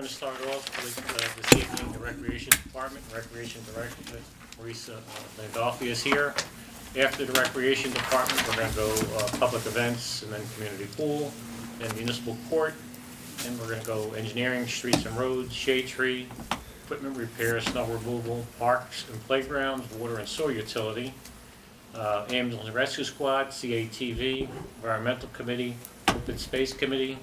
going to start off with this evening, the Recreation Department. Recreation Director Marisa Landolfi is here. After the Recreation Department, we're going to go public events, and then community pool, and municipal court. And we're going to go engineering, streets and roads, shade tree, equipment repair, snow removal, parks and playgrounds, water and sewer utility, ambulance and rescue squad, CATV, environmental committee, open space committee.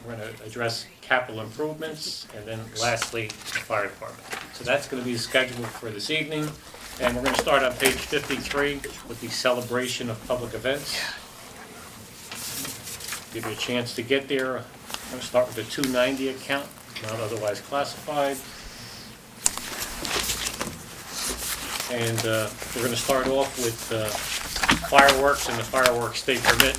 We're going to address capital improvements, and then lastly, the fire department. So that's going to be the schedule for this evening. And we're going to start on page 53 with the celebration of public events. Give you a chance to get there. I'm going to start with the 290 account, not otherwise classified. And we're going to start off with fireworks and the fireworks state permit.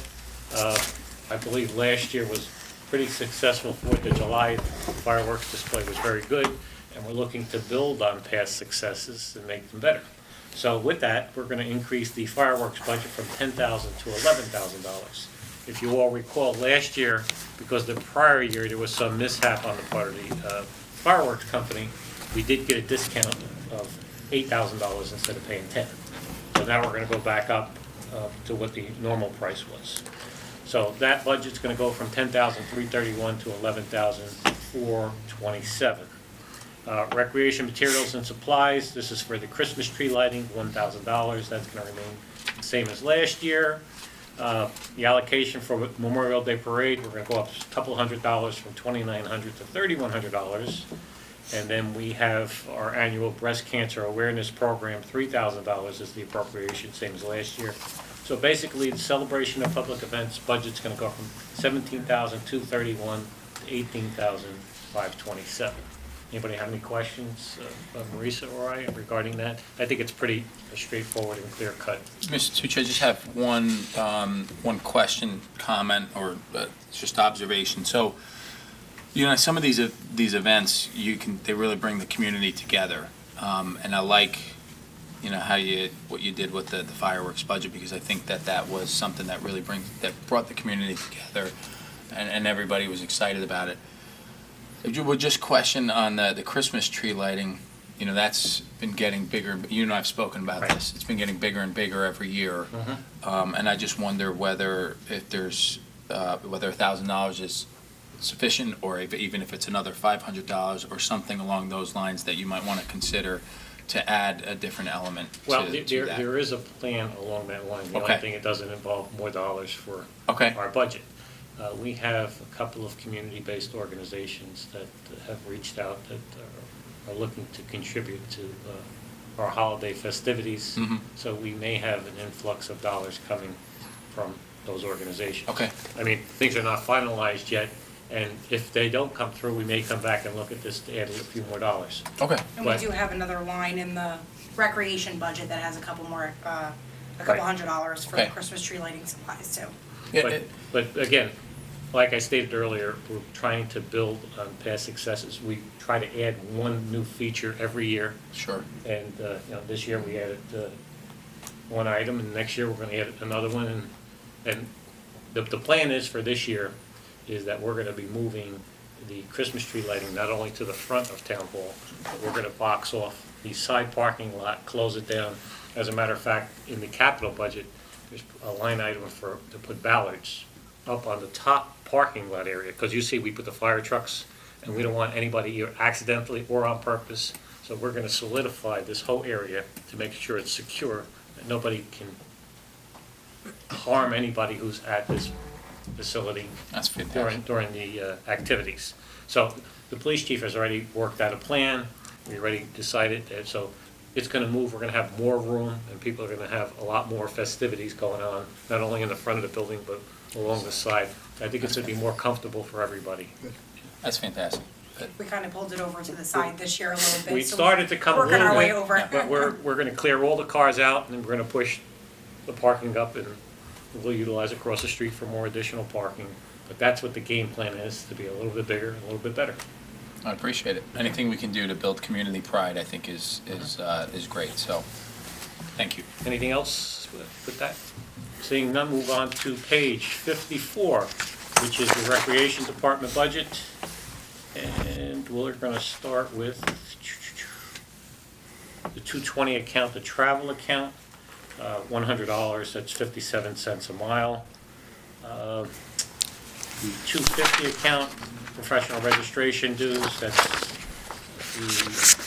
I believe last year was pretty successful. 4th of July fireworks display was very good, and we're looking to build on past successes and make them better. So with that, we're going to increase the fireworks budget from $10,000 to $11,000. If you all recall, last year, because the prior year there was some mishap on the part of the fireworks company, we did get a discount of $8,000 instead of paying $10,000. So now we're going to go back up to what the normal price was. So that budget's going to go from $10,331 to $11,427. Recreation materials and supplies, this is for the Christmas tree lighting, $1,000. That's going to remain the same as last year. The allocation for Memorial Day Parade, we're going to go up a couple $100 from $2,900 to $3,100. And then we have our annual breast cancer awareness program, $3,000 is the appropriation, same as last year. So basically, the celebration of public events budget's going to go from $17,231 to $18,527. Anybody have any questions, Marisa or I, regarding that? I think it's pretty straightforward and clear cut. Mr. Tucci, I just have one question, comment, or just observation. So, you know, some of these events, they really bring the community together, and I like, you know, what you did with the fireworks budget, because I think that was something that really brought the community together, and everybody was excited about it. If you would just question on the Christmas tree lighting, you know, that's been getting bigger. You and I have spoken about this. It's been getting bigger and bigger every year, and I just wonder whether $1,000 is sufficient, or even if it's another $500 or something along those lines that you might want to consider to add a different element to that. There is a plan along that line. The only thing, it doesn't involve more dollars for our budget. We have a couple of community-based organizations that have reached out that are looking to contribute to our holiday festivities. So we may have an influx of dollars coming from those organizations. I mean, things are not finalized yet, and if they don't come through, we may come back and look at this to add a few more dollars. And we do have another line in the recreation budget that has a couple $100 for the Christmas tree lighting supplies too. But again, like I stated earlier, we're trying to build on past successes. We try to add one new feature every year. And you know, this year we added one item, and next year we're going to add another one. And the plan is for this year is that we're going to be moving the Christmas tree lighting not only to the front of Town Hall, but we're going to box off the side parking lot, close it down. As a matter of fact, in the capital budget, there's a line item to put ballards up on the top parking lot area, because you see we put the fire trucks, and we don't want anybody either accidentally or on purpose. So we're going to solidify this whole area to make sure it's secure, that nobody can harm anybody who's at this facility during the activities. So the police chief has already worked out a plan. We already decided that, so it's going to move. We're going to have more room, and people are going to have a lot more festivities going on, not only in the front of the building, but along the side. I think it's going to be more comfortable for everybody. That's fantastic. We kind of pulled it over to the side this year a little bit. We started to come a working little our way bit, over. but we're going to clear all the cars out, and then we're going to push the parking up, and we'll utilize across the street for more additional parking. But that's what the game plan is, to be a little bit bigger, a little bit better. I appreciate it. Anything we can do to build community pride, I think, is great. So, thank you. Anything else with that? Seeing none, move on to page 54, which is the Recreation Department budget. And we're gonna start with the 220 account, the travel account, $100, that's 57 cents a mile. The 250 account, professional registration dues, that's the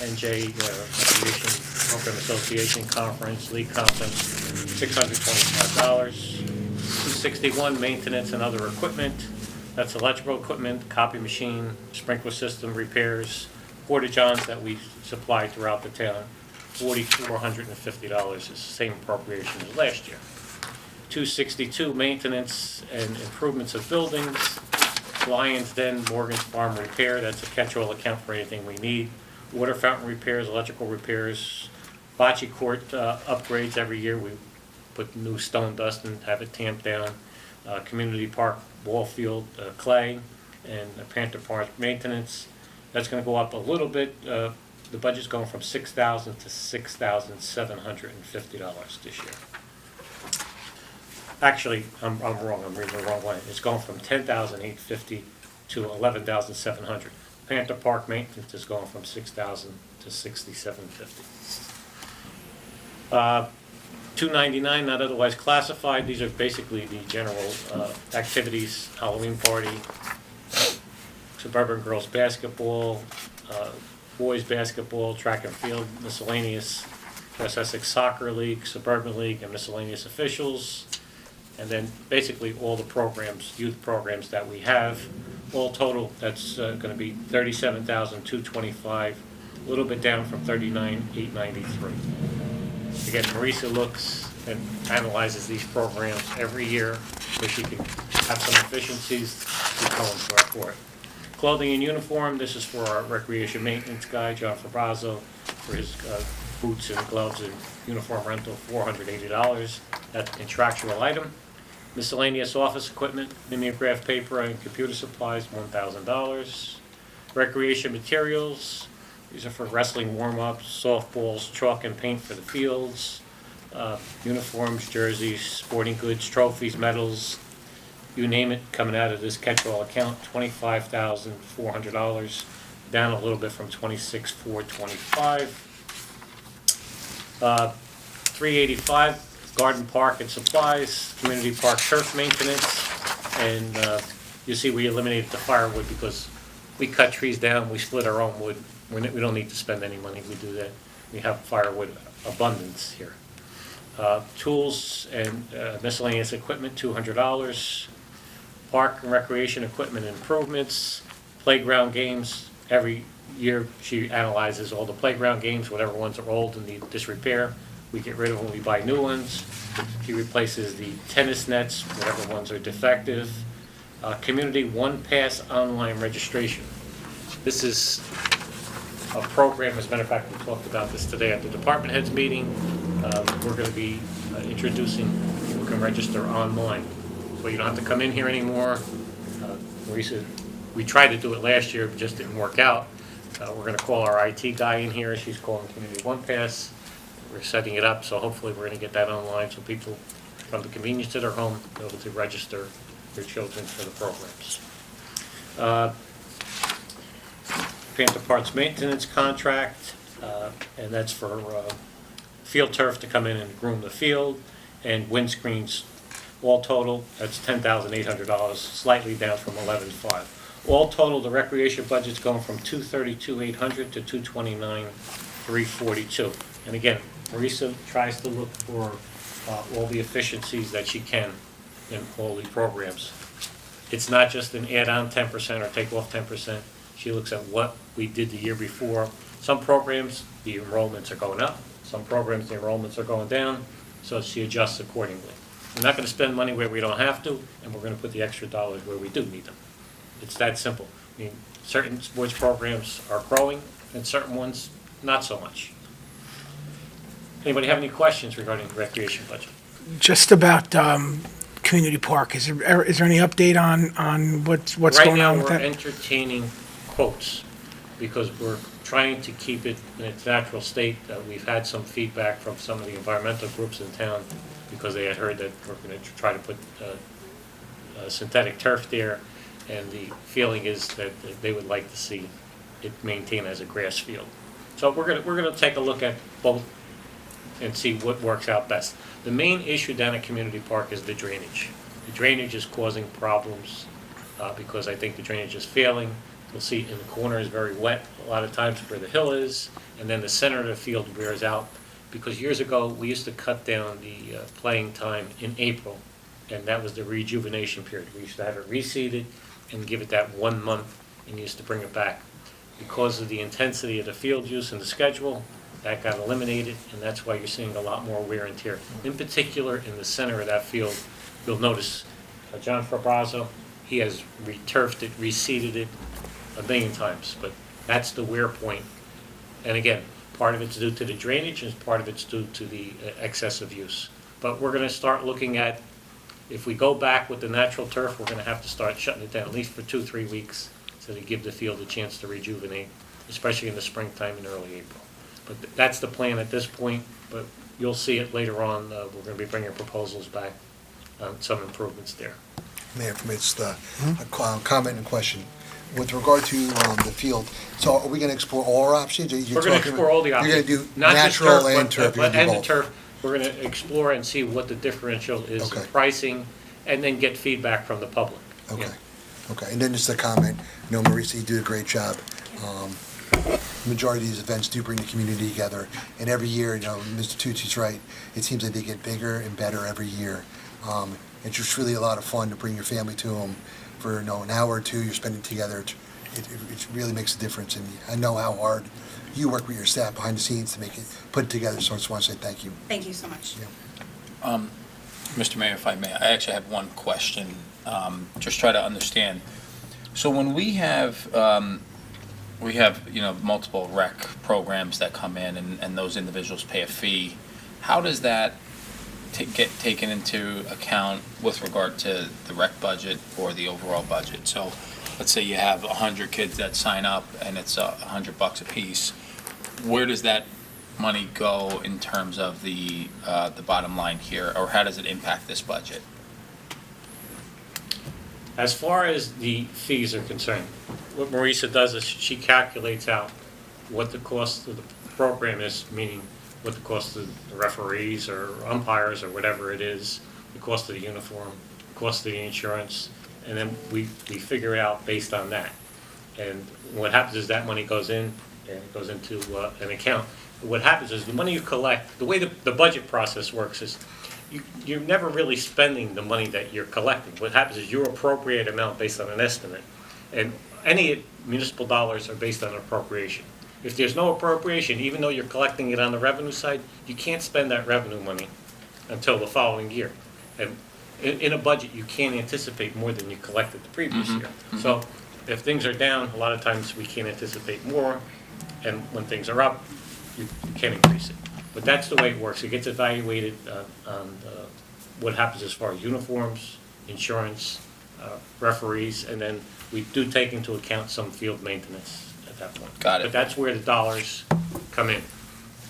NJ Recreation Program Association Conference, League Conference, $625. 261, maintenance and other equipment, that's electrical equipment, copy machine, sprinkler system repairs, porta-johns that we supply throughout the town, $4,450 is the same appropriation as last year. 262, maintenance and improvements of buildings, Lions Den, Morgan's Farm repair, that's a catch-all account for anything we need. Water fountain repairs, electrical repairs, bocce court upgrades every year. We put new stone dust and have it tamped down. Community park, ball field, clay, and Panther Park maintenance. That's going to go up a little bit. The budget's going from $6,000 to $6,750 this year. Actually, I'm wrong. I'm reading the wrong way. It's going from $10,850 to $11,700. Panther Park maintenance is going from $6,000 to $6,750. 299, not otherwise classified. These are basically the general activities: Halloween party, suburban girls basketball, boys basketball, track and field, miscellaneous, West Essex Soccer League, Suburban League, and miscellaneous officials. And then basically all the programs, youth programs that we have. All total, that's going to be $37,225, a little bit down from $39,893. Again, Marisa looks and analyzes these programs every year so she can have some efficiencies to come for it. Clothing and uniform, this is for our recreation maintenance guy, John Fabrazzo, for his boots and gloves and uniform rental, $480. That's a contractual item. Miscellaneous office equipment, mimeograph paper and computer supplies, $1,000. Recreation materials, these are for wrestling warm-ups, softballs, chalk and paint for the fields, uniforms, jerseys, sporting goods, trophies, medals, you name it, coming out of this catch-all account, $25,400, down a little bit from $26,425. 385, garden park and supplies, community park turf maintenance, and you see we eliminated the firewood because we cut trees down, we split our own wood. We don't need to spend any money, we do that. We have firewood abundance here. Tools and miscellaneous equipment, $200. Park and recreation equipment improvements, playground games. Every year she analyzes all the playground games, whatever ones are old and need disrepair. We get rid of them, we buy new ones. She replaces the tennis nets, whatever ones are defective. Community One Pass online registration. This is a program, as a matter of fact, we talked about this today at the department heads meeting. We're going to be introducing, people can register online. So you don't have to come in here anymore. Marisa, we tried to do it last year, it just didn't work out. We're going to call our IT guy in here. She's calling Community One Pass. We're setting it up, so hopefully we're going to get that online so people from the convenience of their home be able to register their children for the programs. Panther Parts maintenance contract, and that's for field turf to come in and groom the field, and windscreens. All total, that's $10,800, slightly down from $11,500. All total, the recreation budget's going from $232,800 to $229,342. And again, Marisa tries to look for all the efficiencies that she can in all these programs. It's not just an add-on 10% or take off 10%. She looks at what we did the year before. Some programs, the enrollments are going up. Some programs, the enrollments are going down. So she adjusts accordingly. We're not going to spend money where we don't have to, and we're going to put the extra dollars where we do need them. It's that simple. I mean, certain sports programs are growing, and certain ones not so much. Anybody have any questions regarding the recreation budget? Just about community park, is there any update on what's going on with Right now, that? we're entertaining quotes because we're trying to keep it in its natural state. We've had some feedback from some of the environmental groups in town because they had heard that we're going to try to put synthetic turf there. and the feeling is that they would like to see it maintained as a grass field. So we're gonna take a look at both and see what works out best. The main issue down at Community Park is the drainage. The drainage is causing problems because I think the drainage is failing. You'll see in the corner is very wet a lot of times where the hill is, and then the center of the field wears out. Because years ago, we used to cut down the playing time in April, and that was the rejuvenation period. We used to have it reseeded and give it that 1 month, and used to bring it back. Because of the intensity of the field use and the schedule, that got eliminated, and that's why you're seeing a lot more wear and tear. In particular, in the center of that field, you'll notice John Fabrazzo, he has returfed it, reseeded it a million times, but that's the wear point. And again, part of it's due to the drainage, and part of it's due to the excessive use. But we're gonna start looking at, if we go back with the natural turf, we're gonna have to start shutting it down, at least for 2-3 weeks, so to give the field a chance to rejuvenate, especially in the springtime and early April. But that's the plan at this point, but you'll see it later on. We're gonna be bringing proposals back on some improvements there. Mayor, for me, it's a comment and question. With regard to the field, so are we going to explore all our options? We're going to explore all the options. You're going to do Not just natural and turf, but you're going to do and the both? turf. We're going to explore and see what the differential is in Okay. pricing, and then get feedback from the public. Okay, Yeah. okay. And then just a comment, Marisa, you do a great job. Majority of these events do bring the community together, and every year, Mr. Tucci's right, it seems like they get bigger and better every year. It's just really a lot of fun to bring your family to them for, an hour or two you're spending together. It really makes a difference, and I know how hard you work with your staff behind the scenes to make it, put it together, so I just want to say thank you. Thank you so much. Yeah. Mr. Mayor, if I may, I actually have one question, just try to understand. So when we have, multiple rec programs that come in and those individuals pay a fee, how does that get taken into account with regard to the rec budget or the overall budget? So let's say you have 100 kids that sign up and it's $100 a piece. Where does that money go in terms of the bottom line here, or how does it impact this budget? As far as the fees are concerned, what Marisa does is she calculates out what the cost of the program is, meaning what the cost of the referees or umpires or whatever it is, the cost of the uniform, the cost of the insurance, and then we figure it out based on that. And what happens is that money goes in, and it goes into an account. What happens is the money you collect, the way the budget process works is you're never really spending the money that you're collecting. What happens is you appropriate amount based on an estimate. And any municipal dollars are based on appropriation. If there's no appropriation, even though you're collecting it on the revenue side, you can't spend that revenue money until the following year. And in a budget, you can't anticipate more than you collected the previous year. So if things are down, a lot of times we can't anticipate more, and when things are up, you can increase it. But that's the way it works. It gets evaluated on what happens as far as uniforms, insurance, referees, and then we do take into account some field maintenance at that point. Got it. But that's where the dollars come in.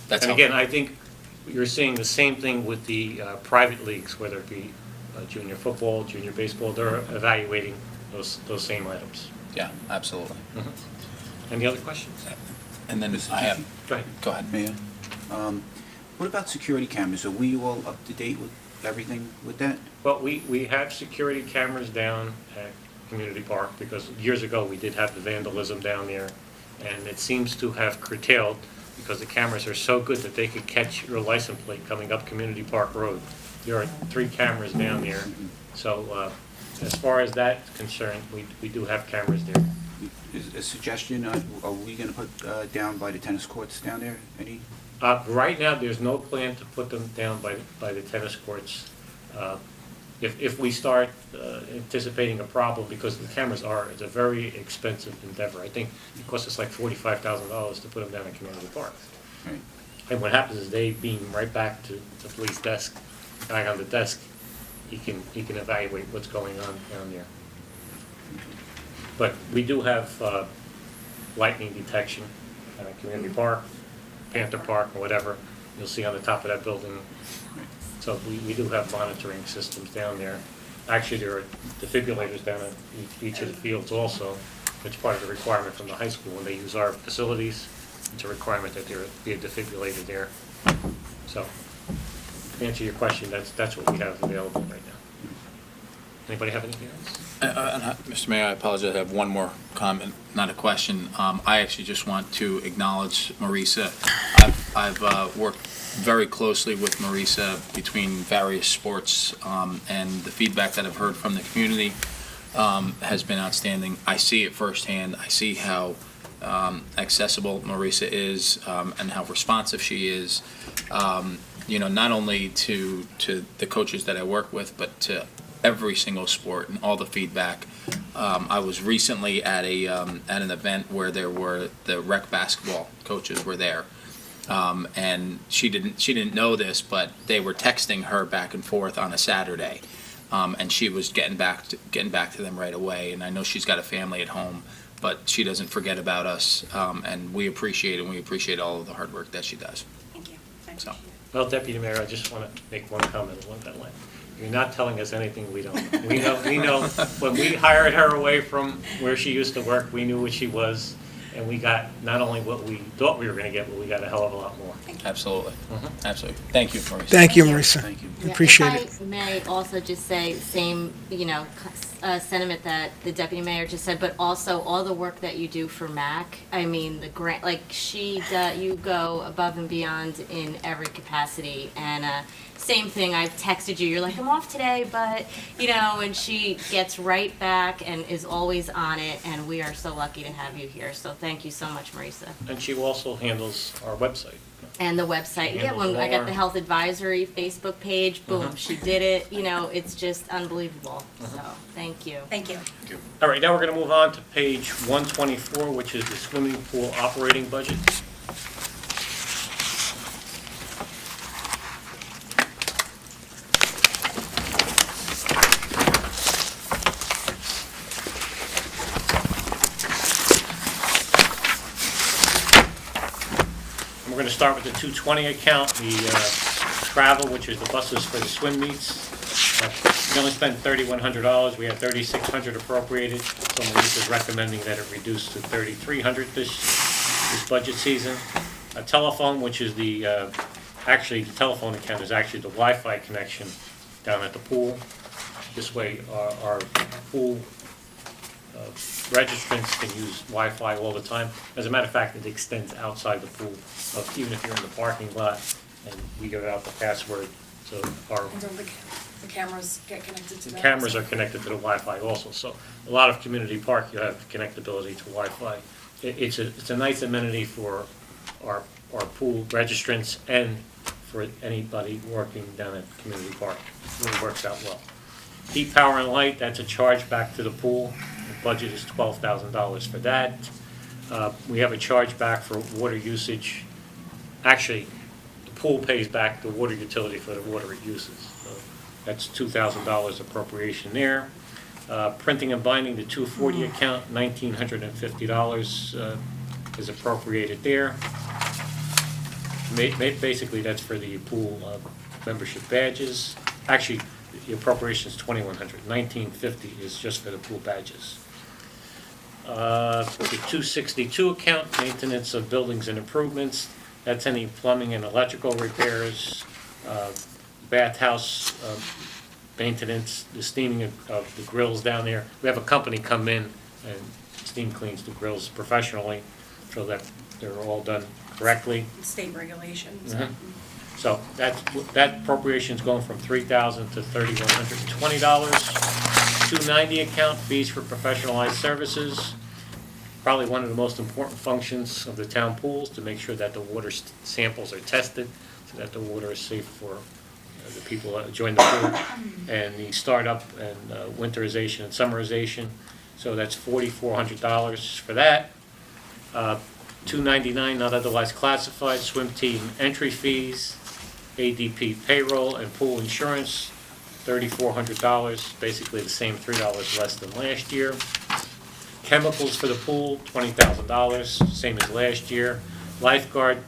That's And again, helpful. I think you're seeing the same thing with the private leagues, whether it be junior football, junior baseball, they're evaluating those same items. Yeah, absolutely. Any other questions? And then Mr. I have, Go ahead. go ahead. Mayor, what about security cameras? Are we all up to date with everything with that? Well, we have security cameras down at Community Park because years ago we did have the vandalism down there, and it seems to have curtailed because the cameras are so good that they could catch your license plate coming up Community Park Road. There are 3 cameras down there, so as far as that's concerned, we do have cameras there. Is a suggestion, are we gonna put down by the tennis courts down there, any? Right now, there's no plan to put them down by the tennis courts. If we start anticipating a problem, because the cameras it's a very expensive endeavor. I think it costs us like $45,000 to put them down at Community Park. Right. And what happens is they beam right back to the police desk. The guy on the desk, he can evaluate what's going on down there. But we do have lightning detection at Community Park, Panther Park, or whatever. You'll see on the top of that building. So we do have monitoring systems down there. Actually, there are defibrillators down at each of the fields also. It's part of the requirement from the high school. When they use our facilities, it's a requirement that there be a defibrillator there. So, to answer your question, that's what we have available right now. Anybody have anything else? Mr. Mayor, I apologize, I have one more comment, not a question. I actually just want to acknowledge Marisa. I've worked very closely with Marisa between various sports, and the feedback that I've heard from the community has been outstanding. I see it firsthand. I see how accessible Marisa is, and how responsive she is, not only to the coaches that I work with, but to every single sport and all the feedback. I was recently at an event where there were the rec basketball coaches were there, and she didn't know this, but they were texting her back and forth on a Saturday, and she was getting back to them right away. And I know she's got a family at home, but she doesn't forget about us, and we appreciate it. And we appreciate all of the hard work that she does. Thank you. I So. appreciate it. Well, Deputy Mayor, I just want to make one comment along that line. You're not telling us anything we don't know. We know, when we hired her away from where she used to work, we knew what she was, and we got not only what we thought we were going to get, but we got a hell of a lot more. Absolutely. Absolutely. Thank you, Maurice. Thank you, Marisa. Thank you. Yeah, Appreciate it. If I may also just say, same, sentiment that the deputy mayor just said, but also all the work that you do for MAC. I mean, the grant, you go above and beyond in every capacity. And same thing, I've texted you, you're like, I'm off today, but, and she gets right back and is always on it. And we are so lucky to have you here. So thank you so much, Marisa. And she also handles our website. And the website, yeah, Handles when I got more. the health advisory Facebook page, boom, she did it, it's just unbelievable, so, thank you. Thank you. All right, now we're going to move on to page 124, which is the swimming pool operating budget. We're going to start with the 220 account, the travel, which is the buses for the swim meets. We only spent $3,100. We had $3,600 appropriated, so Melissa's recommending that it reduce to $3,300 this budget season. A telephone, which is actually the telephone account is actually the Wi-Fi connection down at the pool. This way our pool registrants can use Wi-Fi all the time. As a matter of fact, it extends outside the pool, even if you're in the parking lot, and we give out the password, so our And don't the cameras get connected to that? cameras are connected to the Wi-Fi also. So a lot of community park, you have connectability to Wi-Fi. It's a nice amenity for our pool registrants and for anybody working down at community park. It really works out well. Heat, power, and light, that's a charge back to the pool. The budget is $12,000 for that. We have a charge back for water usage. Actually, the pool pays back the water utility for the water it uses. So that's $2,000 appropriation there. Printing and binding, the 240 account, $1,950 is appropriated there. Basically, that's for the pool membership badges. Actually, the appropriation is $2,100. $1,950 is just for the pool badges. The 262 account, maintenance of buildings and improvements. That's any plumbing and electrical repairs, bathhouse maintenance, the steaming of the grills down there. We have a company come in and steam cleans the grills professionally so that they're all done correctly. State regulations. Mhm. So that appropriation's going from $3,000 to $3,120. 290 account, fees for professionalized services. Probably one of the most important functions of the town pools, to make sure that the water samples are tested so that the water is safe for the people that join the pool. And the startup and winterization and summerization. So that's $4,400 for that. $299 not otherwise classified, swim team entry fees, ADP payroll, and pool insurance, $3,400, basically the same $3 less than last year. Chemicals for the pool, $20,000, same as last year. Lifeguard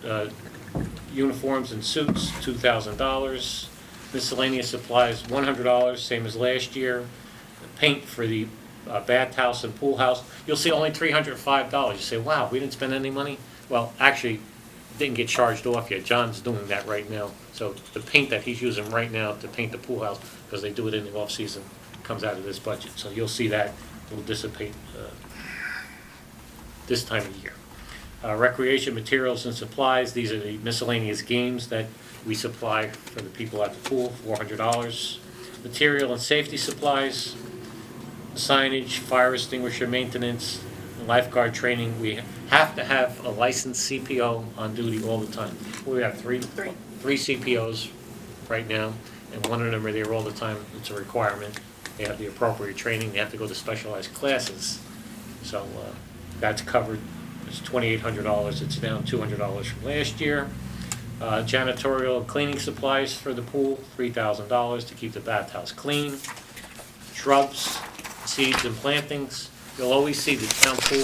uniforms and suits, $2,000. Miscellaneous supplies, $100, same as last year. Paint for the bathhouse and pool house, you'll see only $305. You say, wow, we didn't spend any money? Well, actually, it didn't get charged off yet. John's doing that right now. So the paint that he's using right now to paint the pool house, because they do it in the off-season, comes out of this budget. So you'll see that will dissipate this time of year. Recreation materials and supplies, these are the miscellaneous games that we supply for the people at the pool, $400. Material and safety supplies, signage, fire extinguisher maintenance, lifeguard training. We have to have a licensed CPO on duty all the time. We have three CPOs right now, and one of them are there all the time. It's a requirement. They have the appropriate training. They have to go to specialized classes. So that's covered. It's $2,800. It's down $200 from last year. Janitorial cleaning supplies for the pool, $3,000 to keep the bathhouse clean. Shrubs, seeds, and plantings. You'll always see the town pool.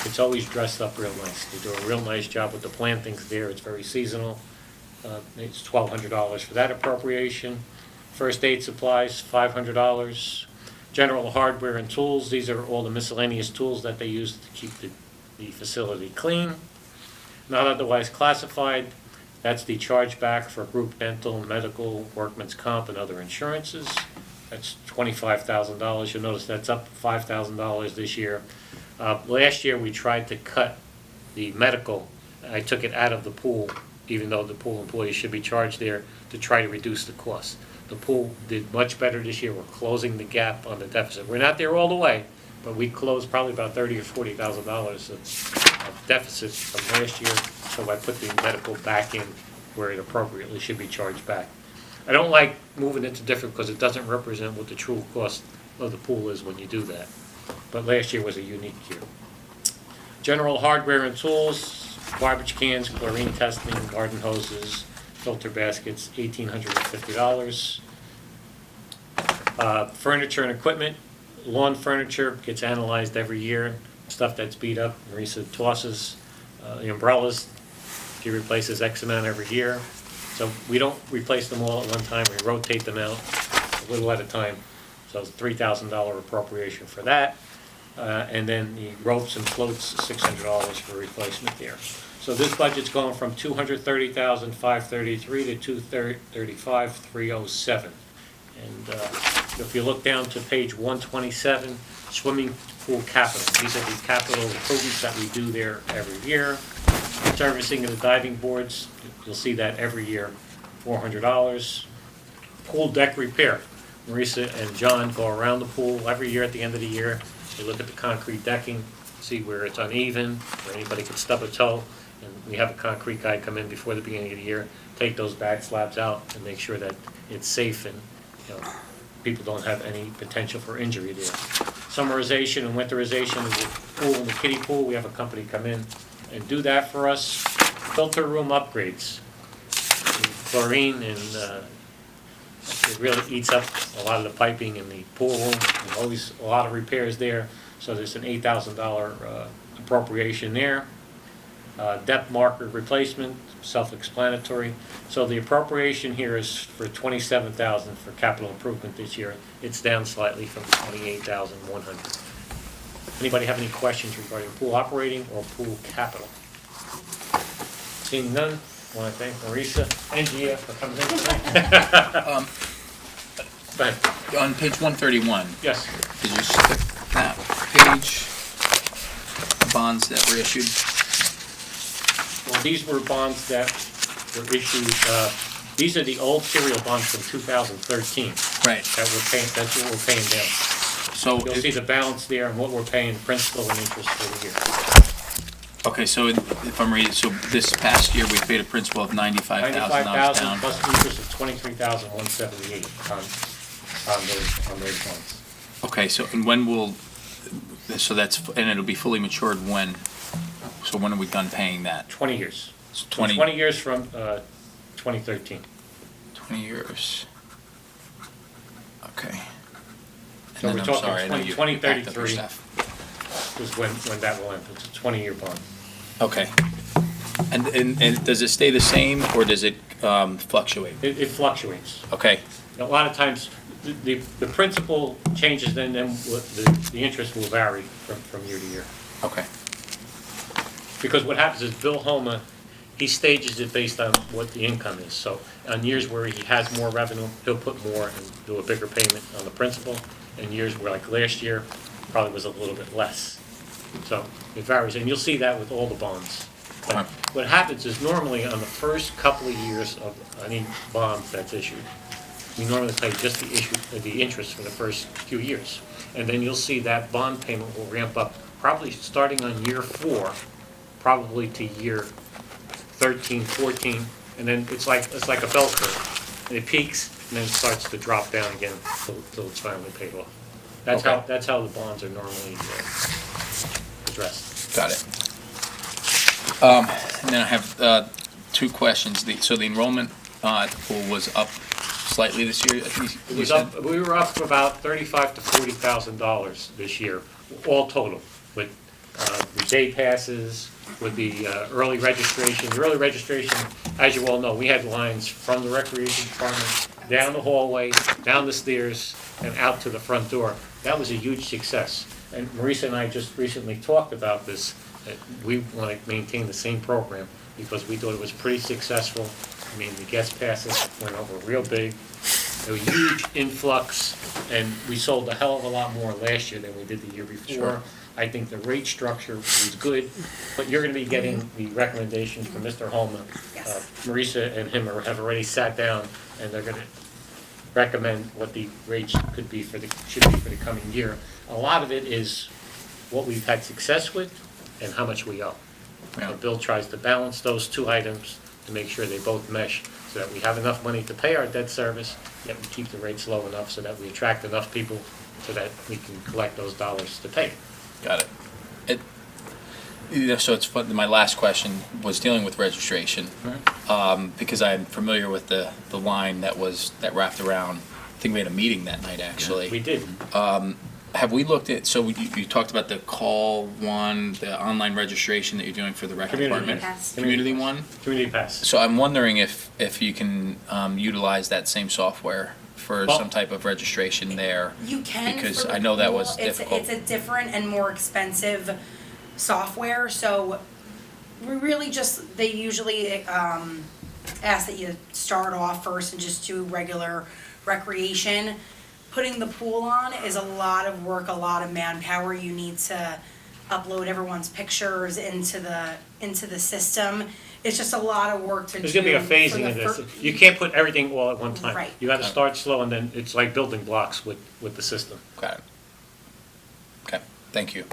It's always dressed up real nice. They do a real nice job with the plantings there. It's very seasonal. It's $1,200 for that appropriation. First aid supplies, $500. General hardware and tools. These are all the miscellaneous tools that they use to keep the facility clean. Not otherwise classified. That's the chargeback for group dental, medical, workman's comp, and other insurances. That's $25,000. You'll notice that's up $5,000 this year. Last year, we tried to cut the medical. I took it out of the pool, even though the pool employees should be charged there, to try to reduce the cost. The pool did much better this year. We're closing the gap on the deficit. We're not there all the way, but we closed probably about $30,000 or $40,000 of deficit from last year. So I put the medical back in where it appropriately should be charged back. I don't like moving it to different because it doesn't represent what the true cost of the pool is when you do that. But last year was a unique year. General hardware and tools, garbage cans, chlorine testing, garden hoses, filter baskets, $1,850. Furniture and equipment, lawn furniture gets analyzed every year. Stuff that's beat up, Marisa tosses. The umbrellas, she replaces X amount every year. So we don't replace them all at one time, we rotate them out a little at a time. So it's $3,000 appropriation for that. And then the ropes and floats, $600 for replacement there. So this budget's going from $230,533 to $235,307. And if you look down to page 127, swimming pool capital. These are the capital improvements that we do there every year. Servicing of the diving boards, you'll see that every year, $400. Pool deck repair. Marisa and John go around the pool every year at the end of the year. They look at the concrete decking, see where it's uneven, where anybody could stub a toe. And we have a concrete guy come in before the beginning of the year, take those back slabs out and make sure that it's safe and, people don't have any potential for injury there. Summerization and winterization of the pool and the kiddie pool, we have a company come in and do that for us. Filter room upgrades. Chlorine and it really eats up a lot of the piping in the pool room. There's always a lot of repairs there, so there's an $8,000 appropriation there. Depth marker replacement, self-explanatory. So the appropriation here is for $27,000 for capital improvement this year. It's down slightly from $28,100. Anybody have any questions regarding pool operating or pool capital? Seeing none, I want to thank Marisa and Gia for coming in tonight. Go ahead. On page 131. Yes. Did you skip that page? Bonds that were issued? Well, these were bonds that were issued, these are the old serial bonds from 2013 Right. that we're paying, that's what we're paying down. So, You'll see the balance there and what we're paying principal and interest for the year. okay, so if I'm reading, so this past year, we paid a principal of $95,000 $95,000 down. plus interest of $23,178 on those bonds. Okay, so, and when will, so that's, and it'll be fully matured when? So when are we done paying that? 20 years. So 20 years from 2013. 20 years. Okay. And So then we're I'm talking sorry, I know you backed up your 2033 stuff. is when that will end. It's a 20-year bond. Okay. And does it stay the same, or does it fluctuate? It fluctuates. Okay, A lot of times, the principal changes, then the interest will vary from year to year. okay, Because what happens is Bill Homa, he stages it based on what the income is. So on years where he has more revenue, he'll put more and do a bigger payment on the principal. In years where, like last year, probably was a little bit less. So it varies, and you'll see that with all the bonds. But what happens is normally on the first couple of years of any bond that's issued, we normally pay just the interest for the first few years. And then you'll see that bond payment will ramp up, probably starting on year 4, probably to year 13, 14, and then it's like a bell curve. And it peaks and then it starts to drop down again till it's finally paid off. Okay. That's how the bonds are normally addressed. got it. And then I have 2 questions. So the enrollment at the pool was up slightly this year, I think It you was said? up, we were up to about $35,000 to $40,000 this year, all total, with the day passes, with the early registration. The early registration, as you all know, we had lines from the recreation department, down the hallway, down the stairs, and out to the front door. That was a huge success. And Marisa and I just recently talked about this, that we want to maintain the same program, because we thought it was pretty successful. I mean, the guest passes went over real big. A huge influx, and we sold a hell of a lot more last year than we did the year before. Sure. I think the rate structure was good, but you're gonna be getting the recommendations from Mr. Holman. Yes. Marisa and him have already sat down, and they're gonna recommend what the rates should be for the coming year. A lot of it is what we've had success with and how much we owe. Yeah. And Bill tries to balance those 2 items to make sure they both mesh, so that we have enough money to pay our debt service, yet we keep the rates low enough so that we attract enough people so that we can collect those dollars to pay. Got it. So it's fun, my last question was dealing with registration, because I'm familiar with the line that wrapped around. I think we had a meeting that night, actually. We did. Have we looked at, so you talked about the call one, the online registration that you're doing for the rec Community department? Pass. Community one? Community Pass. So I'm wondering if you can utilize that same software for Well- some type of registration there. You can. Because for the I know that pool. was difficult. It's a different and more expensive software, so we really just, they usually ask that you start off first and just do regular recreation. Putting the pool on is a lot of work, a lot of manpower. You need to upload everyone's pictures into the system. It's just a lot of work to do. There's gonna be a for phasing the of this. fir- You can't put everything all at one time. Right. You gotta start slow, and then it's like building blocks with the system. Got it. Okay, thank you.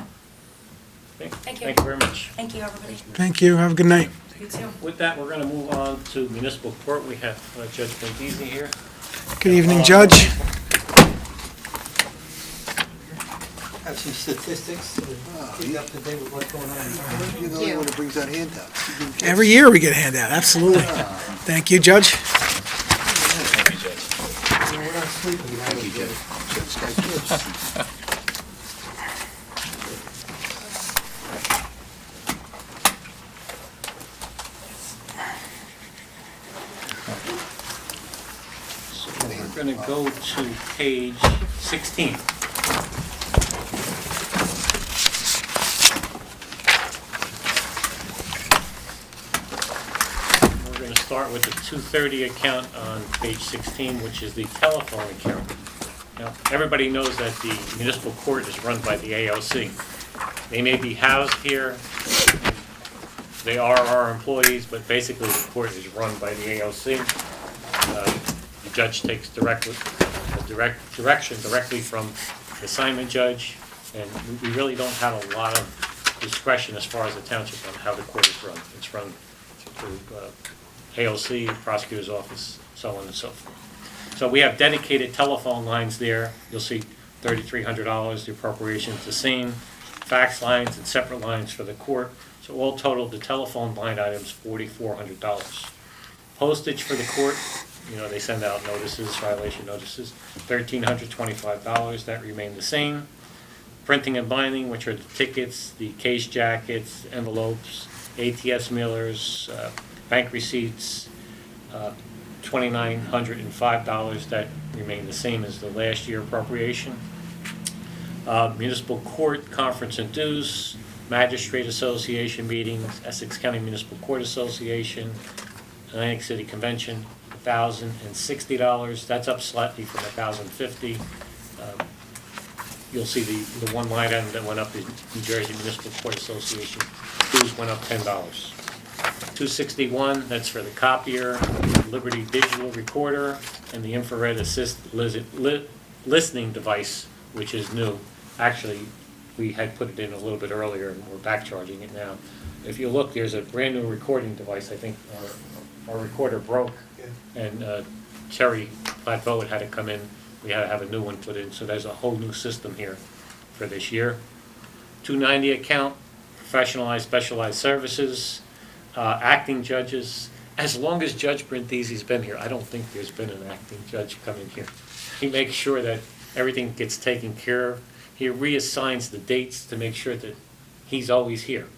Okay? Thank you. Thank you very much. Thank you, everybody. Thank you, have a good night. You too. With that, we're gonna move on to municipal court. We have Judge Bendezy here. Good evening, Judge. Have some statistics to keep up to date with what's going on. You're the only one that brings out handouts. Every year we get a handout, absolutely. Thank you, Judge. Thank you, Judge. We're not sleeping. Thank you, Judge. Just got kids. We're gonna go to page 16. We're gonna start with the 230 account on page 16, which is the telephone account. Now, everybody knows that the municipal court is run by the AOC. They may be housed here, they are our employees, but basically the court is run by the AOC. The judge takes direction directly from the assignment judge, and we really don't have a lot of discretion as far as the township on how the court is run. It's run through AOC, prosecutor's office, so on and so forth. So we have dedicated telephone lines there. You'll see $3,300, the appropriation's the same. Fax lines and separate lines for the court. So all total, the telephone line item's $4,400. Postage for the court, you know, they send out notices, violation notices, $1,325, that remained the same. Printing and binding, which are the tickets, the case jackets, envelopes, ATS mailers, bank receipts, $2,905, that remained the same as the last year appropriation. Municipal Court Conference and Dues, Magistrate Association meetings, Essex County Municipal Court Association, Atlantic City Convention, $1,060. That's up slightly from $1,050. You'll see the one line item that went up is New Jersey Municipal Court Association. Dues went up $10. $261, that's for the copier, Liberty Digital Recorder, and the infrared assist listening device, which is new. Actually, we had put it in a little bit earlier, and we're back charging it now. If you look, there's a brand new recording device. I think our recorder broke, and Terry Plateau had to come in. We had to have a new one put in, so there's a whole new system here for this year. 290 account, professionalized, specialized services, acting judges. As long as Judge Brindisi's been here, I don't think there's been an acting judge coming here. He makes sure that everything gets taken care of. He reassigns the dates to make sure that he's always here.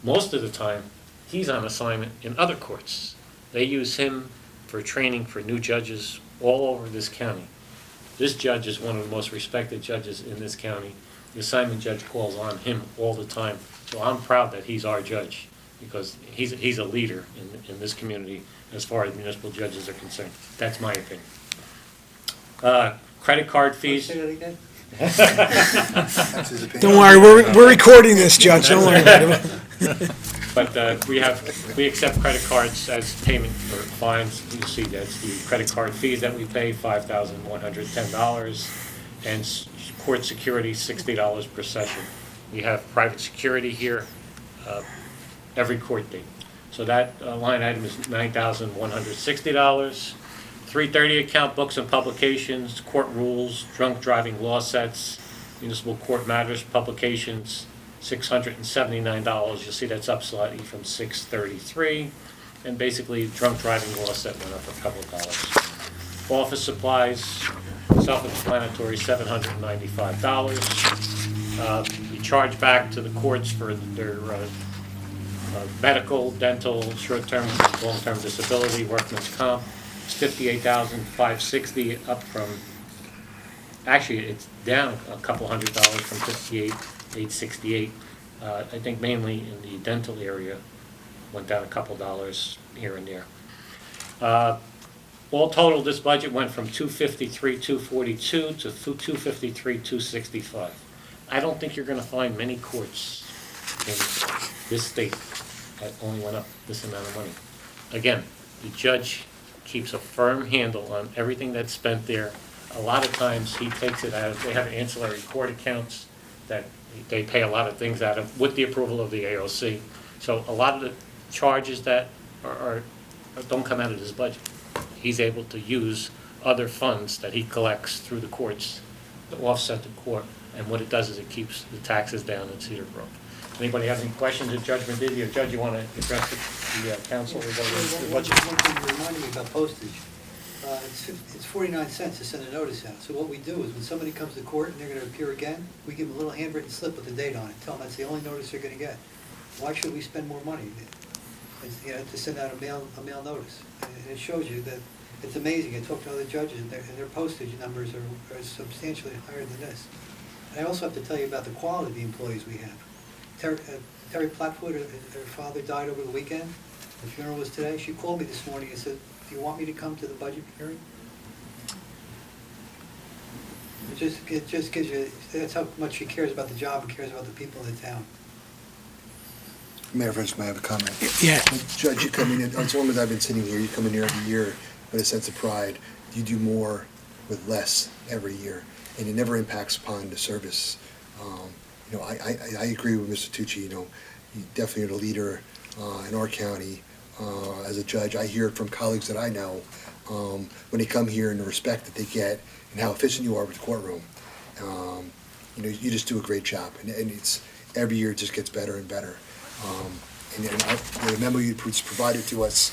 Most of the time, he's on assignment in other courts. They use him for training for new judges all over this county. This judge is one of the most respected judges in this county. The assignment judge calls on him all the time. So I'm proud that he's our judge, because he's a leader in this community as far as municipal judges are concerned. That's my opinion. Credit card fees. Say that again? That's his opinion. Don't worry, we're recording this, Judge, don't worry about it. But we accept credit cards as payment for fines. You see that's the credit card fees that we pay, $5,110, and court security, $60 per session. We have private security here every court date. So that line item is $9,160. 330 account, books and publications, court rules, drunk driving law sets, municipal court matters publications, $679. You'll see that's up slightly from $633. And basically, drunk driving law set went up a couple of dollars. Office supplies, self-explanatory, $795. We charge back to the courts for their medical, dental, short-term, long-term disability, workman's comp. It's $58,560, up from, actually, it's down a couple $100 from $58,868. I think mainly in the dental area, went down a couple dollars here and there. All total, this budget went from $253,242 to $253,265. I don't think you're gonna find many courts in this state that only went up this amount of money. Again, the judge keeps a firm handle on everything that's spent there. A lot of times, he takes it out of, they have ancillary court accounts that they pay a lot of things out of with the approval of the AOC. So a lot of the charges that don't come out of his budget, he's able to use other funds that he collects through the courts to offset the court. And what it does is it keeps the taxes down in Cedar Grove. Anybody have any questions of Judge Brindisi, or Judge, you want to address the council regarding the budget? One thing you reminded me about postage. It's 49 cents to send a notice out. So what we do is when somebody comes to court and they're going to appear again, we give them a little handwritten slip with the date on it. Tell them that's the only notice they're going to get. Why should we spend more money to send out a mail notice? And it shows you that it's amazing. I talked to other judges, and their postage numbers are substantially higher than this. And I also have to tell you about the quality of the employees we have. Terry Platfoot, her father died over the weekend. The funeral was today. She called me this morning and said, "Do you want me to come to the budget hearing?" It just gives you, that's how much she cares about the job and cares about the people in the town. Mayor, French, may I have a comment? Yeah. Judge, you come in, as long as I've been sitting here, you come in here every year with a sense of pride. You do more with less every year, and it never impacts upon the service. I agree with Mr. Tucci. You definitely are the leader in our county. As a judge, I hear it from colleagues that I know when they come here, and the respect that they get and how efficient you are with the courtroom. You just do a great job, and it's every year it just gets better and better. The memo you provided to us,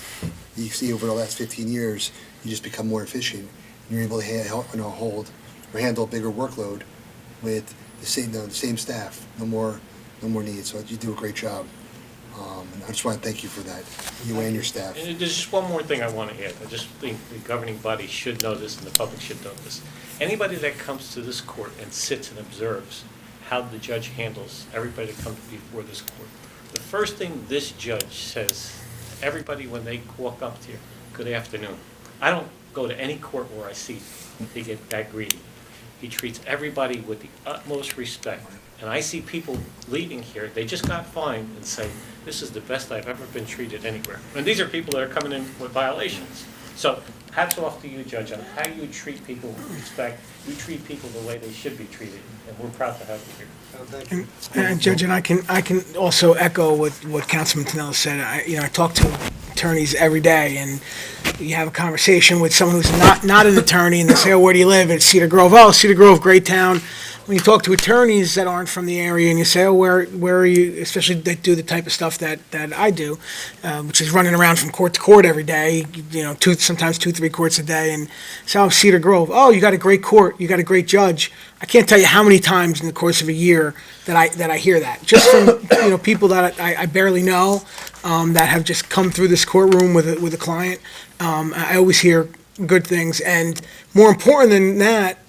you see over the last 15 years, you just become more efficient, and you're able to hold or handle a bigger workload with the same staff. No more needs. So you do a great job. And I just want to thank you for that, you and your staff. And there's just one more thing I want to add. I just think the governing body should know this and the public should know this. Anybody that comes to this court and sits and observes how the judge handles everybody that comes before this court, the first thing this judge says to everybody when they walk up to you, good afternoon. I don't go to any court where I see they get that greedy. He treats everybody with the utmost respect. And I see people leaving here, they just got fined and say, this is the best I've ever been treated anywhere. And these are people that are coming in with violations. So hats off to you, Judge, on how you treat people with respect. You treat people the way they should be treated, and we're proud to have you here. Oh, thank you. And Judge, and I can also echo what Councilman Tonello said. I talk to attorneys every day, and you have a conversation with someone who's not an attorney, and they say, oh, where do you live? It's Cedar Grove. Oh, Cedar Grove, great town. When you talk to attorneys that aren't from the area and you say, oh, where are you, especially that do the type of stuff that I do, which is running around from court to court every day, sometimes 2-3 courts a day, and say, oh, Cedar Grove, oh, you got a great court, you got a great judge. I can't tell you how many times in the course of a year that I hear that, just from people that I barely know, that have just come through this courtroom with a client. I always hear good things, and more important than that,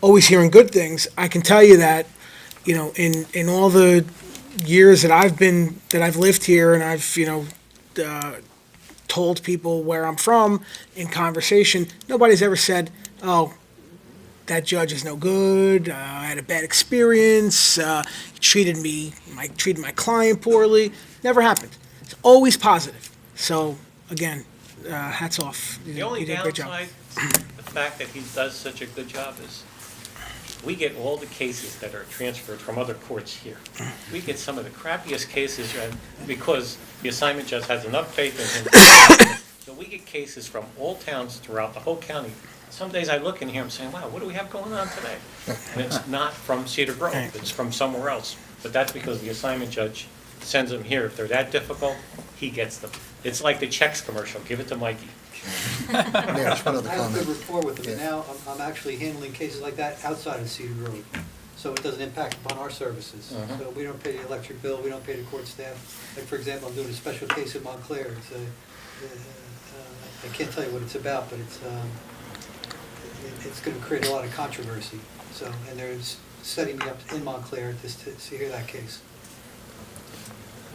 always hearing good things. I can tell you that, in all the years that I've lived here, and I've, told people where I'm from in conversation, nobody's ever said, oh, that judge is no good, I had a bad experience, he treated my client poorly. Never happened. It's always positive. So, again, hats off. The only You did a great job. downside, the fact that he does such a good job is, we get all the cases that are transferred from other courts here. We get some of the crappiest cases, because the assignment judge has enough faith in him. So we get cases from all towns throughout the whole county. Some days I look in here, I'm saying, wow, what do we have going on today? And it's not from Cedar Grove, it's from somewhere else. But that's because the assignment judge sends them here. If they're that difficult, he gets them. It's like the checks commercial, give it to Mikey. Mayor, just one other I have a good comment. rapport with them, and Yeah. now I'm actually handling cases like that outside of Cedar Grove. So it doesn't impact upon our services. Uh-huh. So we don't pay the electric bill, we don't pay the court staff. Like, for example, I'm doing a special case in Montclair. I can't tell you what it's about, but it's gonna create a lot of controversy. So, and they're setting me up in Montclair just to hear that case.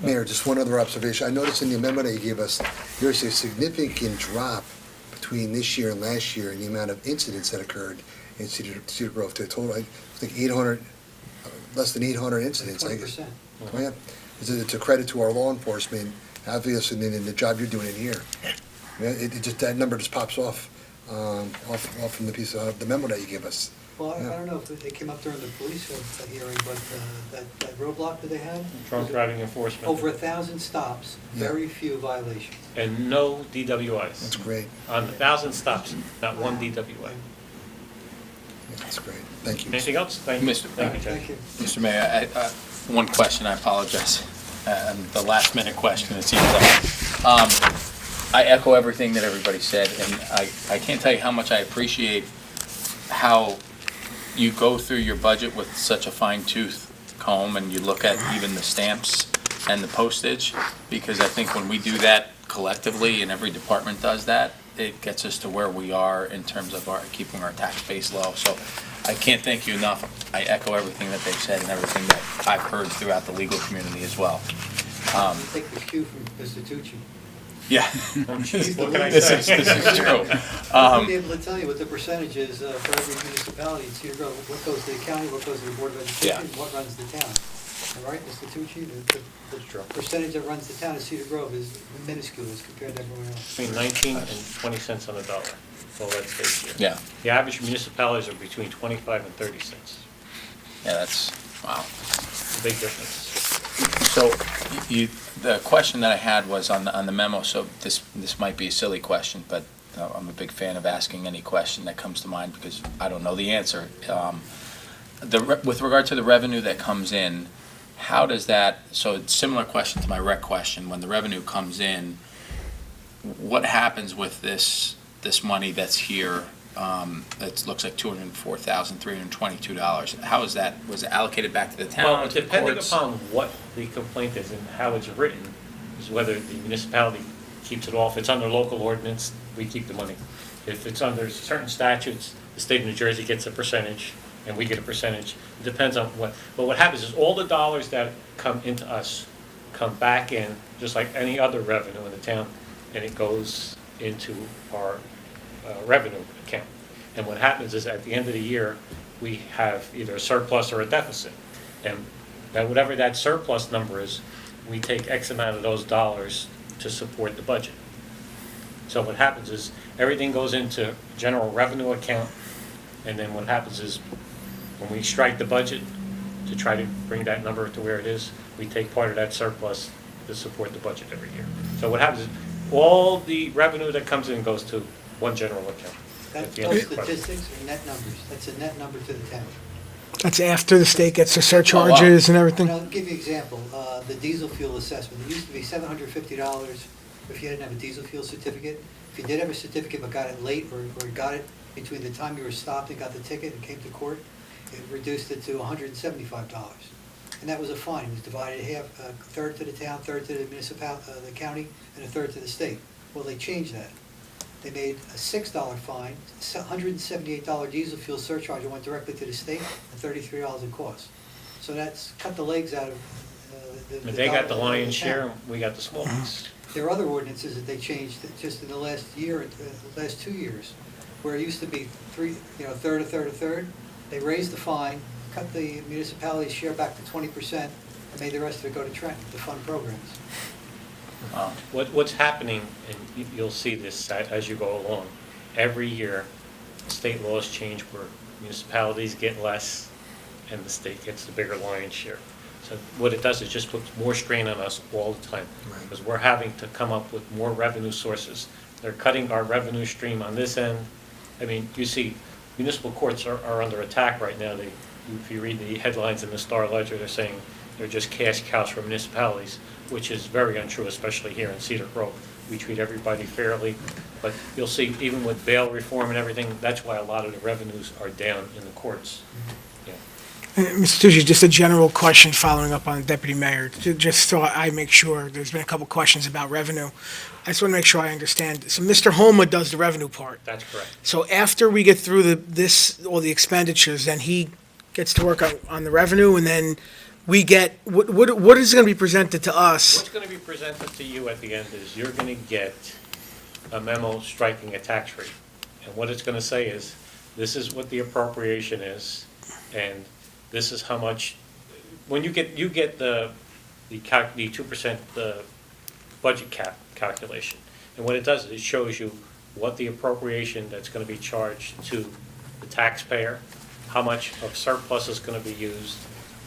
Mayor, just one other observation. I noticed in the amendment that you gave us, there's a significant drop between this year and last year in the amount of incidents that occurred in Cedar Grove to a total, I think 800, less than 800 incidents, I guess. 20%. Oh, yeah. It's a credit to our law enforcement, obviously, and in the job you're doing in here. Yeah, that number just pops off from the piece of the memo that you gave us. Well, I Yeah. don't know if it came up during the police hearing, but that roadblock that they had. Drunk driving enforcement. Over 1,000 stops, Yeah. very few violations. And no DWIs. That's great. On 1,000 stops, not one DWI. Yeah, that's great. Thank you. Anything else? Thank you. Mr. Thank you, Judge. Thank you. Mr. Mayor, one question, I apologize. The last minute question, it seems like. I echo everything that everybody said, and I can't tell you how much I appreciate how you go through your budget with such a fine tooth comb, and you look at even the stamps and the postage, because I think when we do that collectively, and every department does that, it gets us to where we are in terms of keeping our tax base low. So I can't thank you enough. I echo everything that they've said and everything that I've heard throughout the legal community as well. Take the cue from Mr. Tucci. Yeah. What can I This say? is true. I'll be able to tell you what the percentage is for every municipality in Cedar Grove, what goes to the county, what goes to the Board of Education, what runs the town. All right, Mr. Tucci, the percentage that runs the town of Cedar Grove is minuscule as compared to everyone else. Between 19 and 20 cents on the dollar. That's all that states here. Yeah, The average municipalities are between 25 and 30 cents. yeah, that's, wow. It's a big difference. So, the question that I had was on the memo, so this might be a silly question, but I'm a big fan of asking any question that comes to mind because I don't know the answer. With regard to the revenue that comes in, how does that, so it's a similar question to my rec question, when the revenue comes in, what happens with this money that's here? It looks like $204,322. How is that, was it allocated back to the town? Well, to the depending courts? upon what the complaint is and how it's written, is whether the municipality keeps it off. If it's under local ordinance, we keep the money. If it's under certain statutes, the state of New Jersey gets a percentage, and we get a percentage. It depends on what, but what happens is all the dollars that come into us come back in, just like any other revenue in the town, and it goes into our revenue account. And what happens is at the end of the year, we have either a surplus or a deficit. And that whatever that surplus number is, we take X amount of those dollars to support the budget. So what happens is everything goes into general revenue account, and then what happens is when we strike the budget to try to bring that number to where it is, we take part of that surplus to support the budget every year. So what happens is all the revenue that comes in goes to one general account. That, at the end of those the budget. statistics are net numbers. That's a net number to the town. That's after the state gets the surcharges and everything? And I'll give you an example. The diesel fuel assessment, it used to be $750 if you didn't have a diesel fuel certificate. If you did have a certificate but got it late or got it between the time you were stopped and got the ticket and came to court, it reduced it to $175. And that was a fine. It was divided half, a third to the town, third to the the county, and a third to the state. Well, they changed that. They made a $6 fine, $178 diesel fuel surcharge that went directly to the state, and $33 in cost. So that's cut the legs out of the. But they got the dollar- lion's town. share, and we got the small piece. There are other ordinances that they changed just in the last year, last 2 years, where it used to be a third, a third, a third. They raised the fine, cut the municipality's share back to 20%, and made the rest of it go to Trenton to fund programs. What's happening, and you'll see this as you go along, every year, state laws change where municipalities get less and the state gets the bigger lion's share. So what it does is just puts more strain on us all the time, because we're having to come up with more revenue sources. They're cutting our revenue stream on this end. I mean, you see, municipal courts are under attack right now. If you read the headlines in the Star Ledger, they're saying they're just cash cows for municipalities, which is very untrue, especially here in Cedar Grove. We treat everybody fairly, but you'll see, even with bail reform and everything, that's why a lot of the revenues are down in the courts. Yeah. Mr. Tucci, just a general question following up on Deputy Mayor, just so I make sure, there's been a couple questions about revenue. I just want to make sure I understand. So Mr. Homa does the revenue part. That's correct. So after we get through all the expenditures, then he gets to work on the revenue, and then we get, what is going to be presented to us? What's going to be presented to you at the end is you're going to get a memo striking a tax rate. And what it's going to say is, this is what the appropriation is, and this is how much, when you get the 2% budget cap calculation. And what it does is it shows you what the appropriation that's going to be charged to the taxpayer, how much of surplus is going to be used,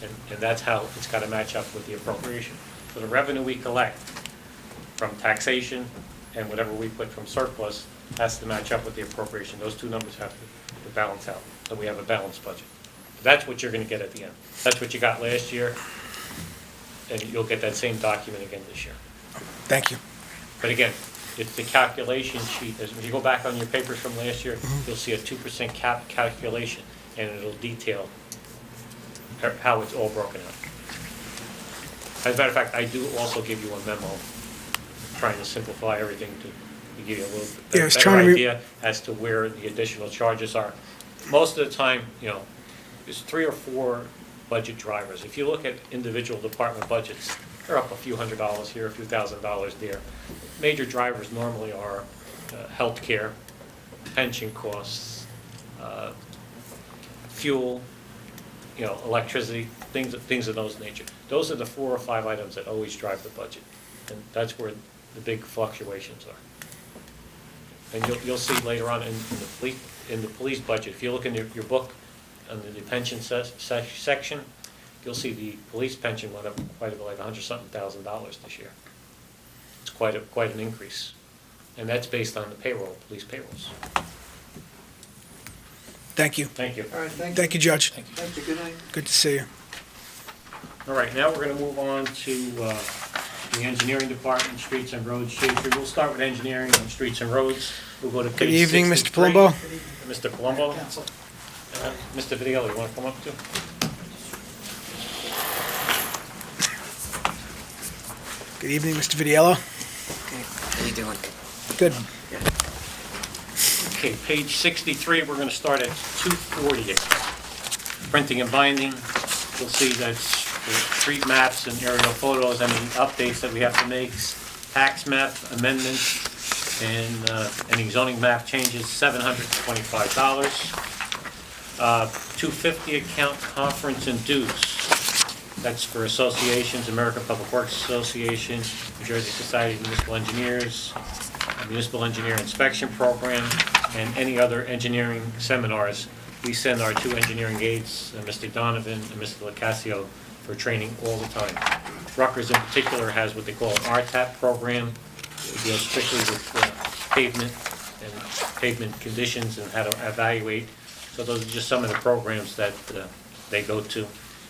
and that's how it's got to match up with the appropriation. So the revenue we collect from taxation and whatever we put from surplus has to match up with the appropriation. Those two numbers have to balance out, so we have a balanced budget. That's what you're going to get at the end. That's what you got last year, and you'll get that same document again this year. Thank you. But again, it's the calculation sheet. If you go back on your papers from last year, you'll see a 2% cap calculation, and it'll detail how it's all broken out. As a matter of fact, I do also give you a memo trying to simplify everything to give you a little Yeah, I was better trying to idea as to where the additional charges are. Most of the time, there's 3 or 4 budget drivers. If you look at individual department budgets, they're up a few $100s here, a few $1,000s there. Major drivers normally are healthcare, pension costs, fuel, electricity, things of those nature. Those are the 4 or 5 items that always drive the budget, and that's where the big fluctuations are. And you'll see later on in the police budget, if you look in your book under the pension section, you'll see the police pension went up quite a bit, like $100-something thousand this year. It's quite an increase, and that's based on the police payrolls. Thank you. Thank you. All right, thank you. Thank you, Judge. Thank you, good night. Good to see you. All right, now we're going to move on to the engineering department, streets and roads. Schaefer, we'll start with engineering and streets and roads. We'll go to page Good evening, Mr. 63. Palumbo. Mr. Palumbo? Mr. Videola, you want to come up too? Good evening, Mr. Vidiello. How you doing? Good. Okay, page 63, we're going to start at 240. Printing and binding, you'll see that's the street maps and aerial photos, any updates that we have to make, tax map amendments, and any zoning map changes, $725. 250 account conference and dues. That's for associations, American Public Works Association, New Jersey Society of Municipal Engineers, Municipal Engineer Inspection Program, and any other engineering seminars. We send our 2 engineering aides, Mr. Donovan and Mr. LaCasio, for training all the time. Rutgers in particular has what they call an RTAP program. It deals strictly with pavement and pavement conditions and how to evaluate. So those are just some of the programs that they go to.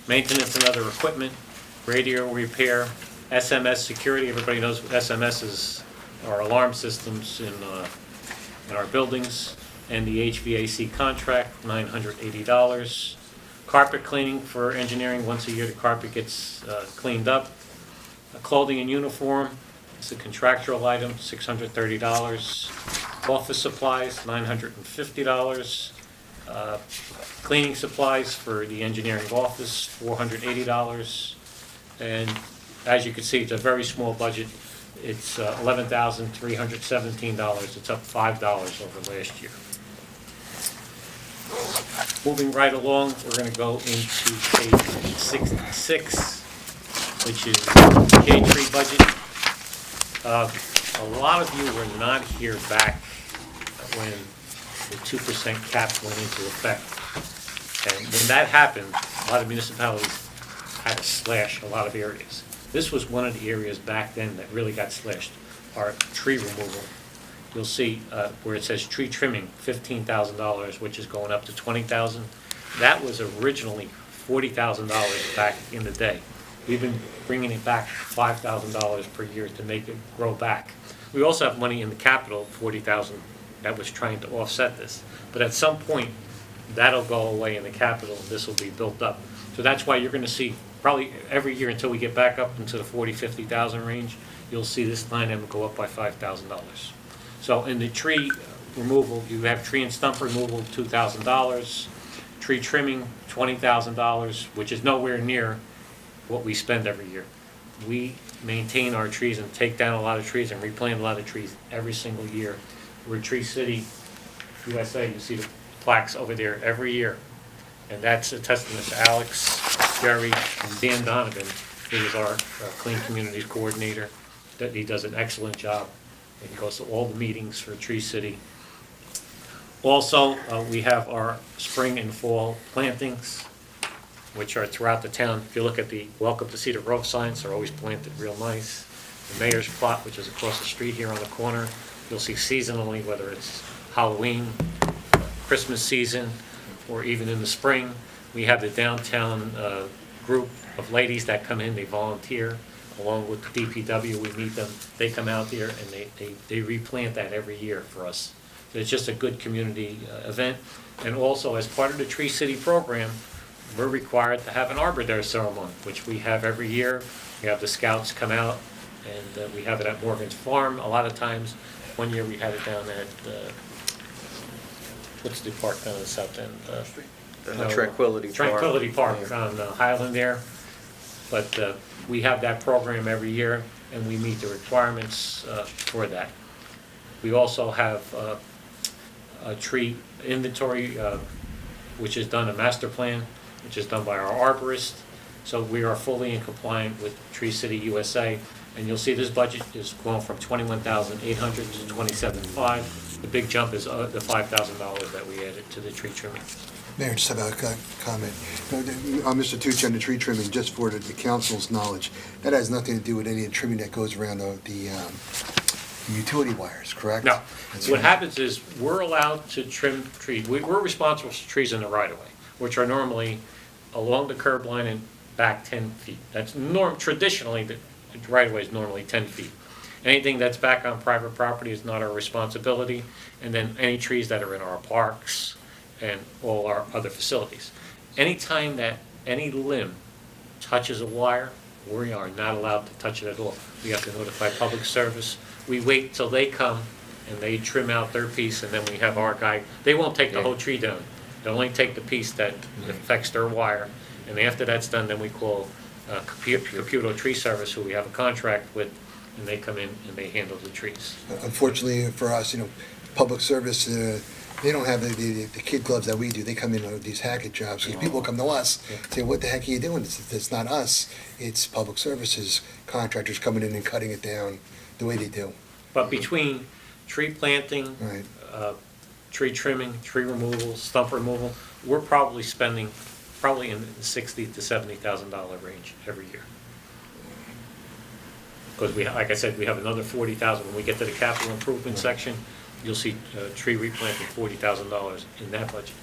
Maintenance and other equipment, radio repair, SMS security. Everybody knows what SMS is, our alarm systems in our buildings, and the HVAC contract, $980. Carpet cleaning for engineering, once a year the carpet gets cleaned up. Clothing and uniform, it's a contractual item, $630. Office supplies, $950. Cleaning supplies for the engineering office, $480. And as you can see, it's a very small budget. It's $11,317. It's up $5 over last year. Moving right along, we're going to go into page 66, which is J tree budget. A lot of you were not here back when the 2% cap went into effect. And when that happened, a lot of municipalities had to slash a lot of areas. This was one of the areas back then that really got slashed, our tree removal. You'll see where it says tree trimming, $15,000, which is going up to $20,000. That was originally $40,000 back in the day. We've been bringing it back $5,000 per year to make it grow back. We also have money in the capital, $40,000, that was trying to offset this. But at some point, that'll go away in the capital, and this will be built up. So that's why you're going to see probably every year until we get back up into the 40, 50,000 range, you'll see this line item go up by $5,000. So in the tree removal, you have tree and stump removal, $2,000. Tree trimming, $20,000, which is nowhere near what we spend every year. We maintain our trees and take down a lot of trees and replant a lot of trees every single year. We're Tree City, USA. You see the plaques over there every year. And that's a testament to Alex, Jerry, and Dan Donovan, who is our Clean Communities Coordinator. That he does an excellent job. And he goes to all the meetings for Tree City. Also, we have our spring and fall plantings, which are throughout the town. If you look at the Welcome to Cedar Grove signs, they're always planted real nice. The Mayor's Plot, which is across the street here on the corner, you'll see seasonally, whether it's Halloween, Christmas season, or even in the spring. We have the downtown group of ladies that come in, they volunteer. Along with the DPW, we meet them, they come out there and they replant that every year for us. So it's just a good community event. And also, as part of the Tree City program, we're required to have an Arbor Day ceremony, which we have every year. We have the scouts come out, and we have it at Morgan's Farm a lot of times. One year we had it down at, what's the park down in the south end? Tranquility Park. Tranquility Park on Highland there. But we have that program every year, and we meet the requirements for that. We also have a tree inventory, which is done, a master plan, which is done by our arborist. So we are fully in compliance with Tree City USA. And you'll see this budget is going from $21,800 to $27,500. The big jump is the $5,000 that we added to the tree trimming. Mayor, just have a comment. Mr. Tucci, on the tree trimming, just for the council's knowledge, that has nothing to do with any of the trimming that goes around the utility wires, correct? No. That's What right. happens is, we're allowed to trim trees. We're responsible for trees in the right-of-way, which are normally along the curb line and back 10 feet. That's traditionally, the right-of-way is normally 10 feet. Anything that's back on private property is not our responsibility. And then any trees that are in our parks and all our other facilities. Anytime that any limb touches a wire, we are not allowed to touch it at all. We have to notify public service. We wait till they come and they trim out their piece, and then we have our guy, they won't take the whole tree down. They'll only take the piece that affects their wire, and after that's done, then we call Computer Tree Service, who we have a contract with, and they come in and they handle the trees. Unfortunately for us, public service, they don't have the kid gloves that we do. They come in on these hackett jobs. Because people come to us, say, what the heck are you doing? It's not us. It's public services contractors coming in and cutting it down the way they do. But between tree planting, Right. tree trimming, tree removal, stump removal, we're probably spending in the $60,000 to $70,000 range every year. Because like I said, we have another $40,000. When we get to the capital improvement section, you'll see tree replanting, $40,000 in that budget.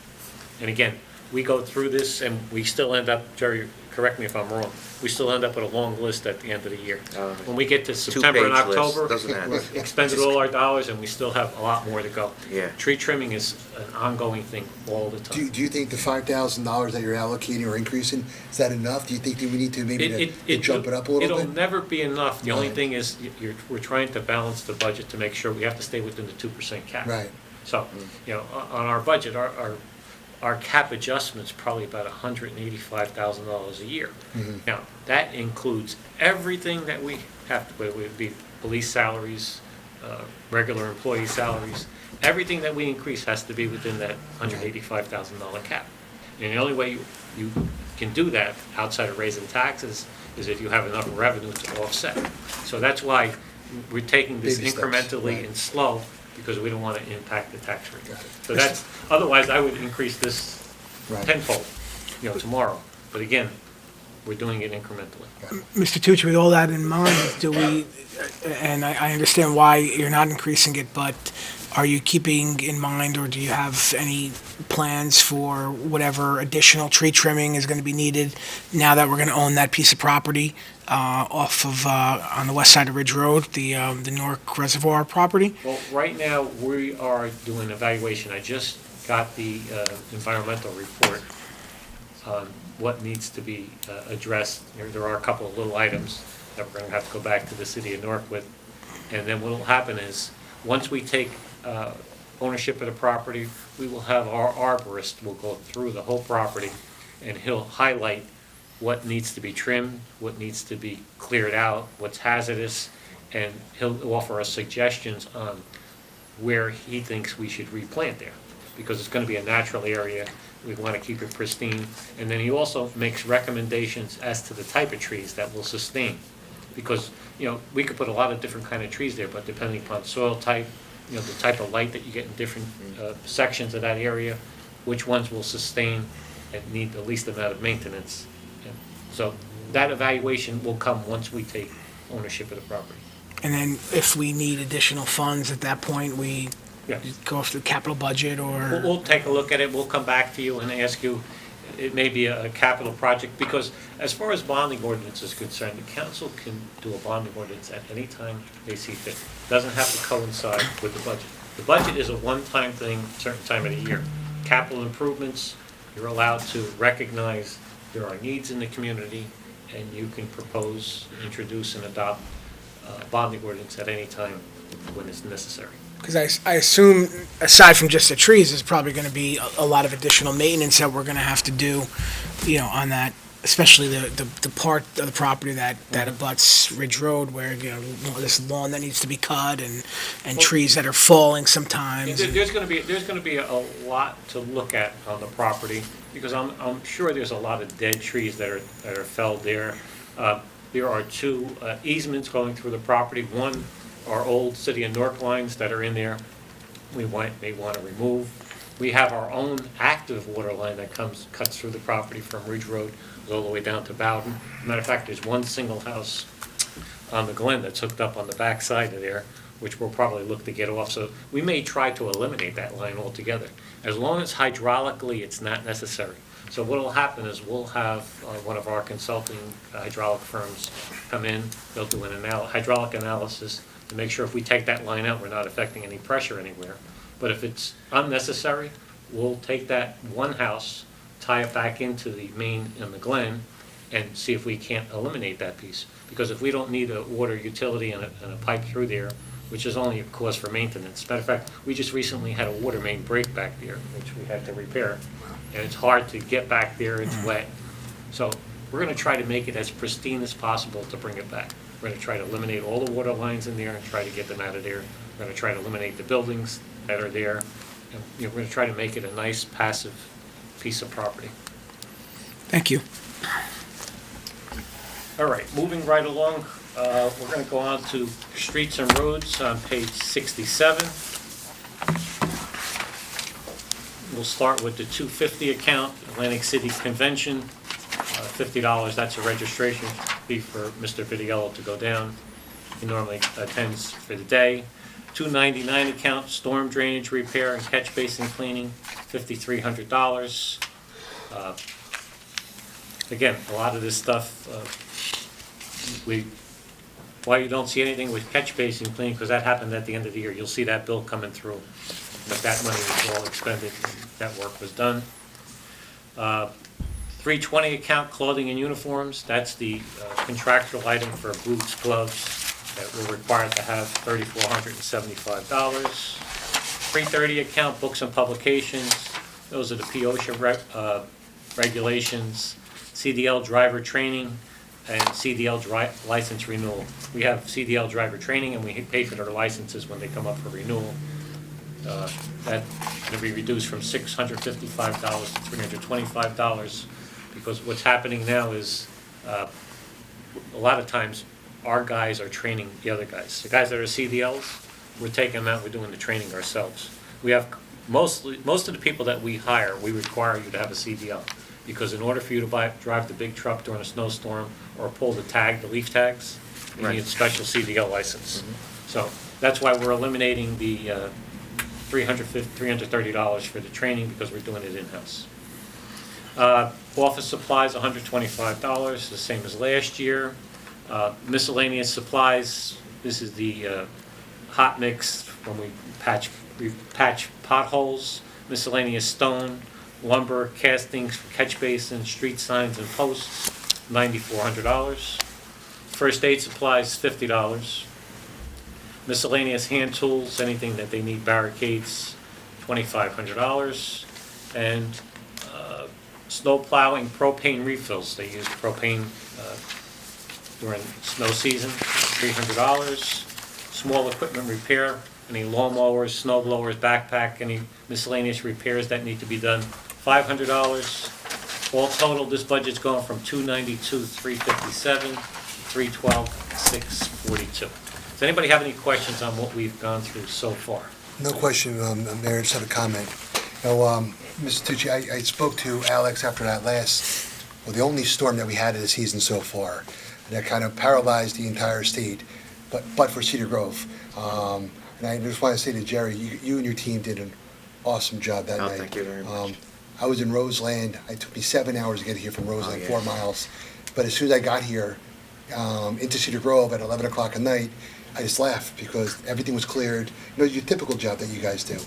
And again, we go through this and we still end up, Jerry, correct me if I'm wrong, we still end up with a long list at the end of the year. When we get to September and Two-page list, October, doesn't end. we've expended all our dollars and we still have a lot more to go. Yeah. Tree trimming is an ongoing thing all the time. Do you think the $5,000 that you're allocating or increasing, is that enough? Do you think that we need to maybe to jump it up a little It'll bit? never be enough. The only Right. thing is, we're trying to balance the budget to make sure we have to stay within the 2% cap. Right. So, on our budget, our cap adjustment's probably about $185,000 a year. Now, that includes everything that we have to, whether it be police salaries, regular employee salaries, everything that we increase has to be within that $185,000 cap. And the only way you can do that outside of raising taxes is if you have enough revenue to offset. So that's why we're taking this Baby steps, incrementally right. and slow, because we don't want to impact the tax rate. Got it. So that's, otherwise I would increase this Right. tenfold, tomorrow. But again, we're doing it incrementally. Mr. Tucci, with all that in mind, and I understand why you're not increasing it, but are you keeping in mind, or do you have any plans for whatever additional tree trimming is going to be needed now that we're going to own that piece of property off of, on the west side of Ridge Road, the Newark Reservoir property? Well, right now, we are doing evaluation. I just got the environmental report on what needs to be addressed. There are a couple of little items that we're going to have to go back to the city of Newark with. And then what will happen is, once we take ownership of the property, we will have our arborist will go through the whole property, and he'll highlight what needs to be trimmed, what needs to be cleared out, what's hazardous, and he'll offer us suggestions on where he thinks we should replant there, because it's going to be a natural area. We want to keep it pristine. And then he also makes recommendations as to the type of trees that will sustain. Because, we could put a lot of different kind of trees there, but depending upon soil type, the type of light that you get in different sections of that area, which ones will sustain and need the least amount of maintenance. And so that evaluation will come once we take ownership of the property. And then if we need additional funds at that point, we Yes. go off the capital budget, or? We'll take a look at it, we'll come back to you and ask you, it may be a capital project, because as far as bonding ordinance is concerned, the council can do a bonding ordinance at any time they see fit. Doesn't have to coincide with the budget. The budget is a one-time thing, certain time of the year. Capital improvements, you're allowed to recognize there are needs in the community, and you can propose, introduce, and adopt bonding ordinance at any time when it's necessary. Because I assume, aside from just the trees, there's probably going to be a lot of additional maintenance that we're going to have to do, on that, especially the part of the property that abuts Ridge Road, where, there's lawn that needs to be cut, and trees that are falling sometimes. There's going to be a lot to look at on the property, because I'm sure there's a lot of dead trees that are felled there. There are two easements going through the property. One are old City of Newark lines that are in there, may want to remove. We have our own active water line that cuts through the property from Ridge Road, goes all the way down to Bowden. Matter of fact, there's one single house on the Glen that's hooked up on the back side of there, which we'll probably look to get off. So we may try to eliminate that line altogether, as long as hydraulically it's not necessary. So what will happen is we'll have one of our consulting hydraulic firms come in, they'll do an hydraulic analysis to make sure if we take that line out, we're not affecting any pressure anywhere. But if it's unnecessary, we'll take that one house, tie it back into the main in the Glen, and see if we can't eliminate that piece. Because if we don't need a water utility and a pipe through there, which is only a cost for maintenance. Matter of fact, we just recently had a water main break back there, which we had to repair. And it's hard to get back there, it's wet. So we're gonna try to make it as pristine as possible to bring it back. We're gonna try to eliminate all the water lines in there and try to get them out of there. We're gonna try to eliminate the buildings that are there. And, we're gonna try to make it a nice passive piece of property. Thank you. All right, moving right along, we're gonna go on to streets and roads on page 67. We'll start with the 250 account, Atlantic City Convention, $50, that's a registration fee for Mr. Vidiello to go down. He normally attends for the day. 299 account, storm drainage repair and catch basin cleaning, $5,300. Again, a lot of this stuff, why you don't see anything with catch basin cleaning, because that happened at the end of the year. You'll see that bill coming through, but that money was all expended, and that work was done. 320 account, clothing and uniforms, that's the contractual item for boots, gloves, that we're required to have, $3,475. 330 account, books and publications, those are the POSHA regulations, CDL driver training, and CDL license renewal. We have CDL driver training, and we pay for their licenses when they come up for renewal. That's going to be reduced from $655 to $325, because what's happening now is a lot of times our guys are training the other guys. The guys that are CDLs, we're taking them out, we're doing the training ourselves. We have most of the people that we hire, we require you to have a CDL, because in order for you to drive the big truck during a snowstorm or pull the leaf tags, you need a special CDL license. So that's why we're eliminating the $330 for the training, because we're doing it in-house. Office supplies, $125, the same as last year. Miscellaneous supplies, this is the hot mix when we patch potholes, miscellaneous stone, lumber, castings, catch basins, street signs and posts, $9,400. First aid supplies, $50. Miscellaneous hand tools, anything that they need, barricades, $2,500. And snow plowing, propane refills, they use propane during snow season, $300. Small equipment repair, any lawnmowers, snow blowers, backpack, any miscellaneous repairs that need to be done, $500. All total, this budget's going from $292, $357, $312, $642. Does anybody have any questions on what we've gone through so far? No question, Mayor, just have a comment. Mr. Tucci, I spoke to Alex after that the only storm that we had of the season so far, that kind of paralyzed the entire state, but for Cedar Grove. And I just want to say to Jerry, you and your team did an awesome job that night. Thank you very much. I was in Roseland. It took me 7 hours to get here from Roseland, 4 miles. But as soon as I got here into Cedar Grove at 11 o'clock at night, I just laughed because everything was cleared. Your typical job that you guys do.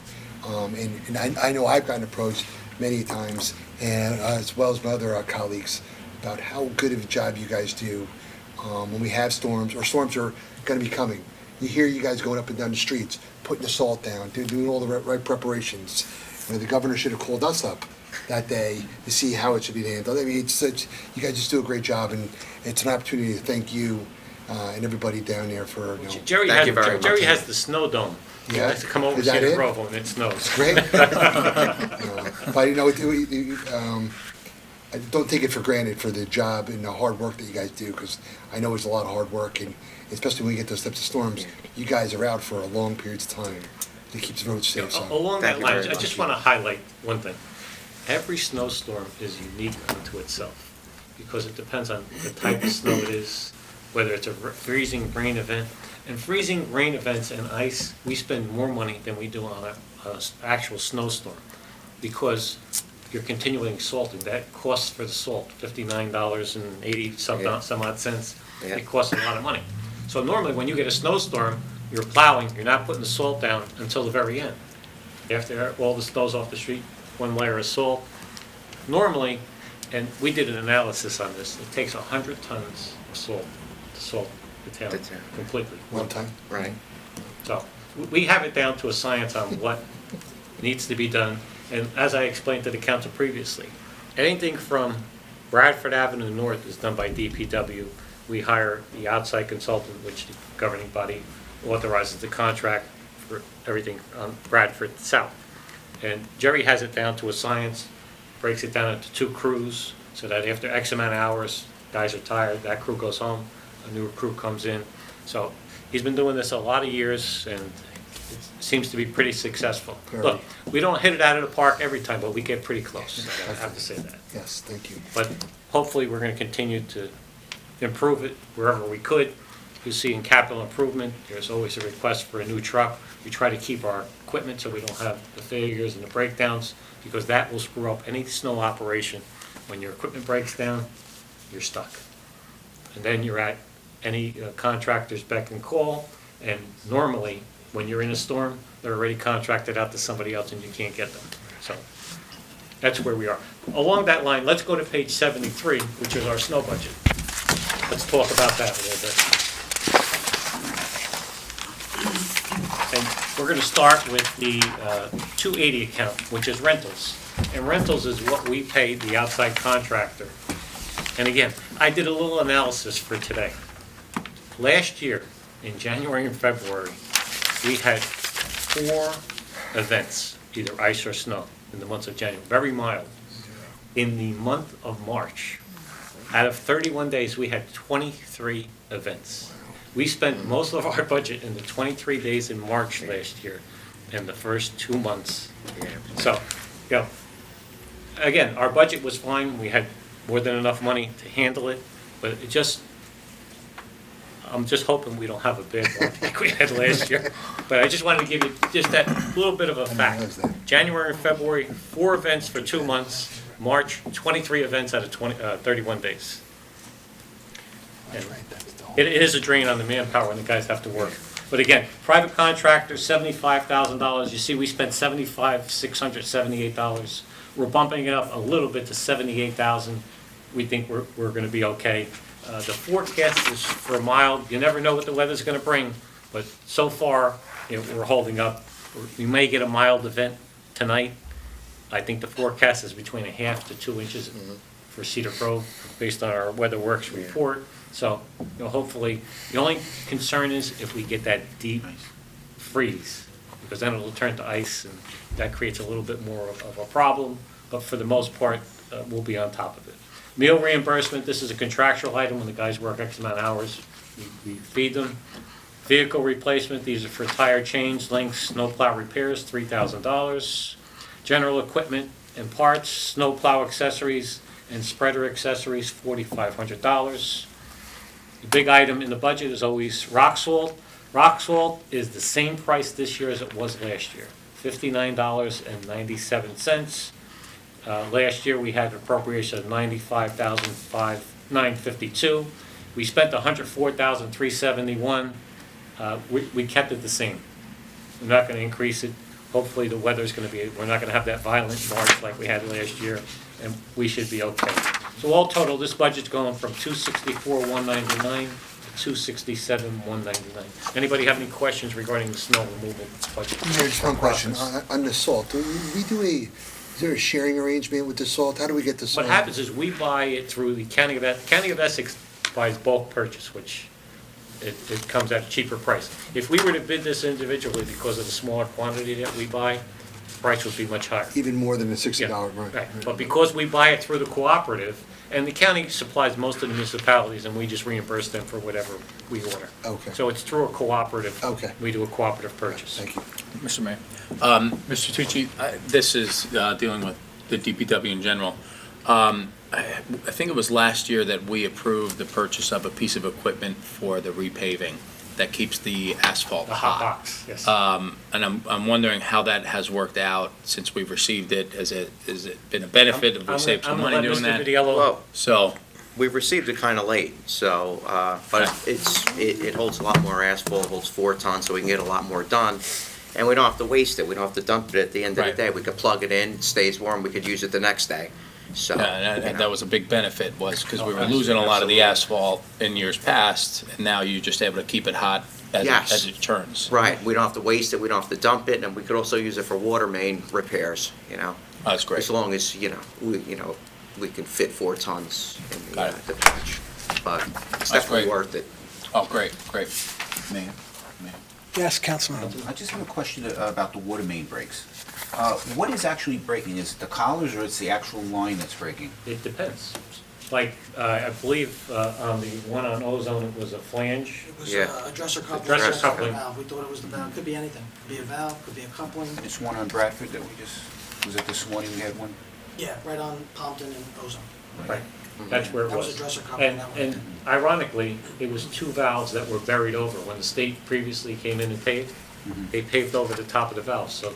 And I know I've gotten approached many times, and as well as my other colleagues, about how good of a job you guys do when we have storms, or storms are going to be coming. You hear you guys going up and down the streets, putting the salt down, doing all the right preparations. The governor should have called us up that day to see how it should be handled. I mean, you guys just do a great job, and it's an opportunity to thank you and everybody down there for. Jerry has the snow dome. He likes to come over to Cedar Grove when it snows. It's great. But I don't take it for granted for the job and the hard work that you guys do, because I know it's a lot of hard work, and especially when we get those types of storms, you guys are out for a long periods of time to keep the roads safe. Along that line, I just want to highlight one thing. Every snowstorm is unique unto itself, because it depends on the type of snow it is, whether it's a freezing rain event. And freezing rain events and ice, we spend more money than we do on an actual snowstorm, because you're continuing salting. That costs for the salt $59.80 some odd cents. Yeah. It costs a lot of money. So normally when you get a snowstorm, you're plowing, you're not putting the salt down until the very end. After all the snow's off the street, one layer of salt. Normally, And we did an analysis on this. It takes 100 tons of salt to salt the town The town. completely. One time. Right. So we have it down to a science on what needs to be done. And as I explained to the council previously, anything from Bradford Avenue North is done by DPW. We hire the outside consultant, which the governing body authorizes the contract for everything on Bradford South. And Jerry has it down to a science, breaks it down into 2 crews, so that after X amount of hours, guys are tired, that crew goes home, a newer crew comes in. So he's been doing this a lot of years, and it seems to be pretty successful. Very. Look, we don't hit it out of the park every time, but we get pretty close. I have to say that. Yes, thank you. But hopefully, we're going to continue to improve it wherever we could. You see in capital improvement, there's always a request for a new truck. We try to keep our equipment so we don't have the failures and the breakdowns, because that will screw up any snow operation. When your equipment breaks down, you're stuck. And then you're at any contractor's beck and call, and normally, when you're in a storm, they're already contracted out to somebody else and you can't get them. So that's where we are. Along that line, let's go to page 73, which is our snow budget. Let's talk about that a little bit. And we're going to start with the 280 account, which is rentals. And rentals is what we pay the outside contractor. And again, I did a little analysis for today. Last year, in January and February, we had 4 events, either ice or snow, in the months of January, very mild. In the month of March, out of 31 days, we had 23 events. We spent most of our budget in the 23 days in March last year and the first 2 months. So, you know, again, our budget was fine. We had more than enough money to handle it, but it just, I'm just hoping we don't have a bad one like we had last year. But I just wanted to give you just that little bit of a fact. January and February, 4 events for 2 months. March, 23 events out of 31 days. And it is a drain on the manpower when the guys have to work. But again, private contractors, $75,000. You see, we spent $75,678. We're bumping it up a little bit to $78,000. We think we're going to be okay. The forecast is for mild. You never know what the weather's going to bring, but so far, you know, we're holding up. We may get a mild event tonight. I think the forecast is between 1/2 to 2 inches for Cedar Grove, based on our Weather Works report. So, you know, hopefully, the only concern is if we get that deep freeze, because then it'll turn to ice, and that creates a little bit more of a problem. But for the most part, we'll be on top of it. Meal reimbursement, this is a contractual item. When the guys work X amount of hours, we feed them. Vehicle replacement, these are for tire change, links, snowplow repairs, $3,000. General equipment and parts, snowplow accessories and spreader accessories, $4,500. The big item in the budget is always rock salt. Rock salt is the same price this year as it was last year, $59.97. Last year, we had an appropriation of $95,952. We spent $104,371. We kept it the same. We're not going to increase it. Hopefully, the weather's going to be, we're not going to have that violent March like we had last year, and we should be okay. So all total, this budget's going from $264,199 to $267,199. Anybody have any questions regarding the snow removal budget? Mayor, just one question. On the salt, is there a sharing arrangement with the salt? How do we get the salt? What happens is we buy it through the County of Essex buys bulk purchase, which it comes at a cheaper price. If we were to bid this individually because of the smaller quantity that we buy, the price would be much higher. Even more than the $60, Yeah, right? But because we buy it through the cooperative, and the county supplies most of the municipalities, and we just reimburse them for whatever we order. Okay. So it's through a cooperative. Okay. We do a cooperative purchase. Thank you. Mr. Mayor. Mr. Tucci, this is dealing with the DPW in general. I think it was last year that we approved the purchase of a piece of equipment for the repaving that keeps the asphalt The hot box, yes. And I'm wondering how that has worked out since we've received it. Has it been a benefit? Have we saved some money doing that? Well, So, we've received it kind of late, so, but it holds a lot more asphalt, holds 4 tons, so we can get a lot more done. And we don't have to waste it, we don't have to dump it at the end of the Right. day. We could plug it in, it stays warm, we could use it the next day. So. Yeah, you and know. that was a big benefit, was because we were Oh, losing a lot of the absolutely. asphalt in years past, and now you're just able to keep it hot Yes. as it turns. Right, we don't have to waste it, we don't have to dump it, and we could also use it for water main repairs, you know? Oh, that's great. As long as, we can fit 4 tons in Got it. the patch. But it's That's definitely great. worth it. Oh, great, great. Mayor, Yes, Councilman. I just have a question about the water main breaks. What is actually breaking? Is it the collars or it's the actual line that's breaking? It depends. Like, I believe, on the one on Ozone, it was a flange. It was Yeah. a dresser coupling. Dresser or a coupling. valve. We thought it was the valve, could be anything, could be a valve, could be a coupling. It's one on Bradford that was it this morning we had one? Yeah, right on Pompton and Ozone. Right, that's where it That was was. a dresser coupling, And, that one. and ironically, it was 2 valves that were buried over. When the state previously came in and paved, they paved over the top of the valves. So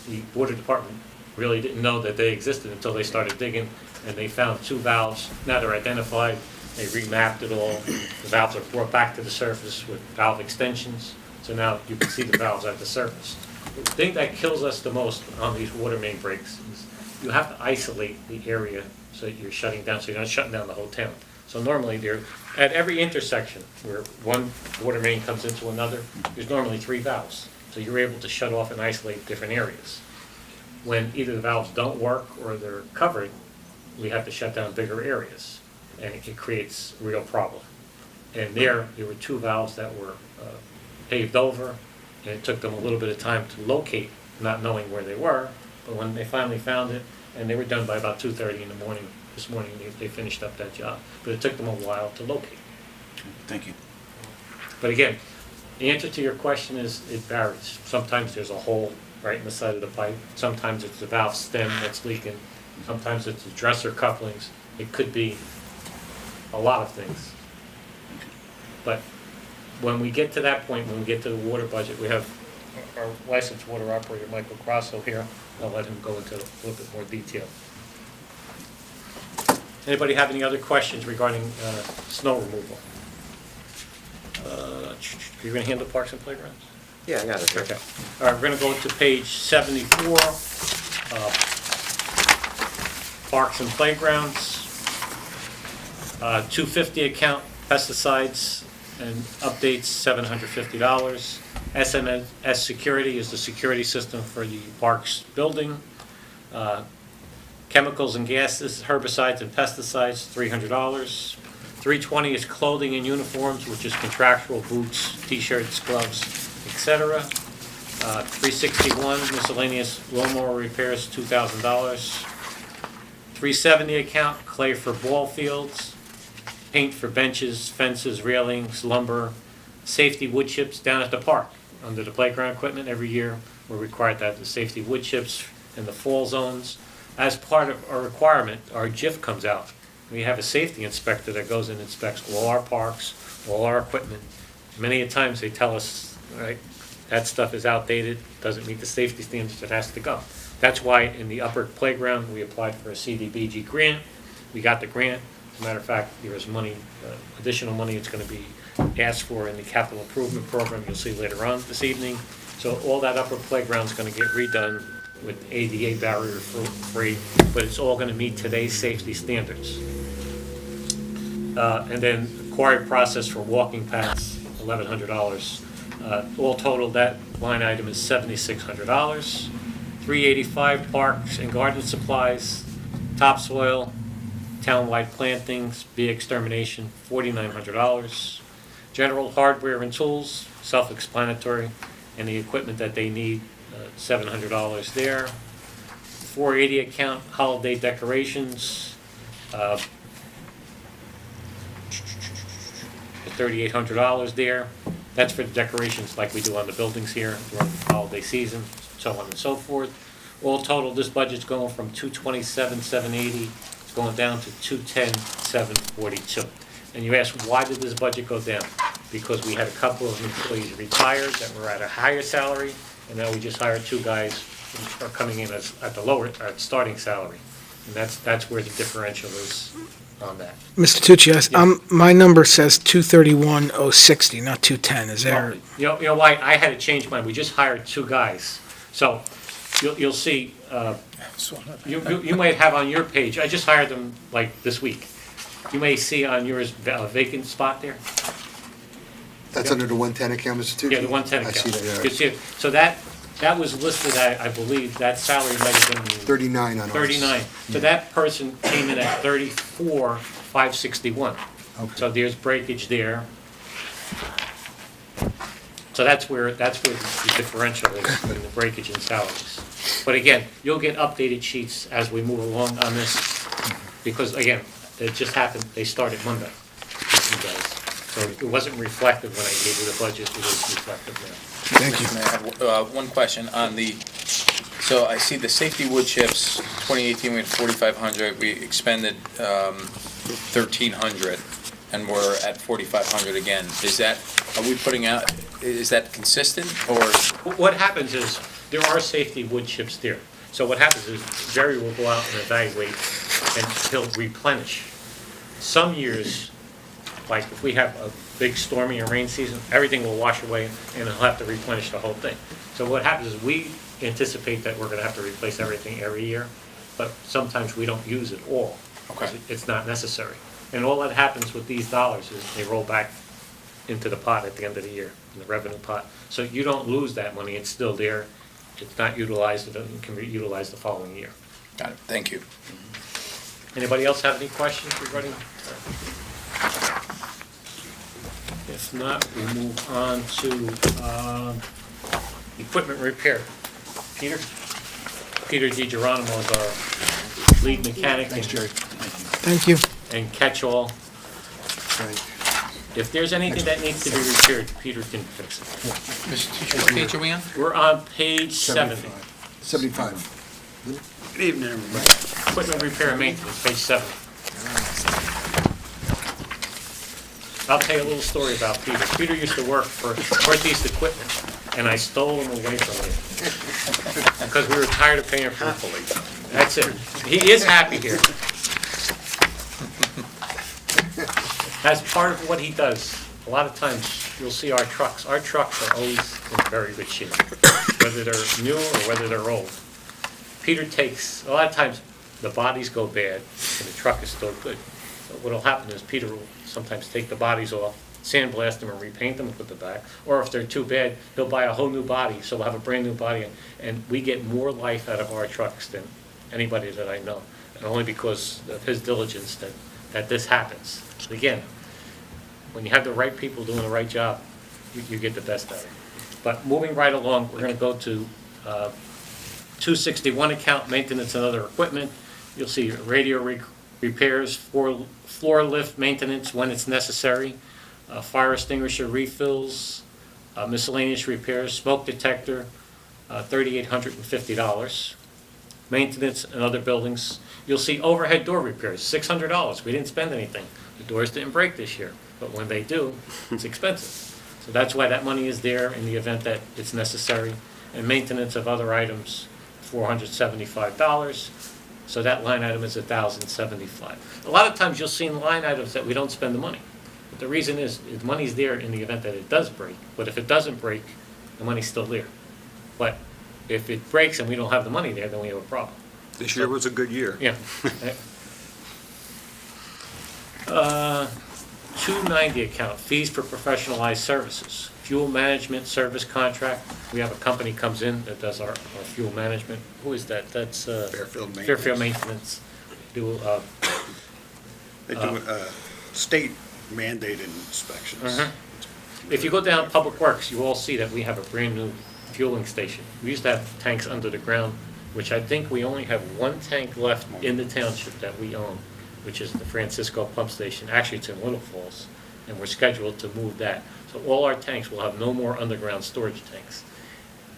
the water department really didn't know that they existed until they started digging, and they found 2 valves. Now they're identified, they remapped it all. The valves are brought back to the surface with valve extensions, so now you can see the valves at the surface. The thing that kills us the most on these water main breaks is you have to isolate the area so that you're shutting down, so you're not shutting down the whole town. So normally there, at every intersection where one water main comes into another, there's normally 3 valves. So you're able to shut off and isolate different areas. When either the valves don't work or they're covered, we have to shut down bigger areas, and it creates a real problem. And there were 2 valves that were paved over, and it took them a little bit of time to locate, not knowing where they were. But when they finally found it, and they were done by about 2:30 in the morning, this morning, they finished up that job. But it took them a while to locate. Thank you. But again, the answer to your question is it varies. Sometimes there's a hole right in the side of the pipe. Sometimes it's the valve stem that's leaking. Sometimes it's the dresser couplings. It could be a lot of things. But when we get to that point, when we get to the water budget, we have our licensed water operator, Michael Grasso, here. I'll let him go into a little bit more detail. Anybody have any other questions regarding snow removal? You're going to handle parks and playgrounds? Yeah, I got it. Okay. All right, we're going to go to page 74, parks and playgrounds. 250 account, pesticides and updates, $750. SMS Security is the security system for the parks building. Chemicals and gases, herbicides and pesticides, $300. 320 is clothing and uniforms, which is contractual boots, t-shirts, gloves, etc. 361 miscellaneous lawnmower repairs, $2,000. 370 account, clay for ball fields, paint for benches, fences, railings, lumber, safety wood chips down at the park. Under the playground equipment, every year, we're required to have the safety wood chips in the fall zones. As part of our requirement, our JIF comes out. We have a safety inspector that goes and inspects all our parks, all our equipment. Many a times they tell us, right, that stuff is outdated, doesn't meet the safety standards, it has to go. That's why in the upper playground, we applied for a CDBG grant. We got the grant. As a matter of fact, there is money, additional money that's going to be asked for in the capital improvement program you'll see later on this evening. So all that upper playground's going to get redone with ADA barrier free, but it's all going to meet today's safety standards. And then required process for walking paths, $1,100. All total, that line item is $7,600. 385 parks and garden supplies, topsoil, townwide plantings, bee extermination, $4,900. General hardware and tools, self-explanatory, and the equipment that they need, $700 there. 480 account, holiday decorations, $3,800 there. That's for the decorations like we do on the buildings here during the holiday season, so on and so forth. All total, this budget's going from $227,780, it's going down to $210,742. And you ask, why did this budget go down? Because we had a couple of employees retired that were at a higher salary, and now we just hired 2 guys who are coming in at the lower, at starting salary. And that's where the differential is on that. Mr. Tucci, Yes. my number says 231,060, not 210. Is there? You know why? I had to change mine. We just hired 2 guys. So you'll see, you might have on your page, I just hired them like this week. You may see on yours a vacant spot there. That's under the 110 account, Mr. Tucci? Yeah, the 110 I account. see that, You yeah. see it. So that was listed, I believe, that salary might have been 39 on ours. 39. So that person came in at 34,561. Okay. So there's breakage there. So that's where the differential is in the breakage in salaries. But again, you'll get updated sheets as we move along on this, because again, it just happened, they started Monday, you guys. So it wasn't reflected when I gave you the budget, it was reflected now. Thank you. May I have one question on the, so I see the safety wood chips, 2018, we had 4,500, we expended 1,300, and we're at 4,500 again. Is that, are we putting out, is that consistent, or? What happens is, there are safety wood chips there. So what happens is, Jerry will go out and evaluate, and he'll replenish. Some years, like if we have a big stormy and rain season, everything will wash away, and he'll have to replenish the whole thing. So what happens is, we anticipate that we're gonna have to replace everything every year, but sometimes we don't use it all. Okay. It's not necessary. And all that happens with these dollars is they roll back into the pot at the end of the year, in the revenue pot. So you don't lose that money, it's still there. It's not utilized, it can be utilized the following year. Got it, thank you. Anybody else have any questions regarding? If not, we move on to equipment repair. Peter? Peter DiGeronimo is our lead mechanic. Thanks, Jerry. Thank you. And catch-all. Right. If there's anything that needs to be repaired, Peter can fix it. Mr. Teacher, what page are we on? We're on page 70. 75. Good evening, everybody. Equipment repair and maintenance, page 70. I'll tell you a little story about Peter. Peter used to work for Northeast Equipment, and I stole him away from him. Because we were tired of paying for it. That's it. He is happy here. That's part of what he does. A lot of times, you'll see our trucks. Our trucks are always in very good shape, whether they're new or whether they're old. Peter takes, a lot of times, the bodies go bad, and the truck is still good. So what'll happen is Peter will sometimes take the bodies off, sandblast them and repaint them and put them back. Or if they're too bad, he'll buy a whole new body, so we'll have a brand new body. And we get more life out of our trucks than anybody that I know. And only because of his diligence that this happens. Again, when you have the right people doing the right job, you get the best out of it. But moving right along, we're gonna go to 261 account, maintenance and other equipment. You'll see radio repairs, floor lift maintenance when it's necessary, fire extinguisher refills, miscellaneous repairs, smoke detector, $3,850. Maintenance and other buildings. You'll see overhead door repairs, $600. We didn't spend anything. The doors didn't break this year, but when they do, it's expensive. So that's why that money is there in the event that it's necessary. And maintenance of other items, $475. So that line item is $1,075. A lot of times you'll see in line items that we don't spend the money. But the reason is, the money's there in the event that it does break. But if it doesn't break, the money's still there. But if it breaks and we don't have the money there, then we have a problem. This year was a good year. Yeah. 290 account, fees for professionalized services. Fuel management service contract. We have a company comes in that does our fuel management. Who is that? That's Fairfield Maintenance. Fairfield Maintenance. Do, They do state mandated inspections. If you go down Public Works, you all see that we have a brand-new fueling station. We used to have tanks under the ground, which I think we only have one tank left in the township that we own, which is the Francisco Pump Station. Actually, it's in Little Falls, and we're scheduled to move that. So all our tanks will have no more underground storage tanks.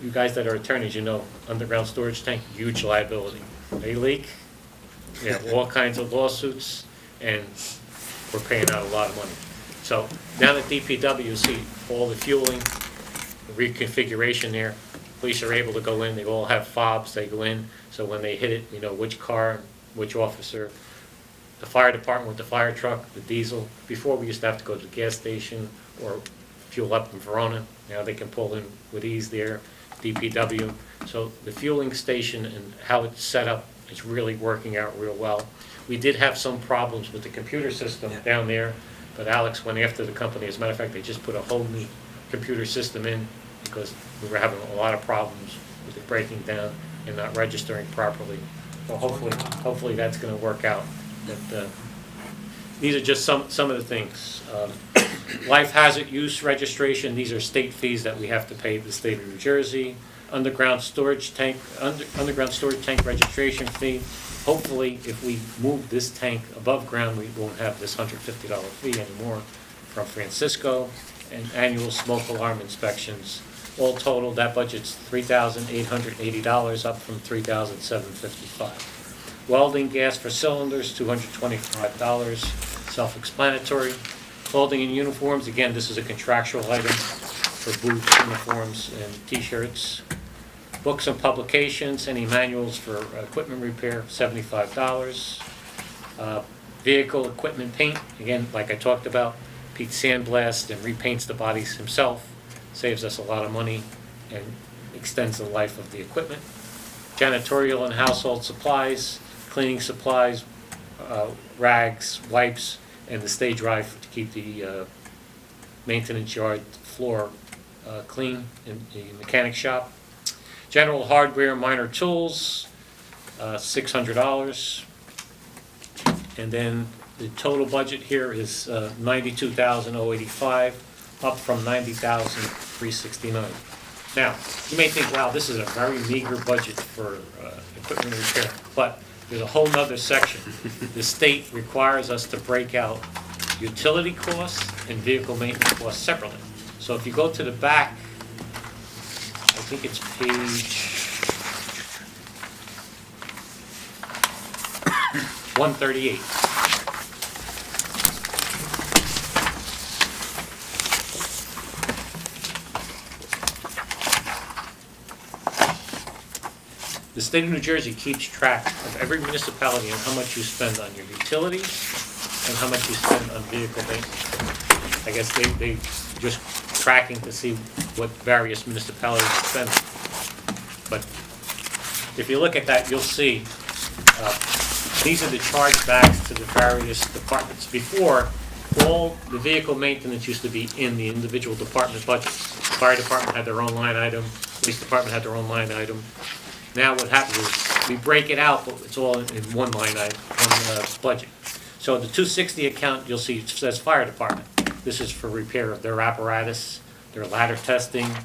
You guys that are attorneys, you know, underground storage tank, huge liability. They leak, we have all kinds of lawsuits, and we're paying out a lot of money. So down at DPW, you see all the fueling, the reconfiguration there. Police are able to go in, they all have fobs, they go in, so when they hit it, you know which car, which officer. The fire department with the fire truck, the diesel. Before, we used to have to go to the gas station or fuel up in Verona. Now they can pull in with ease there. DPW. So the fueling station and how it's set up is really working out real well. We did have some problems with the computer system down there, but Alex went after the company. As a matter of fact, they just put a whole new computer system in because we were having a lot of problems with it breaking down and not registering properly. So hopefully that's gonna work out. But, these are just some of the things. Life hazard use registration, these are state fees that we have to pay the state of New Jersey. Underground storage tank registration fee. Hopefully, if we move this tank above ground, we won't have this $150 fee anymore from Francisco. And annual smoke alarm inspections. All total, that budget's $3,880, up from $3,755. Welding gas for cylinders, $225, self-explanatory. Clothing and uniforms, again, this is a contractual item for boots, uniforms, and T-shirts. Books and publications, any manuals for equipment repair, $75. Vehicle equipment paint, again, like I talked about, Pete sandblasts and repaints the bodies himself, saves us a lot of money and extends the life of the equipment. Janitorial and household supplies, cleaning supplies, rags, wipes, and the stay dry to keep the maintenance yard floor clean in the mechanic shop. General hardware, minor tools, $600. And then the total budget here is $92,085, up from $90,369. Now, you may think, wow, this is a very meager budget for equipment repair, but there's a whole nother section. The state requires us to break out utility costs and vehicle maintenance costs separately. So if you go to the back, I think it's page 138. The state of New Jersey keeps track of every municipality and how much you spend on your utilities and how much you spend on vehicle maintenance. I guess they just tracking to see what various municipalities are spending. But if you look at that, you'll see these are the chargebacks to the various departments. Before, all the vehicle maintenance used to be in the individual department budgets. Fire department had their own line item, police department had their own line item. Now what happens is we break it out, but it's all in one line item, one budget. So the 260 account, you'll see it says fire department. This is for repair of their apparatus, their ladder testing,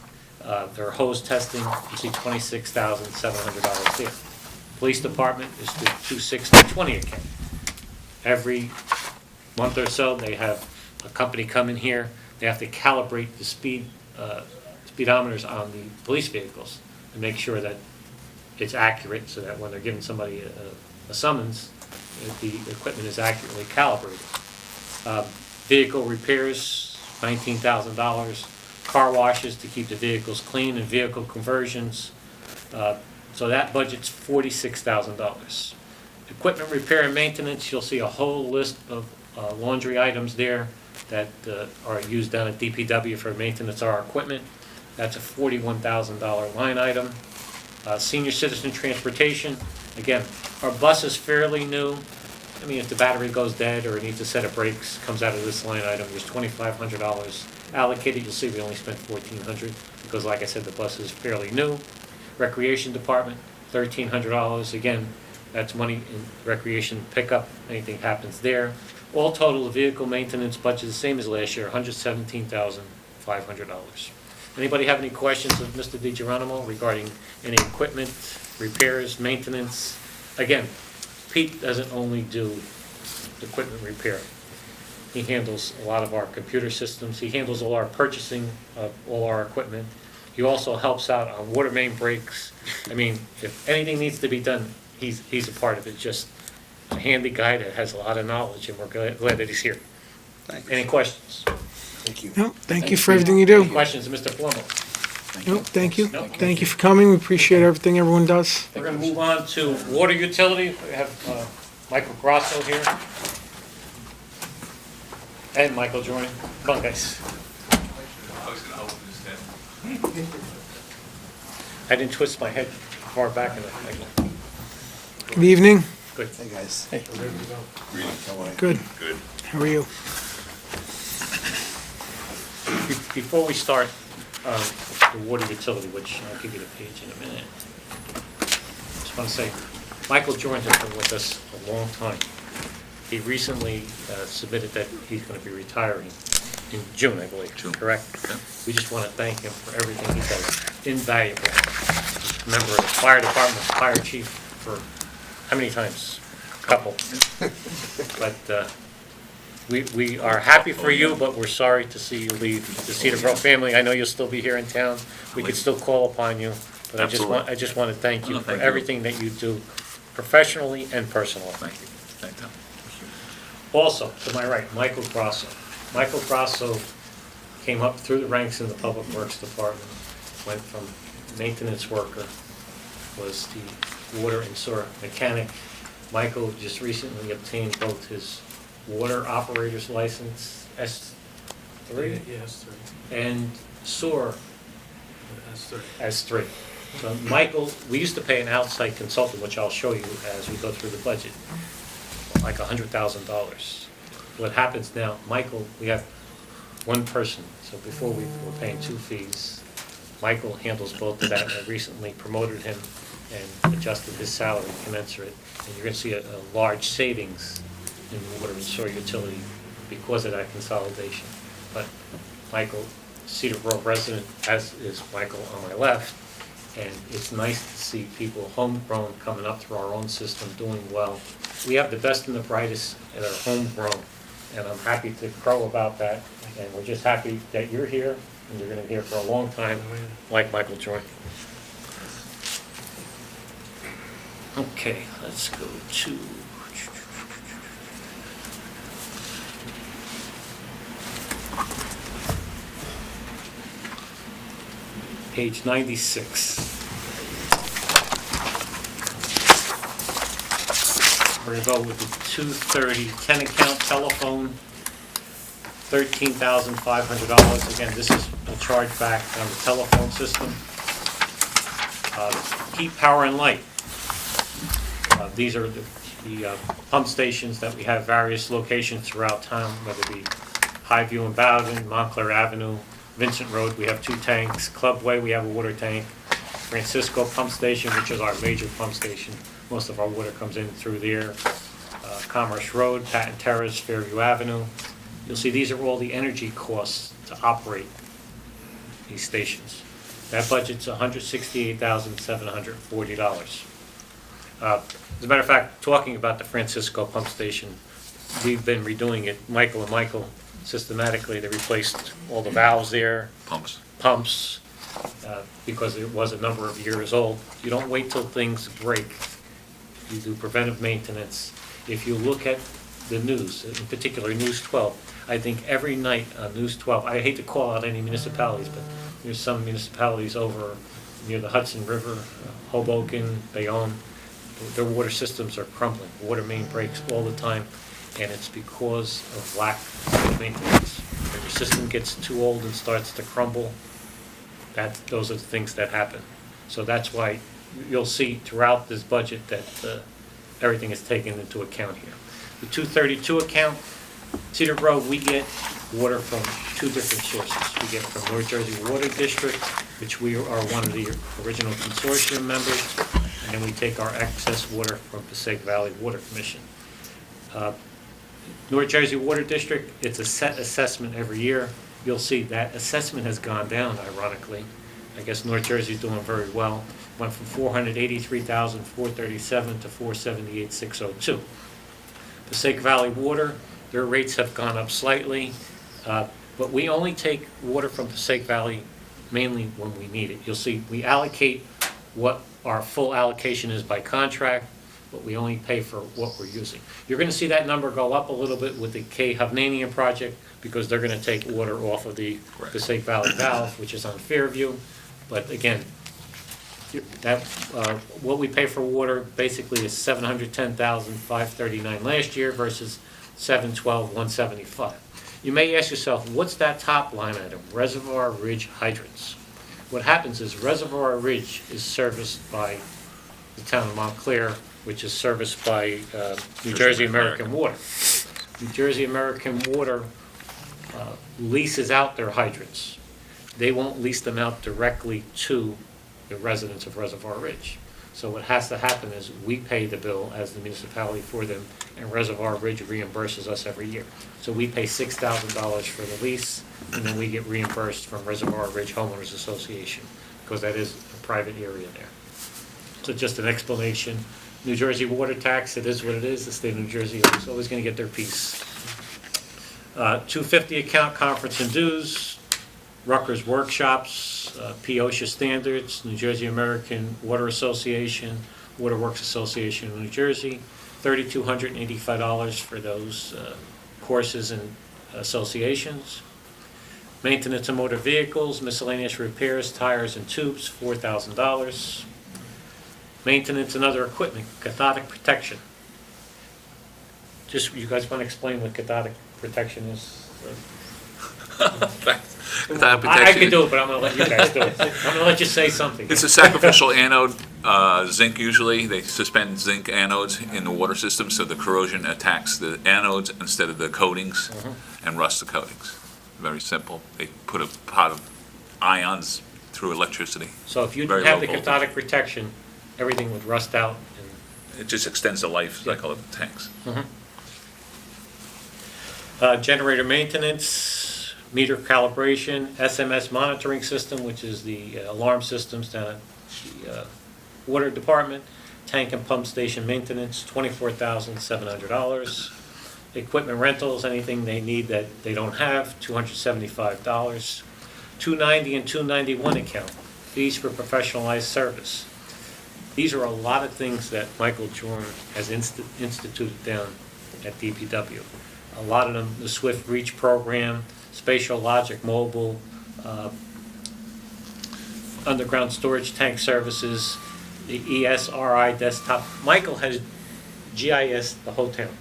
their hose testing. You see $26,700 here. Police department is the 260-20 account. Every month or so, they have a company come in here. They have to calibrate the speedometers on the police vehicles and make sure that it's accurate, so that when they're giving somebody a summons, the equipment is accurately calibrated. Vehicle repairs, $19,000. Car washes to keep the vehicles clean, and vehicle conversions. So that budget's $46,000. Equipment repair and maintenance, you'll see a whole list of laundry items there that are used down at DPW for maintenance of our equipment. That's a $41,000 line item. Senior citizen transportation, again, our bus is fairly new. I mean, if the battery goes dead or it needs a set of brakes, comes out of this line item. There's $2,500 allocated. You'll see we only spent $1,400 because, like I said, the bus is fairly new. Recreation department, $1,300. Again, that's money in recreation pickup. Anything happens there. All total, the vehicle maintenance budget is the same as last year, $117,500. Anybody have any questions of Mr. DiGeronimo regarding any equipment, repairs, maintenance? Again, Pete doesn't only do equipment repair. He handles a lot of our computer systems. He handles all our purchasing of all our equipment. He also helps out on water main breaks. I mean, if anything needs to be done, he's a part of it. Just a handy guy that has a lot of knowledge, and we're glad that he's here. Thanks. Any questions? Thank you. No, thank you for everything you do. Any questions, Mr. Flomo? No, thank you. No. Thank you for coming. We appreciate everything everyone does. We're going to move on to water utility. We have Michael Grasso here. And Michael joining. Come on, guys. I didn't twist my head far back enough, Michael. Good evening. Good. Hey, guys. Hey. Good. Good. How are you? Before we start, the water utility, which I'll give you the page in a minute, just want to say, Michael Jordan has been with us a long time. He recently submitted that he's going to be retiring in June, I believe. June. Correct? Yeah. We just want to thank him for everything he does. Invaluable. Member of the fire department, fire chief for how many times? A couple. But we are happy for you, but we're sorry to see you leave the Cedar Grove family. I know you'll still be here in town. We could still call upon you, but I just want to thank you for everything that you do professionally and personally. Thank you. Thank you. Also, to my right, Michael Grasso. Michael Grasso came up through the ranks in the Public Works Department, went from maintenance worker, was the water and sewer mechanic. Michael just recently obtained both his water operator's license, S3? Yeah, S3. And sewer S3. S3. So Michael, we used to pay an outside consultant, which I'll show you as we go through the budget, like $100,000. What happens now, Michael, we have one person, so before we were paying 2 fees. Michael handles both of that. I recently promoted him and adjusted his salary commensurate. And you're going to see a large savings in water and sewer utility because of that consolidation. But Michael, Cedar Grove resident, as is Michael on my left, and it's nice to see people homegrown coming up through our own system doing well. We have the best and the brightest that are homegrown, and I'm happy to crow about that. And we're just happy that you're here, and you're going to be here for a long time, like Michael Jordan. Okay, let's go to page 96. We're going to go with the 230 10 account telephone, $13,500. Again, this is a charge back on the telephone system. Heat, power, and light. These are the pump stations that we have various locations throughout town, whether it be Highview and Bowden, Montclair Avenue, Vincent Road, we have 2 tanks. Clubway, we have a water tank. Francisco Pump Station, which is our major pump station. Most of our water comes in through there. Commerce Road, Patton Terrace, Fairview Avenue. You'll see these are all the energy costs to operate these stations. That budget's $168,740. As a matter of fact, talking about the Francisco Pump Station, we've been redoing it. Michael and Michael systematically, they replaced all the valves there. Pumps, because it was a number of years old. You don't wait till things break. You do preventive maintenance. If you look at the news, in particular News 12, I think every night on News 12, I hate to call out any municipalities, but there's some municipalities over near the Hudson River, Hoboken, Bayonne, their water systems are crumbling. Water main breaks all the time, and it's because of lack of maintenance. When your system gets too old and starts to crumble, those are the things that happen. So that's why you'll see throughout this budget that everything is taken into account here. The 232 account, Cedar Grove, we get water from 2 different sources. We get from North Jersey Water District, which we are one of the original consortium members, and then we take our excess water from Passaic Valley Water Commission. North Jersey Water District, it's a set assessment every year. You'll see that assessment has gone down, ironically. I guess North Jersey's doing very well. Went from $483,437 to $478,602. Passaic Valley Water, their rates have gone up slightly, but we only take water from Passaic Valley mainly when we need it. You'll see we allocate what our full allocation is by contract, but we only pay for what we're using. You're going to see that number go up a little bit with the K Hovnanian project because they're going to take water off of the Passaic Valley valve, which is on Fairview. But again, that what we pay for water basically is $710,539 last year versus $712,175. You may ask yourself, what's that top line item? Reservoir Ridge hydrants. what happens is Reservoir Ridge is serviced by the town of Montclair, which is serviced by New Jersey American Water. New Jersey American Water leases out their hydrants. They won't lease them out directly to the residents of Reservoir Ridge. So what has to happen is we pay the bill as the municipality for them, and Reservoir Ridge reimburses us every year. So we pay $6,000 for the lease, and then we get reimbursed from Reservoir Ridge Homeowners Association, because that is a private area there. So just an explanation. New Jersey water tax, it is what it is. The state of New Jersey is always going to get their piece. 250 account, conference and dues, Rutgers workshops, POSHA standards, New Jersey American Water Association, Water Works Association of New Jersey, $3,285 for those courses and associations. Maintenance of motor vehicles, miscellaneous repairs, tires and tubes, $4,000. Maintenance and other equipment, cathodic protection. Just, you guys want to explain what cathodic protection is? I could do it, but I'm going to let you guys do it. I'm going to let you say something. It's a sacrificial anode, zinc usually. They suspend zinc anodes in the water system so the corrosion attacks the anodes instead of the coatings and rusts the coatings. Very simple. They put a pot of ions through electricity. So if you Very didn't have low the voltage. cathodic protection, everything would rust out. It just extends the life cycle of the tanks. Generator maintenance, meter calibration, SMS monitoring system, which is the alarm systems down at the water department, tank and pump station maintenance, $24,700. Equipment rentals, anything they need that they don't have, $275. 290 and 291 account, fees for professionalized service. These are a lot of things that Michael Jordan has instituted down at DPW. A lot of them, the Swift Reach program, Spatial Logic Mobile, underground storage tank services, the ESRI desktop. Michael has GIS the whole town,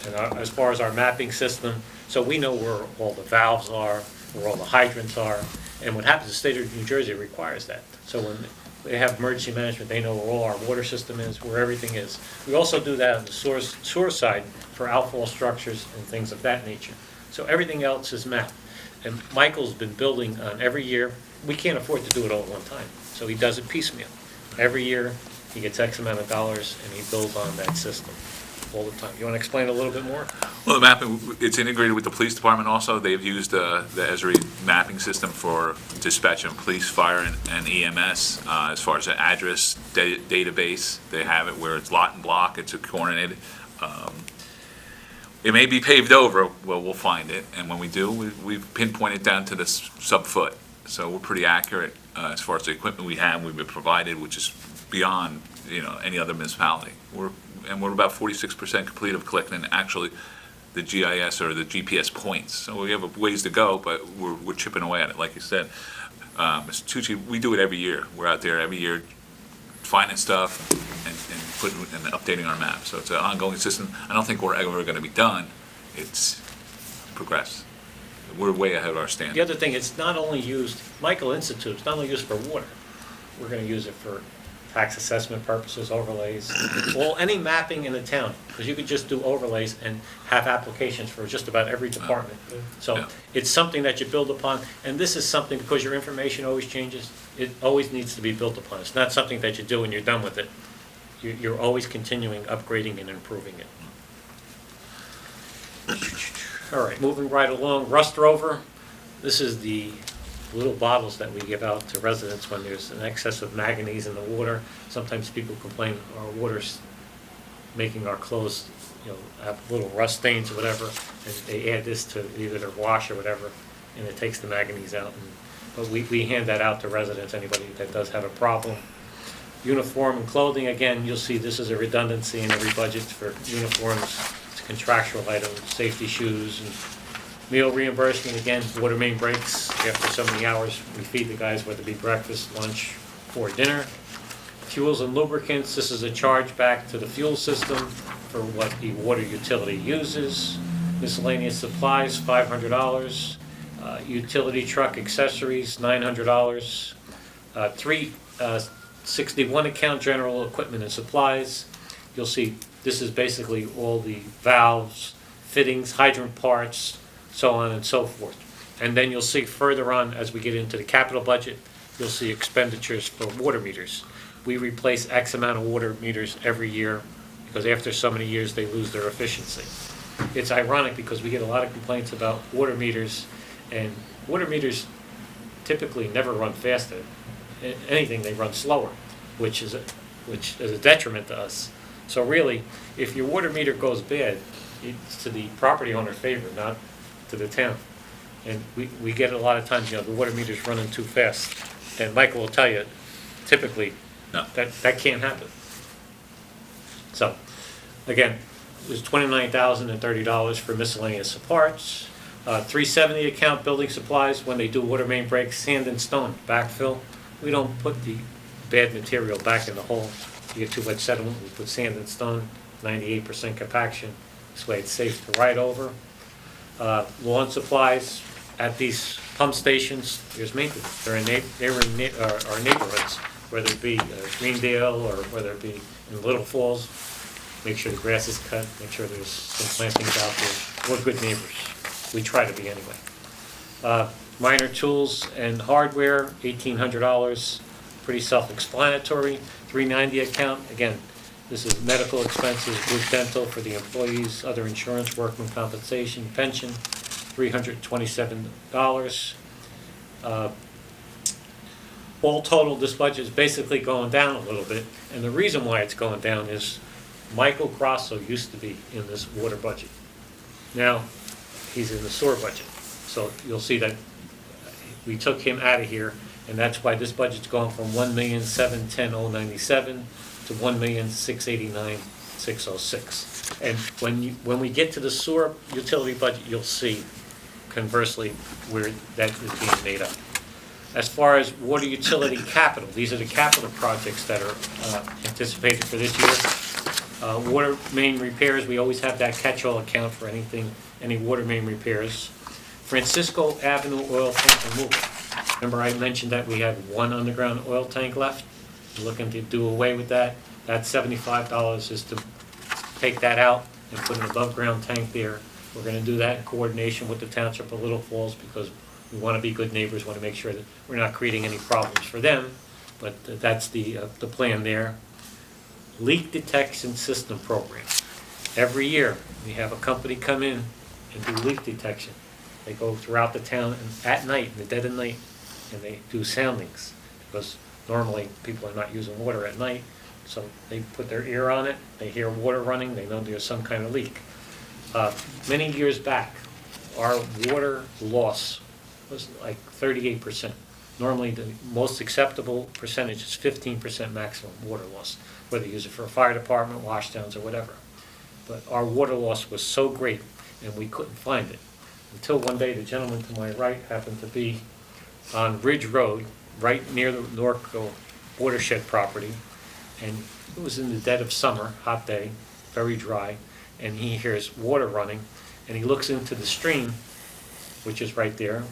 and as far as our mapping system, so we know where all the valves are, where all the hydrants are, and what happens, the state of New Jersey requires that. So when they have emergency management, they know where all our water system is, where everything is. We also do that on the sewer side for outfall structures and things of that nature. So everything else is mapped. And Michael's been building on every year. We can't afford to do it all at one time, so he does it piecemeal. Every year, he gets X amount of dollars, and he builds on that system all the time. You want to explain a little bit more? Well, the mapping, it's integrated with the police department also. They've used the Esri mapping system for dispatch of police, fire, and EMS. As far as the address database, they have it where it's lot and block, it's coordinated. It may be paved over, well, we'll find it, and when we do, we've pinpointed down to the sub-foot. So we're pretty accurate as far as the equipment we've been provided, which is beyond, any other municipality. We're about 46% complete of collecting actually the GIS or the GPS points. So we have a ways to go, but we're chipping away at it. Like you said, Mr. Tucci, we do it every year. We're out there every year finding stuff and putting and updating our map. So it's an ongoing system. I don't think we're ever going to be done. It's progress. We're way ahead of our standard. The other thing, it's not only used, Michael Institute, it's not only used for water. We're going to use it for tax assessment purposes, overlays, well, any mapping in the town, because you could just do overlays and have applications for just about every department. So Yeah. it's something that you build upon, and this is something, because your information always changes, it always needs to be built upon. It's not something that you do and you're done with it. You're always continuing, upgrading and improving it. All right, moving right along, Rust Rover. This is the little bottles that we give out to residents when there's an excess of manganese in the water. Sometimes people complain our water's making our clothes, have little rust stains or whatever, and they add this to either their wash or whatever, and it takes the manganese out. But we hand that out to residents, anybody that does have a problem. Uniform and clothing, again, you'll see this is a redundancy in every budget for uniforms, it's contractual items, safety shoes, and meal reimbursement, again, water main breaks. After so many hours, we feed the guys, whether it be breakfast, lunch, or dinner. Fuels and lubricants, this is a charge back to the fuel system for what the water utility uses. Miscellaneous supplies, $500. Utility truck accessories, $900. 361 account, general equipment and supplies. You'll see this is basically all the valves, fittings, hydrant parts, so on and so forth. And then you'll see further on, as we get into the capital budget, you'll see expenditures for water meters. We replace X amount of water meters every year, because after so many years, they lose their efficiency. It's ironic because we get a lot of complaints about water meters, and water meters typically never run faster. Anything, they run slower, which is a detriment to us. So really, if your water meter goes bad, it's to the property owner's favor, not to the town. And we get a lot of times, the water meter's running too fast. And Michael will tell you, typically, No. that can't happen. So, again, there's $29,030 for miscellaneous parts. 370 account, building supplies, when they do water main breaks, sand and stone, backfill. We don't put the bad material back in the hole. You get too much sediment, we put sand and stone, 98% compaction. This way it's safe to ride over. Lawn supplies, at these pump stations, there's maintenance. They're in our neighborhoods, whether it be Greendale or whether it be in Little Falls. Make sure the grass is cut, make sure there's some plantings out there. We're good neighbors. We try to be anyway. Minor tools and hardware, $1,800, pretty self-explanatory. 390 account, again, this is medical expenses, group dental for the employees, other insurance, workman compensation, pension, $327. All total, this budget is basically going down a little bit, and the reason why it's going down is Michael Grosso used to be in this water budget. Now, he's in the sewer budget. So you'll see that we took him out of here, and that's why this budget's gone from $1,710,097 to $1,689,606. And when we get to the sewer utility budget, you'll see conversely where that is being made up. As far as water utility capital, these are the capital projects that are anticipated for this year. Water main repairs, we always have that catch-all account for anything, any water main repairs. Francisco Avenue oil tank removal. Remember I mentioned that we had one underground oil tank left? We're looking to do away with that. That $75 is to take that out and put an above-ground tank there. We're gonna do that in coordination with the Township of Little Falls because we wanna be good neighbors, wanna make sure that we're not creating any problems for them, but that's the plan there. Leak detection system program. Every year, we have a company come in and do leak detection. They go throughout the town and at night, in the dead of night, and they do soundings. Because normally, people are not using water at night, so they put their ear on it, they hear water running, they know there's some kind of leak. Many years back, our water loss was like 38%. Normally, the most acceptable percentage is 15% maximum water loss, whether you use it for a fire department, washdowns, or whatever. But our water loss was so great, and we couldn't find it. Until one day, the gentleman to my right happened to be on Ridge Road, right near the Norco watershed property, and it was in the dead of summer, hot day, very dry, and he hears water running, and he looks into the stream, which is right there.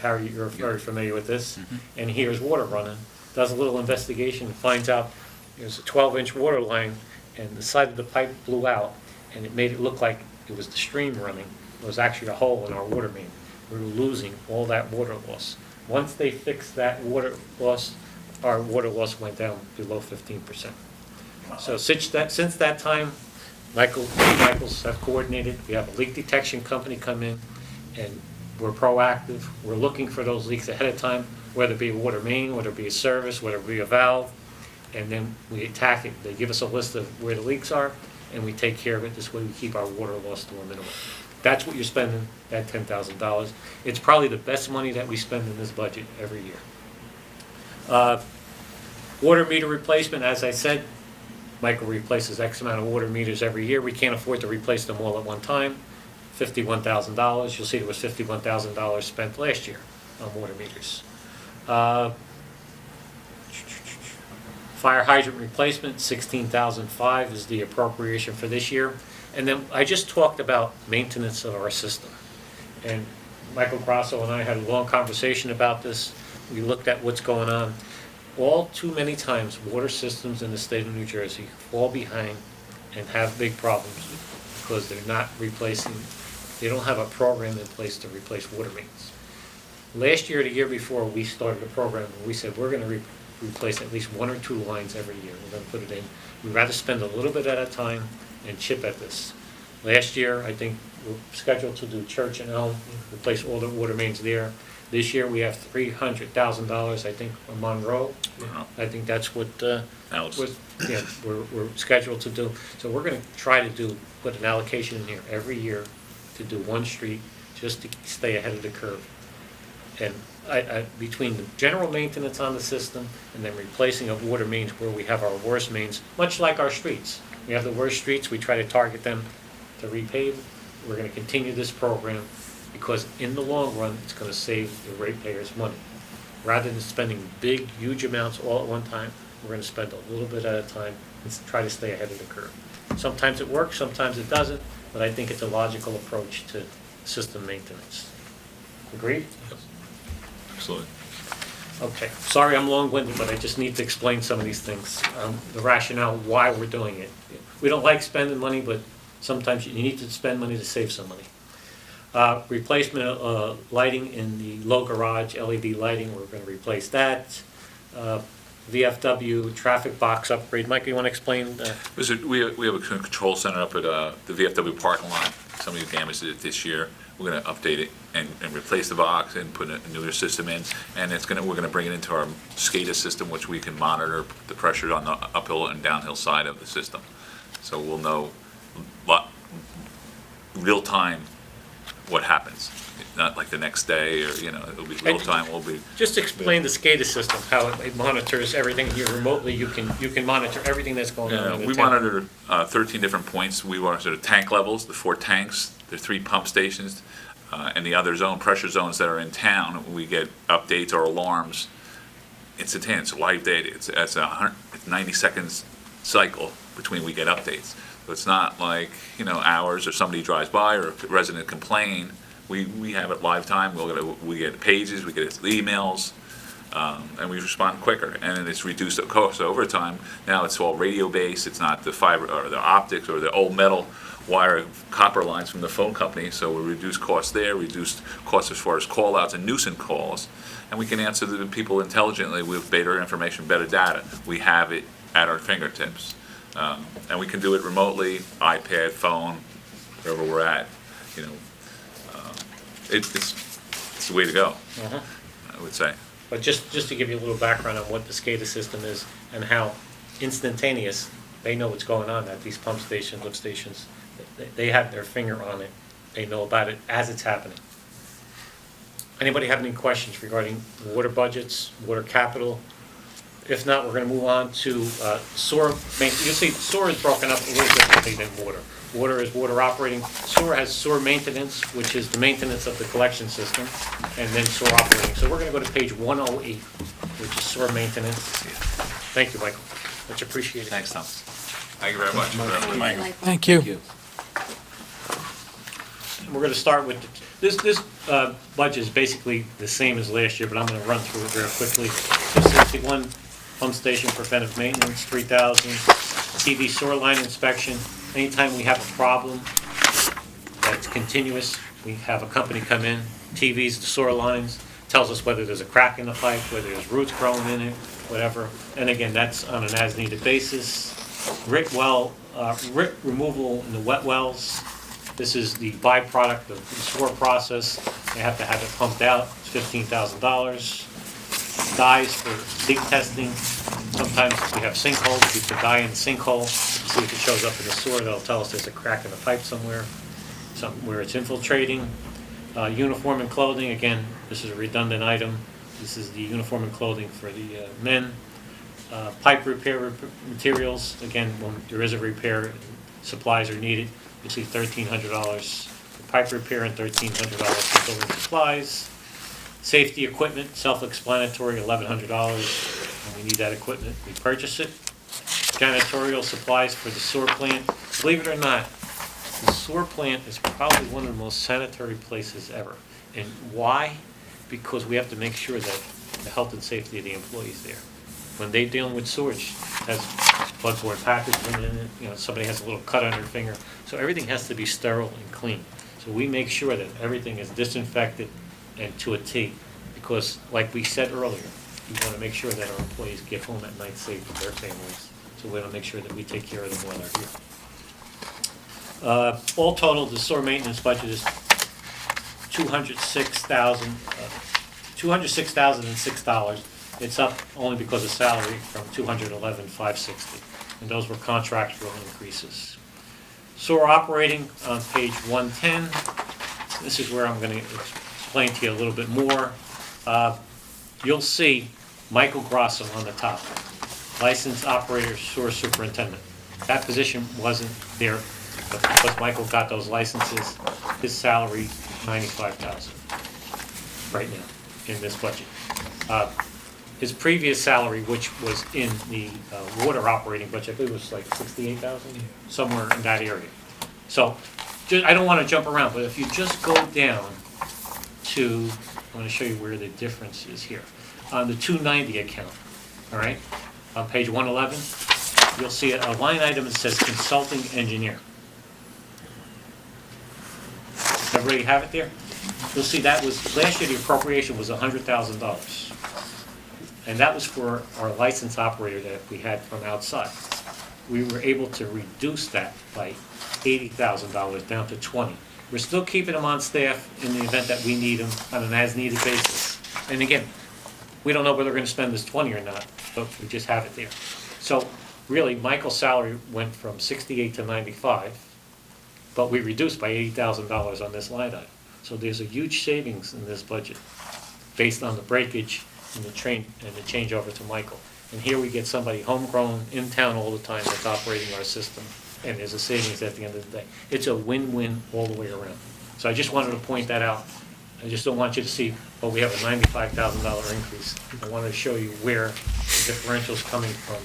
Harry, you're very familiar with this, and he hears water running, does a little investigation, and finds out there's a 12-inch water line, and the side of the pipe blew out, and it made it look like it was the stream running. It was actually a hole in our water main. We were losing all that water loss. Once they fixed that water loss, our water loss went down below 15%. So since that time, Michaels have coordinated. We have a leak detection company come in, and we're proactive. We're looking for those leaks ahead of time, whether it be a water main, whether it be a service, whether it be a valve, and then we attack it. They give us a list of where the leaks are, and we take care of it. This way we keep our water loss to a minimum. That's what you're spending, that $10,000. It's probably the best money that we spend in this budget every year. Water meter replacement, as I said, Michael replaces X amount of water meters every year. We can't afford to replace them all at one time. $51,000. You'll see there was $51,000 spent last year on water meters. Fire hydrant replacement, $16,005 is the appropriation for this year. And then I just talked about maintenance of our system. And Michael Grosso and I had a long conversation about this. We looked at what's going on. all too many times, water systems in the state of New Jersey fall behind and have big problems because they're not replacing, they don't have a program in place to replace water mains. Last year, the year before, we started a program where we said we're gonna replace at least 1 or 2 lines every year. We're gonna put it in. We'd rather spend a little bit at a time and chip at this. Last year, I think we're scheduled to do Church and Elm, replace all the water mains there. This year, we have $300,000, I think, on Monroe. Wow. I think that's what, Alex. we're scheduled to do. So we're gonna try to put an allocation in here every year to do one street, just to stay ahead of the curve. And between the general maintenance on the system and then replacing of water mains where we have our worst mains, much like our streets. We have the worst streets, we try to target them to repave. We're gonna continue this program because in the long run, it's gonna save the ratepayers money. Rather than spending big, huge amounts all at one time, we're gonna spend a little bit at a time and try to stay ahead of the curve. Sometimes it works, sometimes it doesn't, but I think it's a logical approach to system maintenance. Agreed? Absolutely. Okay, sorry I'm long-winded, but I just need to explain some of these things, the rationale why we're doing it. We don't like spending money, but sometimes you need to spend money to save some money. Replacement of lighting in the low garage, LED lighting, we're gonna replace that. VFW traffic box upgrade. Mike, you wanna explain? We have a control center up at the VFW parking lot. Somebody damaged it this year. We're gonna update it and replace the box and put a newer system in. And we're gonna bring it into our SCADA system, which we can monitor the pressure on the uphill and downhill side of the system. So we'll know real time what happens. Not like the next day, or, it'll be real time. Just explain the SCADA system, how it monitors everything here remotely. You can monitor everything that's going on. in the We town. monitor 13 different points. We monitor the tank levels, the 4 tanks, the 3 pump stations, and the other pressure zones that are in town. We get updates or alarms instantaneous, live data. It's a 90 seconds cycle between we get updates. So it's not like, hours or somebody drives by or a resident complain. We have it live time. We get pages, we get emails, and we respond quicker. And it's reduced the cost over time. Now it's all radio based. It's not the fiber or the optics or the old metal wire copper lines from the phone company. So we reduce costs there, reduced costs as far as call outs and nuisance calls. And we can answer the people intelligently with better information, better data. We have it at our fingertips. And we can do it remotely, iPad, phone, wherever we're at. It's the way to go, I would say. But just to give you a little background on what the SCADA system is and how instantaneous, they know what's going on at these pump stations, lift stations. They have their finger on it. They know about it as it's happening. Anybody have any questions regarding water budgets, water capital? If not, we're going to move on to sewer. You see, sewer is broken up a little differently than water. Water is water operating. Sewer has sewer maintenance, which is the maintenance of the collection system, and then sewer operating. So we're going to go to page 108, which is sewer maintenance. Thank you, Michael. Much appreciated. Thanks, Tom. Thank you very much. Thank you. We're going to start with, this budget is basically the same as last year, but I'm going to run through it very quickly. 261, pump station preventive maintenance, 3,000. TV sewer line inspection. Anytime we have a problem that's continuous, we have a company come in, TVs the sewer lines, tells us whether there's a crack in the pipe, whether there's roots growing in it, whatever. And again, that's on an as-needed basis. Grit removal in the wet wells. This is the byproduct of the sewer process. They have to have it pumped out. It's $15,000. Dyes for leak testing. Sometimes we have sinkholes. We put dye in the sinkhole. See if it shows up in the sewer. That'll tell us there's a crack in the pipe somewhere where it's infiltrating. Uniform and clothing. Again, this is a redundant item. This is the uniform and clothing for the men. Pipe repair materials. Again, when there is a repair, supplies are needed. You see $1,300 for pipe repair and $1,300 for building supplies. Safety equipment, self-explanatory, $1,100. When we need that equipment, we purchase it. Janitorial supplies for the sewer plant. Believe it or not, the sewer plant is probably one of the most sanitary places ever. And why? Because we have to make sure that the health and safety of the employees there. when they're dealing with sewage, has bloodborne pathogen in it, you know, somebody has a little cut on their finger. So everything has to be sterile and clean. So we make sure that everything is disinfected and to a T, because like we said earlier, we want to make sure that our employees get home at night safe with their families. So we want to make sure that we take care of them while they're here. All total, the sewer maintenance budget is $206,006. It's up only because of salary from $211,560, and those were contractual increases. Sewer operating on page 110. This is where I'm going to explain to you a little bit more. You'll see Michael Grosso on the top, licensed operator, sewer superintendent. That position wasn't there, but because Michael got those licenses, his salary $95,000 right now in this budget. His previous salary, which was in the water operating budget, I believe it was like $68,000, somewhere in that area. So, I don't want to jump around, but if you just go down to, I want to show you where the difference is here. On the 290 account, all right, on page 111, you'll see a line item that says consulting engineer. Everybody have it there? You'll see that was, last year the appropriation was $100,000. And that was for our licensed operator that we had from outside. We were able to reduce that by $80,000 down to $20,000. We're still keeping them on staff in the event that we need them on an as-needed basis. And again, we don't know whether we're going to spend this $20,000 or not, but we just have it there. So really, Michael's salary went from $68,000 to $95,000, but we reduced by $80,000 on this line item. So there's a huge savings in this budget based on the breakage and the change over to Michael. And here we get somebody homegrown, in town all the time, that's operating our system, and there's a savings at the end of the day. It's a win-win all the way around. So I just wanted to point that out. I just don't want you to see, oh, we have a $95,000 increase. I wanted to show you where the differential's coming from,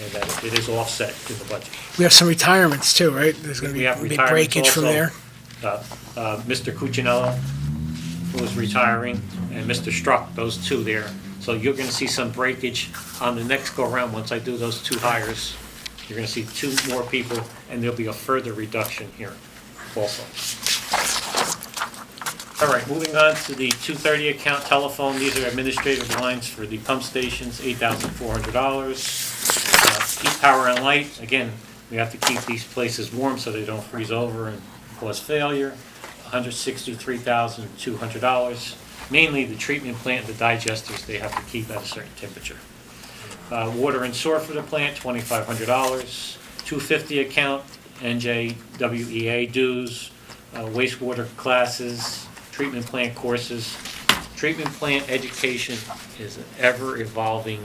and that it is offset in the budget. We have some retirements too, right? There's going to be We have big retirements breakage from also. there. Mr. Cuccinello, who is retiring, and Mr. Struck, those two there. So you're going to see some breakage on the next go-around. Once I do those two hires, you're going to see two more people, and there'll be a further reduction here also. All right, moving on to the 230 account telephone. These are administrative lines for the pump stations, $8,400. Heat, power, and light. Again, we have to keep these places warm so they don't freeze over and cause failure. $163,200. Mainly the treatment plant and the digesters, they have to keep at a certain temperature. Water and sewer for the plant, $2,500. 250 account, NJWEA dues, wastewater classes, treatment plant courses. Treatment plant education is an ever-evolving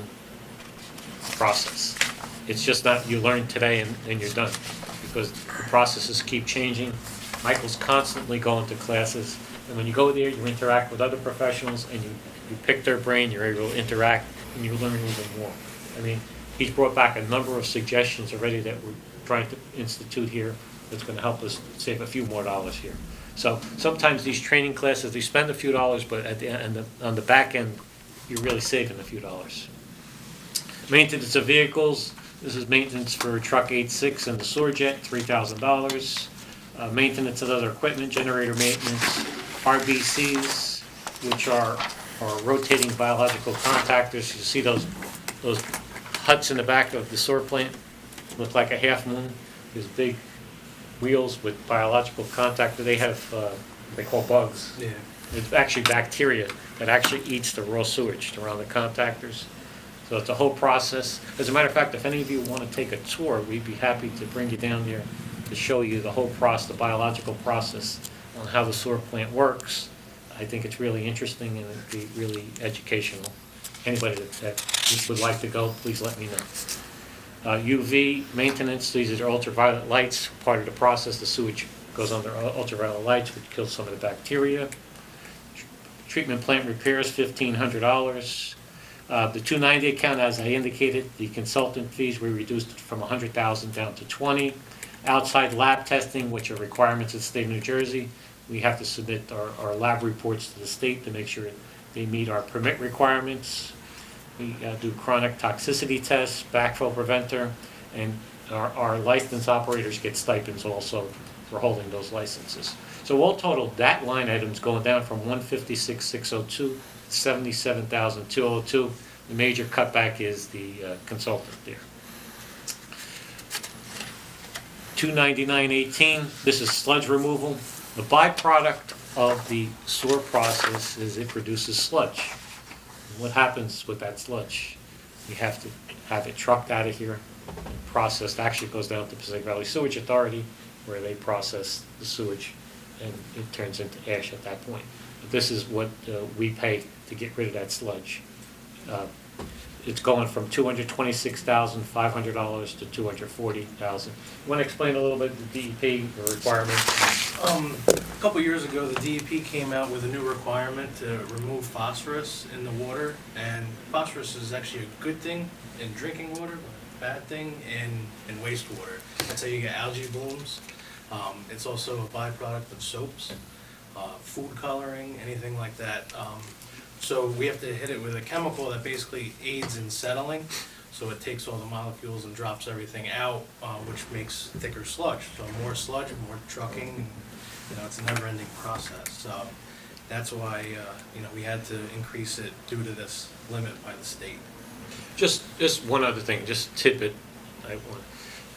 process. It's just not you learn today and you're done, because the processes keep changing. Michael's constantly going to classes, and when you go there, you interact with other professionals, and you pick their brain, you're able to interact, and you learn even more. I mean, he's brought back a number of suggestions already that we're trying to institute here that's going to help us save a few more dollars here. So sometimes these training classes, they spend a few dollars, but at the end, on the back end, you're really saving a few dollars. Maintenance of vehicles. This is maintenance for truck 86 and the sewer jet, $3,000. Maintenance of other equipment, generator maintenance, RBCs, which are rotating biological contactors. You see those huts in the back of the sewer plant, look like a half moon. These big wheels with biological contactor. They have, they call bugs. Yeah. It's actually bacteria that actually eats the raw sewage around the contactors. So it's a whole process. As a matter of fact, if any of you want to take a tour, we'd be happy to bring you down there to show you the whole process, the biological process on how the sewer plant works. I think it's really interesting and it'd be really educational. Anybody that would like to go, please let me know. UV maintenance, these are ultraviolet lights, part of the process. The sewage goes under ultraviolet lights, which kills some of the bacteria. Treatment plant repairs, $1,500. The 290 account, as I indicated, the consultant fees, we reduced it from $100,000 down to $20,000. Outside lab testing, which are requirements of the state of New Jersey, we have to submit our lab reports to the state to make sure they meet our permit requirements. We do chronic toxicity tests, backflow preventer, and our licensed operators get stipends also for holding those licenses. So all total, that line item's going down from 156,602 to 77,202. The major cutback is the consultant there. 299.18, this is sludge removal. The byproduct of the sewer process is it produces sludge. What happens with that sludge? You have to have it trucked out of here and processed. Actually, it goes down to Pacific Valley Sewage Authority, where they process the sewage, and it turns into ash at that point. But this is what we pay to get rid of that sludge. It's going from $226,500 to $240,000. You want to explain a little bit the DEP requirements? A couple years ago, the DEP came out with a new requirement to remove phosphorus in the water, and phosphorus is actually a good thing in drinking water, but a bad thing in wastewater. That's how you get algae blooms. It's also a byproduct of soaps, food coloring, anything like that. So we have to hit it with a chemical that basically aids in settling. So it takes all the molecules and drops everything out, which makes thicker sludge. So more sludge, more trucking, it's a never-ending process. So that's why, we had to increase it due to this limit by the state. Just one other thing, just tidbit.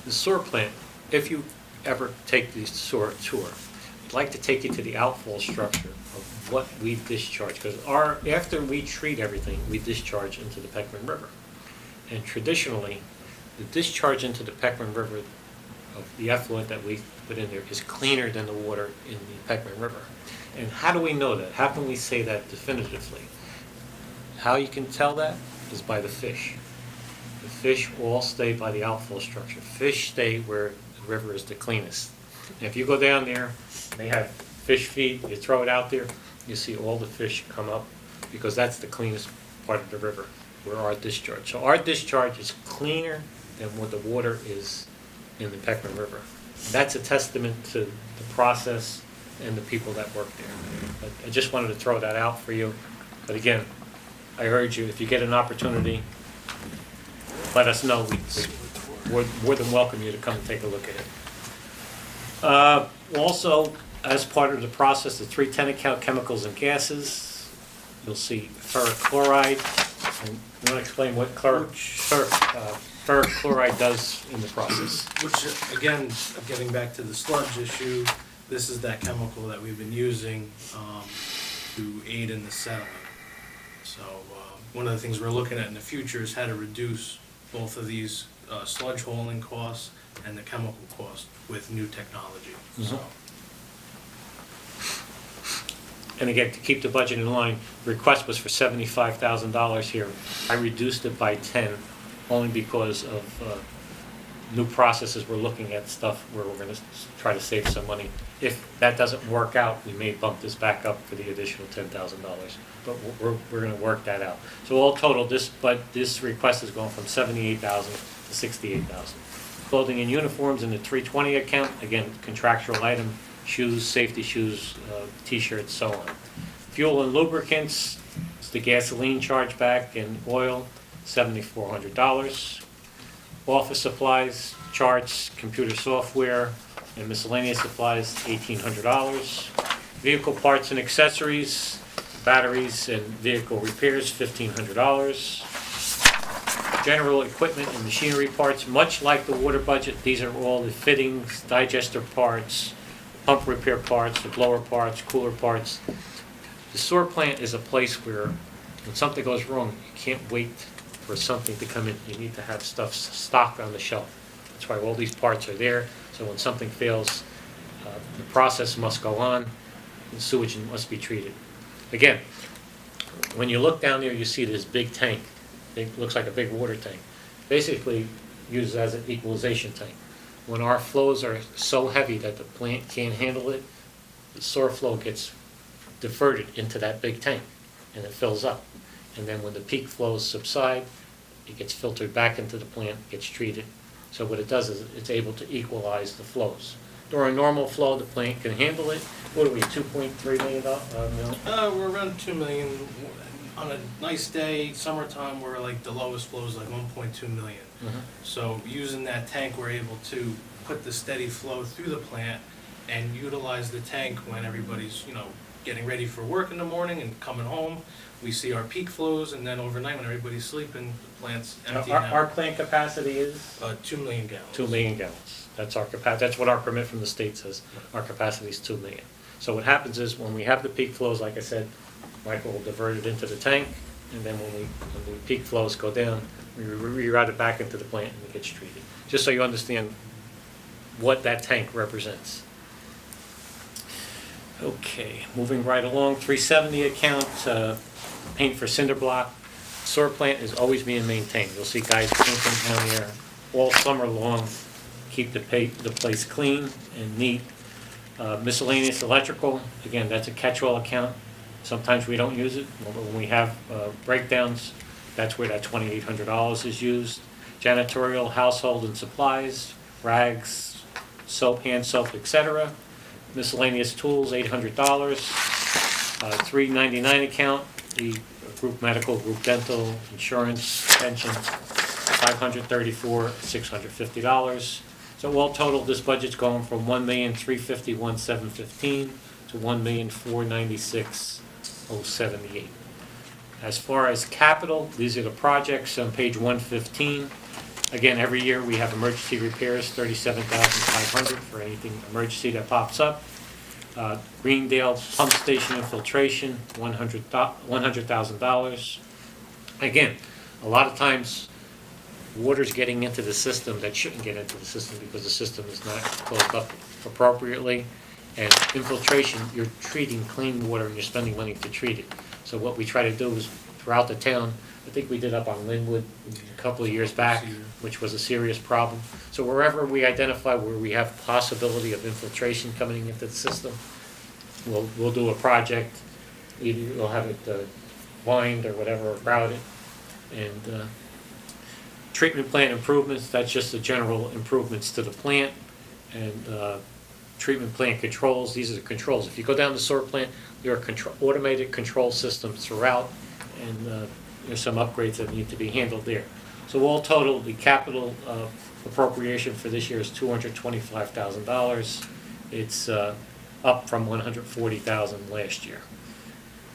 The sewer plant, if you ever take the sewer tour, I'd like to take you to the outfall structure of what we discharge, because after we treat everything, we discharge into the Peckman River. And traditionally, the discharge into the Peckman River of the effluent that we put in there is cleaner than the water in the Peckman River. And how do we know that? How can we say that definitively? How you can tell that is by the fish. The fish all stay by the outfall structure. Fish stay where the river is the cleanest. And if you go down there, they have fish feed, you throw it out there, you see all the fish come up, because that's the cleanest part of the river, where our discharge. So our discharge is cleaner than what the water is in the Peckman River. And that's a testament to the process and the people that work there. But I just wanted to throw that out for you. But again, I urge you, if you get an opportunity, let us know. We're more than welcome you to come and take a look at it. Also, as part of the process, the 310 account chemicals and gases, you'll see ferric chloride. And you want to explain what ferric chloride does in the process? Which, again, getting back to the sludge issue, this is that chemical that we've been using to aid in the settling. So one of the things we're looking at in the future is how to reduce both of these sludge hauling costs and the chemical cost with new technology. Mm-hmm. So. And again, to keep the budget in line, the request was for $75,000 here. I reduced it by 10, only because of new processes. We're looking at stuff where we're going to try to save some money. If that doesn't work out, we may bump this back up for the additional $10,000. But we're going to work that out. So all total, this request is going from $78,000 to $68,000. Clothing and uniforms in the 320 account, again, contractual item. Shoes, safety shoes, t-shirts, so on. Fuel and lubricants, it's the gasoline chargeback and oil, $7,400. Office supplies, charts, computer software, and miscellaneous supplies, $1,800. Vehicle parts and accessories, batteries and vehicle repairs, $1,500. General equipment and machinery parts, much like the water budget, these are all the fittings, digester parts, pump repair parts, the blower parts, cooler parts. The sewer plant is a place where when something goes wrong, you can't wait for something to come in. You need to have stuff stocked on the shelf. That's why all these parts are there. So when something fails, the process must go on, and sewage must be treated. Again, when you look down there, you see this big tank. It looks like a big water tank. Basically used as an equalization tank. When our flows are so heavy that the plant can't handle it, the sewer flow gets diverted into that big tank, and it fills up. And then when the peak flows subside, it gets filtered back into the plant, gets treated. So what it does is it's able to equalize the flows. During normal flow, the plant can handle it. What are we, $2.3 million? We're around $2 million. on a nice day, summertime, we're like, the lowest flow is like 1.2 million. So using that tank, we're able to put the steady flow through the plant and utilize the tank when everybody's, getting ready for work in the morning and coming home. We see our peak flows, and then overnight when everybody's sleeping, the plant's empty Our out. plant capacity is 2 million gallons. 2 million gallons. That's our capacity, that's what our permit from the state says. Our capacity is 2 million. So what happens is, when we have the peak flows, like I said, Michael will divert it into the tank, and then when the peak flows go down, we reroute it back into the plant and it gets treated. Just so you understand what that tank represents. Okay, moving right along, 370 account, paint for cinder block. Sewer plant is always being maintained. You'll see guys painting down there all summer long, keep the place clean and neat. Miscellaneous electrical, again, that's a catch-all account. Sometimes we don't use it, but when we have breakdowns, that's where that $2,800 is used. Janitorial, household and supplies, rags, soap, hand soap, etc. Miscellaneous tools, $800. 399 account, the group medical, group dental, insurance, pension, $534, $650. So all total, this budget's going from $1,351,715 to $1,496,078. As far as capital, these are the projects on page 115. Again, every year we have emergency repairs, $37,500 for anything emergency that pops up. Greendale pump station infiltration, $100,000. Again, a lot of times, water's getting into the system that shouldn't get into the system because the system is not closed up appropriately. And infiltration, you're treating clean water and you're spending money to treat it. So what we try to do is, throughout the town, I think we did up on Linwood a couple of years back, which was a serious problem. So wherever we identify where we have possibility of infiltration coming into the system, we'll do a project. Either we'll have it lined or whatever, routed. And treatment plant improvements, that's just the general improvements to the plant. And treatment plant controls, these are the controls. If you go down the sewer plant, there are automated control systems throughout, and there's some upgrades that need to be handled there. So all total, the capital appropriation for this year is $225,000. It's up from $140,000 last year.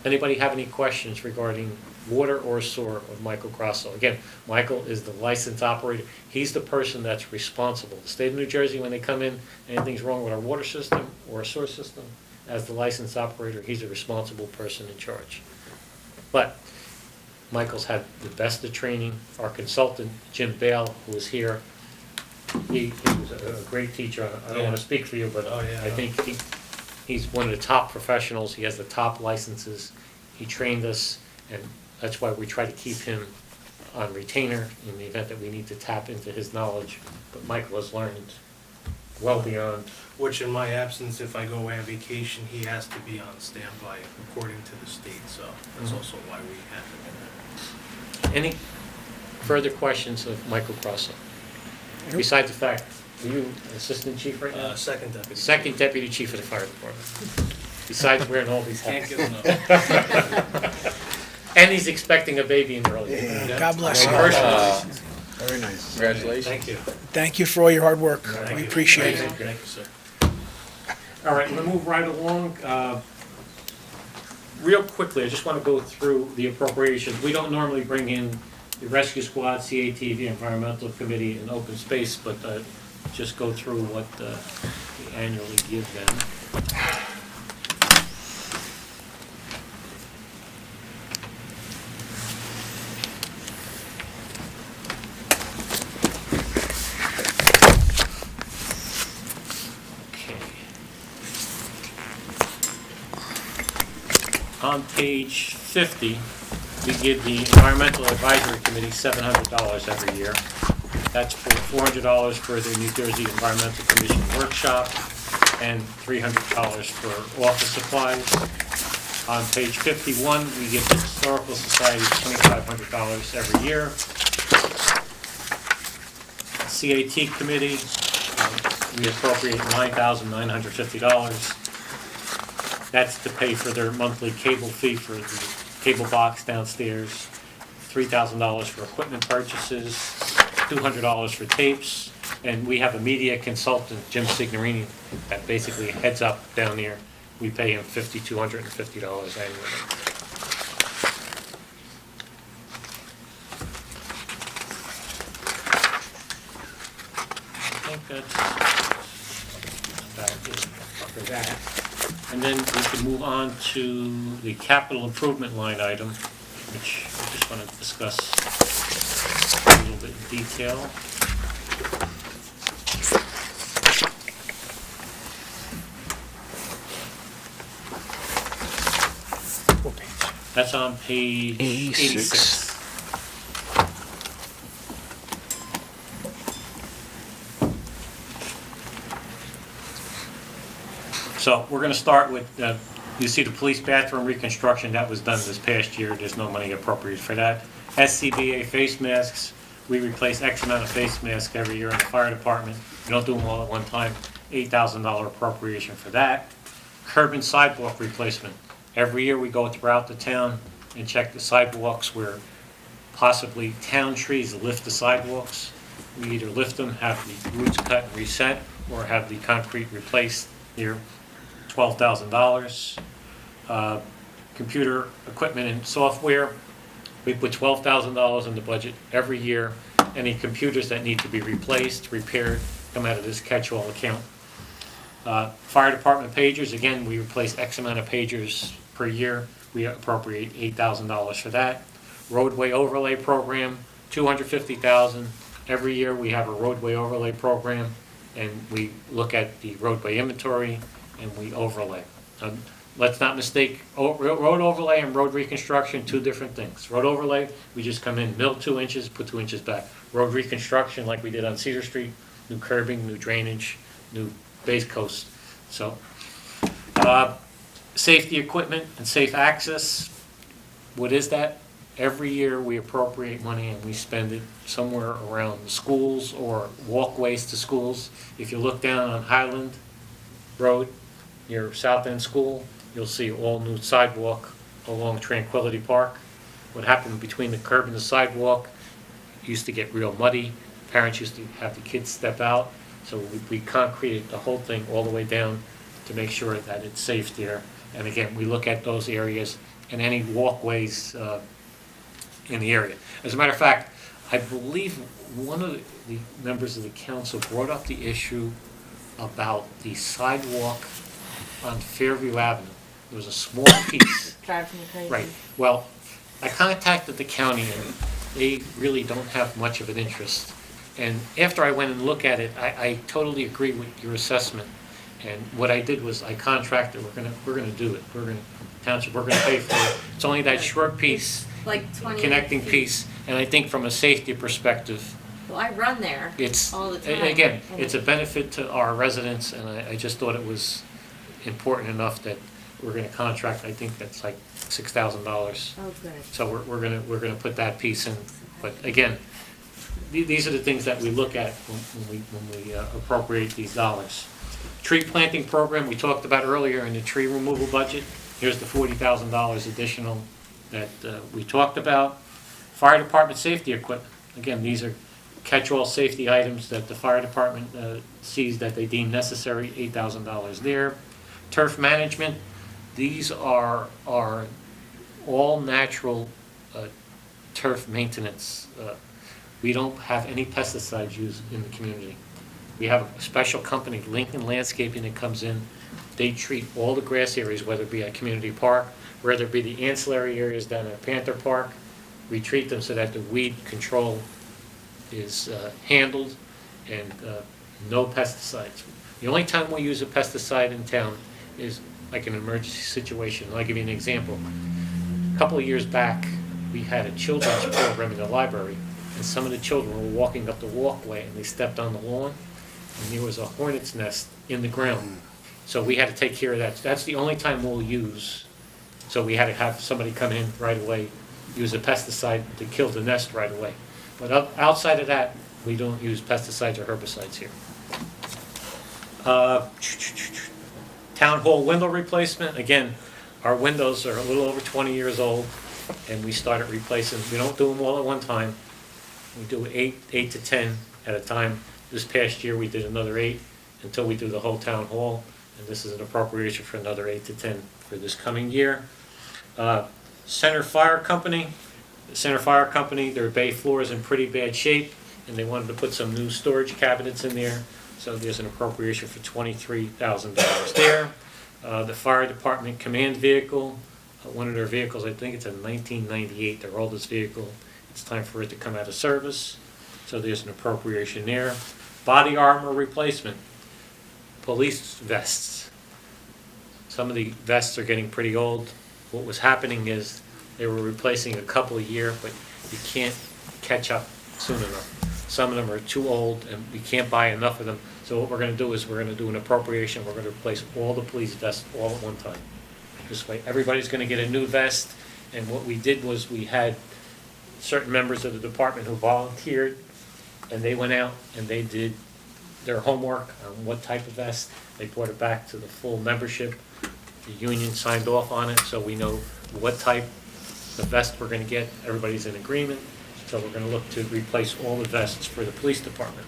Anybody have any questions regarding water or sewer of Michael Grosso? Again, Michael is the licensed operator. He's the person that's responsible. The state of New Jersey, when they come in, anything's wrong with our water system or our sewer system, as the licensed operator, he's a responsible person in charge. But Michael's had the best of training. Our consultant, Jim Bale, who is here, he was a great teacher. I don't want to speak for you, but I think he's one of the top professionals. He has the top licenses. He trained us, and that's why we try to keep him on retainer in the event that we need to tap into his knowledge. But Michael has learned well beyond. Which in my absence, if I go away on vacation, he has to be on standby according to the state, so that's also why we have him in there. Any further questions of Michael Grosso? Besides the fact, are you Assistant Chief right now? Second deputy. Second Deputy Chief of the Fire Department. Besides wearing all these hats. Can't get enough. And he's expecting a baby in early. God bless you. Very nice. Congratulations. Thank you. Thank you for all your hard work. Thank We you. appreciate Thank it. you, sir. All right, we're gonna move right along. Real quickly, I just want to go through the appropriations. We don't normally bring in the Rescue Squad, CATV, Environmental Committee, and Open Space, but just go through what we annually give them. On page 50, we give the Environmental Advisory Committee $700 every year. That's for $400 for the New Jersey Environmental Commission workshop and $300 for office supplies. On page 51, we give the Historical Society $2,500 every year. CAT Committee, we appropriate $9,950. That's to pay for their monthly cable fee for the cable box downstairs, $3,000 for equipment purchases, $200 for tapes, and we have a media consultant, Jim Signorini, that basically heads up down there. We pay him $5,250 annually. I think that's about it for that. And then we can move on to the capital improvement line item, which I just want to discuss a little bit in detail. What page? That's on page 86. So we're going to start with, you see the police bathroom reconstruction, that was done this past year. There's no money appropriated for that. SCBA face masks, we replace X amount of face masks every year in the fire department. We don't do them all at one time. $8,000 appropriation for that. Curb and sidewalk replacement. Every year we go throughout the town and check the sidewalks where possibly town trees lift the sidewalks. We either lift them, have the roots cut and reset, or have the concrete replaced here. $12,000. Computer equipment and software, we put $12,000 in the budget every year. Any computers that need to be replaced, repaired, come out of this catch-all account. Fire department pagers, again, we replace X amount of pagers per year. We appropriate $8,000 for that. Roadway overlay program, $250,000. Every year we have a roadway overlay program, and we look at the roadway inventory and we overlay. Let's not mistake road overlay and road reconstruction, two different things. Road overlay, we just come in, mill 2 inches, put 2 inches back. Road reconstruction, like we did on Cedar Street, new curbing, new drainage, new base coast. So, safety equipment and safe access, what is that? Every year we appropriate money and we spend it somewhere around schools or walkways to schools. If you look down on Highland Road, near South End School, you'll see all new sidewalk along Tranquility Park. What happened between the curb and the sidewalk used to get real muddy. Parents used to have the kids step out, so we concreted the whole thing all the way down to make sure that it's safe there. And again, we look at those areas and any walkways in the area. As a matter of fact, I believe one of the members of the council brought up the issue about the sidewalk on Fairview Avenue. There was a small piece. Drives me crazy. Right. Well, I contacted the county and they really don't have much of an interest. And after I went and looked at it, I totally agree with your assessment. And what I did was I contracted, we're gonna do it. We're gonna pay for it. It's only that short piece, Like 20 connecting feet. piece, and I think from a safety perspective, Well, I run there it's, all the time. again, and it's a benefit to our residents, and I just thought it was important enough that we're gonna contract, I think that's like $6,000. Oh, good. So we're gonna put that piece in, but again, these are the things that we look at when we appropriate these dollars. Tree planting program, we talked about earlier in the tree removal budget. Here's the $40,000 additional that we talked about. Fire department safety equipment, again, these are catch-all safety items that the fire department sees that they deem necessary, $8,000 there. Turf management, these are all natural turf maintenance. We don't have any pesticides used in the community. We have a special company, Lincoln Landscaping, that comes in. They treat all the grass areas, whether it be at Community Park, whether it be the ancillary areas down at Panther Park. We treat them so that the weed control is handled and no pesticides. The only time we use a pesticide in town is like an emergency situation. I'll give you an example. A couple of years back, we had a children's program in the library, and some of the children were walking up the walkway and they stepped on the lawn, and there was a hornet's nest in the ground. So we had to take care of that. That's the only time we'll use. So we had to have somebody come in right away, use a pesticide to kill the nest right away. But outside of that, we don't use pesticides or herbicides here. Town hall window replacement, again, our windows are a little over 20 years old. and we started replacing. We don't do them all at one time. We do eight to 10 at a time. This past year, we did another 8 until we do the whole town hall, and this is an appropriation for another 8 to 10 for this coming year. Center Fire Company. The Center Fire Company, their bay floor is in pretty bad shape, and they wanted to put some new storage cabinets in there, so there's an appropriation for $23,000 there. The fire department command vehicle, one of their vehicles, I think it's a 1998, their oldest vehicle. It's time for it to come out of service, so there's an appropriation there. Body armor replacement, police vests. Some of the vests are getting pretty old. What was happening is they were replacing a couple a year, but you can't catch up soon enough. Some of them are too old, and we can't buy enough of them. So what we're gonna do is we're gonna do an appropriation. We're gonna replace all the police vests all at one time. This way, everybody's gonna get a new vest. And what we did was we had certain members of the department who volunteered, and they went out and they did their homework on what type of vest. They brought it back to the full membership. The union signed off on it, so we know what type of vest we're gonna get. Everybody's in agreement, so we're gonna look to replace all the vests for the police department.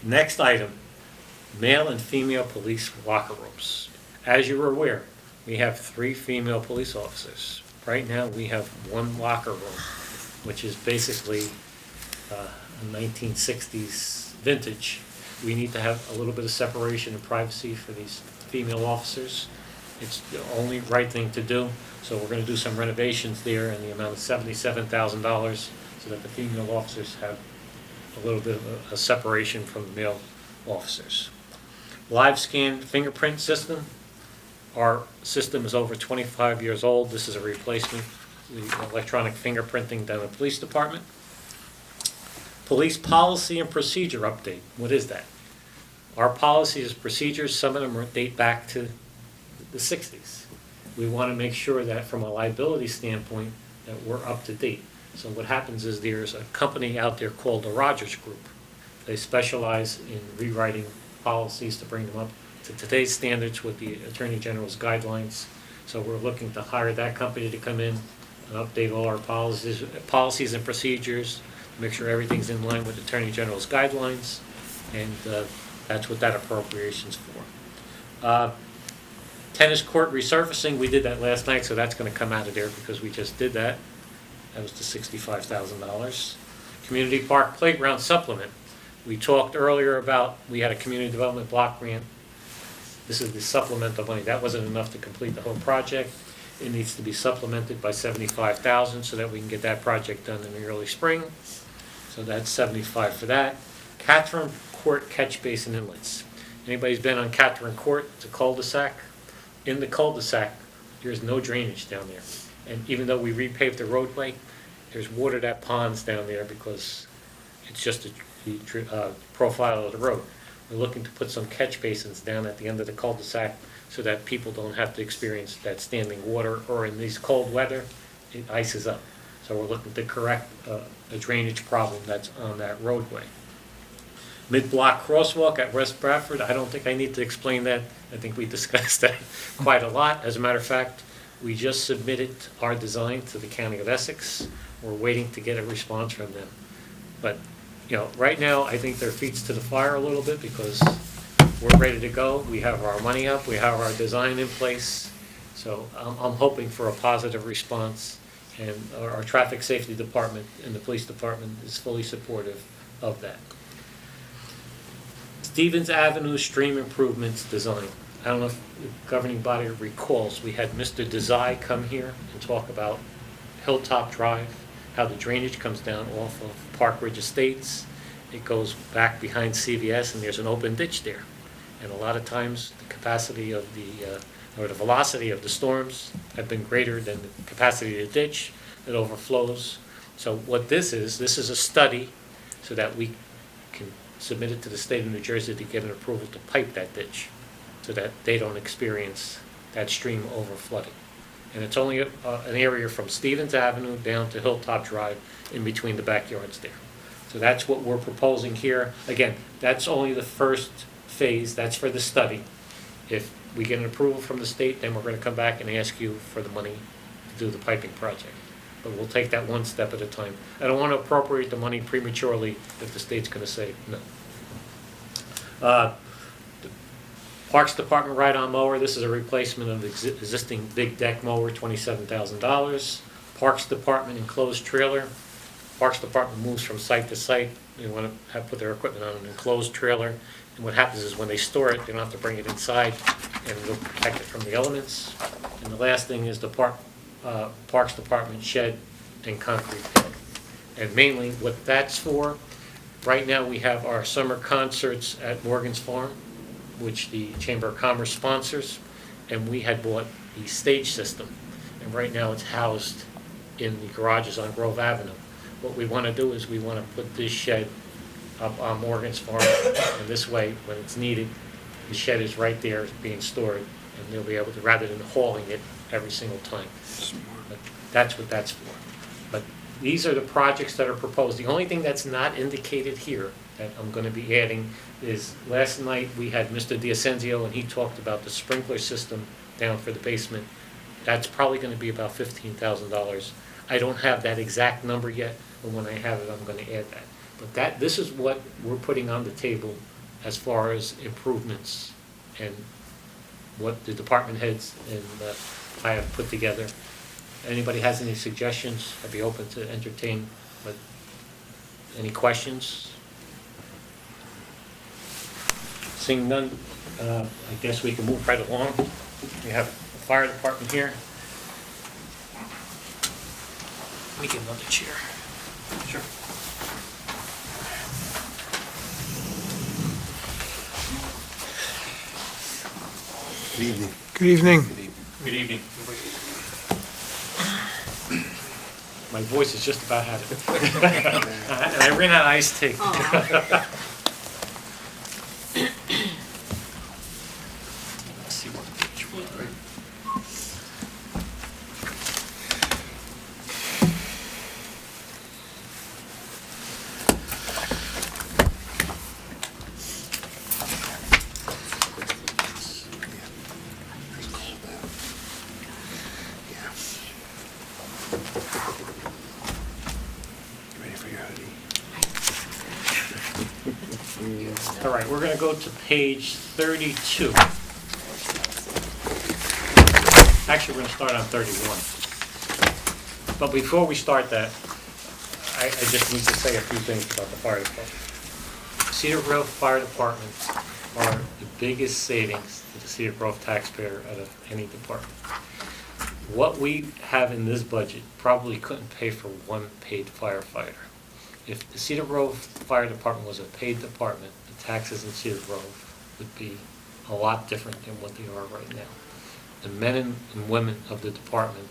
Next item, male and female police locker rooms. As you're aware, we have 3 female police officers. Right now, we have 1 locker room, which is basically a 1960s vintage. We need to have a little bit of separation and privacy for these female officers. It's the only right thing to do, so we're gonna do some renovations there in the amount of $77,000 so that the female officers have a little bit of a separation from the male officers. Live scan fingerprint system. Our system is over 25 years old. This is a replacement, the electronic fingerprinting down at the police department. Police policy and procedure update. What is that? Our policies and procedures, some of them date back to the 60s. We want to make sure that from a liability standpoint that we're up to date. So what happens is there's a company out there called the Rogers Group. They specialize in rewriting policies to bring them up to today's standards with the Attorney General's guidelines. So we're looking to hire that company to come in and update all our policies and procedures, make sure everything's in line with the Attorney General's guidelines, and that's what that appropriation's for. Tennis court resurfacing, we did that last night, so that's gonna come out of there because we just did that. That was the $65,000. Community park playground supplement. We talked earlier about, we had a community development block grant. This is the supplemental money. That wasn't enough to complete the whole project. It needs to be supplemented by $75,000 so that we can get that project done in the early spring. So that's $75,000 for that. Catherine Court catch basin inlets. Anybody's been on Catherine Court? It's a cul-de-sac. In the cul-de-sac, there's no drainage down there. And even though we repaved the roadway, there's water that ponds down there because it's just the profile of the road. We're looking to put some catch basins down at the end of the cul-de-sac so that people don't have to experience that standing water, or in these cold weather, it ices up. So we're looking to correct a drainage problem that's on that roadway. Mid-block crosswalk at West Bradford, I don't think I need to explain that. I think we discussed that quite a lot. As a matter of fact, we just submitted our design to the County of Essex. We're waiting to get a response from them. But, you know, right now, I think their feet's to the fire a little bit because we're ready to go. We have our money up, we have our design in place. So I'm hoping for a positive response, and our traffic safety department and the police department is fully supportive of that. Stevens Avenue stream improvements design. I don't know if the governing body recalls, we had Mr. Desai come here and talk about Hilltop Drive, how the drainage comes down off of Park Ridge Estates. It goes back behind CVS and there's an open ditch there. And a lot of times the capacity of or the velocity of the storms have been greater than the capacity of the ditch. It overflows. So what this is a study so that we can submit it to the state of New Jersey to get an approval to pipe that ditch, so that they don't experience that stream over flooding. And it's only an area from Stevens Avenue down to Hilltop Drive in between the backyards there. So that's what we're proposing here. Again, that's only the first phase, that's for the study. If we get an approval from the state, then we're gonna come back and ask you for the money to do the piping project. But we'll take that one step at a time. I don't want to appropriate the money prematurely if the state's going to say no. The Parks Department ride-on mower, this is a replacement of existing big deck mower, $27,000. Parks Department enclosed trailer. Parks Department moves from site to site. They want to put their equipment on an enclosed trailer. And what happens is when they store it, they don't have to bring it inside, and it'll protect it from the elements. And the last thing is the Parks Department shed and concrete pad. And mainly what that's for, right now we have our summer concerts at Morgan's Farm, which the Chamber of Commerce sponsors, and we had bought the stage system. And right now it's housed in the garages on Grove Avenue. What we want to do is we want to put this shed up on Morgan's Farm, and this way, when it's needed, the shed is right there being stored, and they'll be able to, rather than hauling it every single time. But that's what that's for. But these are the projects that are proposed. The only thing that's not indicated here that I'm going to be adding is, last night we had Mr. D'Ascenzio, and he talked about the sprinkler system down for the basement. That's probably going to be about $15,000. I don't have that exact number yet, but when I have it, I'm going to add that. But this is what we're putting on the table as far as improvements and what the department heads and I have put together. Anybody has any suggestions, I'd be open to entertain, but any questions? Seeing none, I guess we can move right along. We have the fire department here. Let me get another chair. Sure. Good evening. Good evening. Good evening. My voice is just about had it. And I ran out of iced tea. Let's see what page we're on. All right, we're going to go to page 32. Actually, we're going to start on 31. But before we start that, I just need to say a few things about the fire department. Cedar Grove Fire Department are the biggest savings to the Cedar Grove taxpayer out of any department. What we have in this budget probably couldn't pay for one paid firefighter. If the Cedar Grove Fire Department was a paid department, the taxes in Cedar Grove would be a lot different than what they are right now. The men and women of the department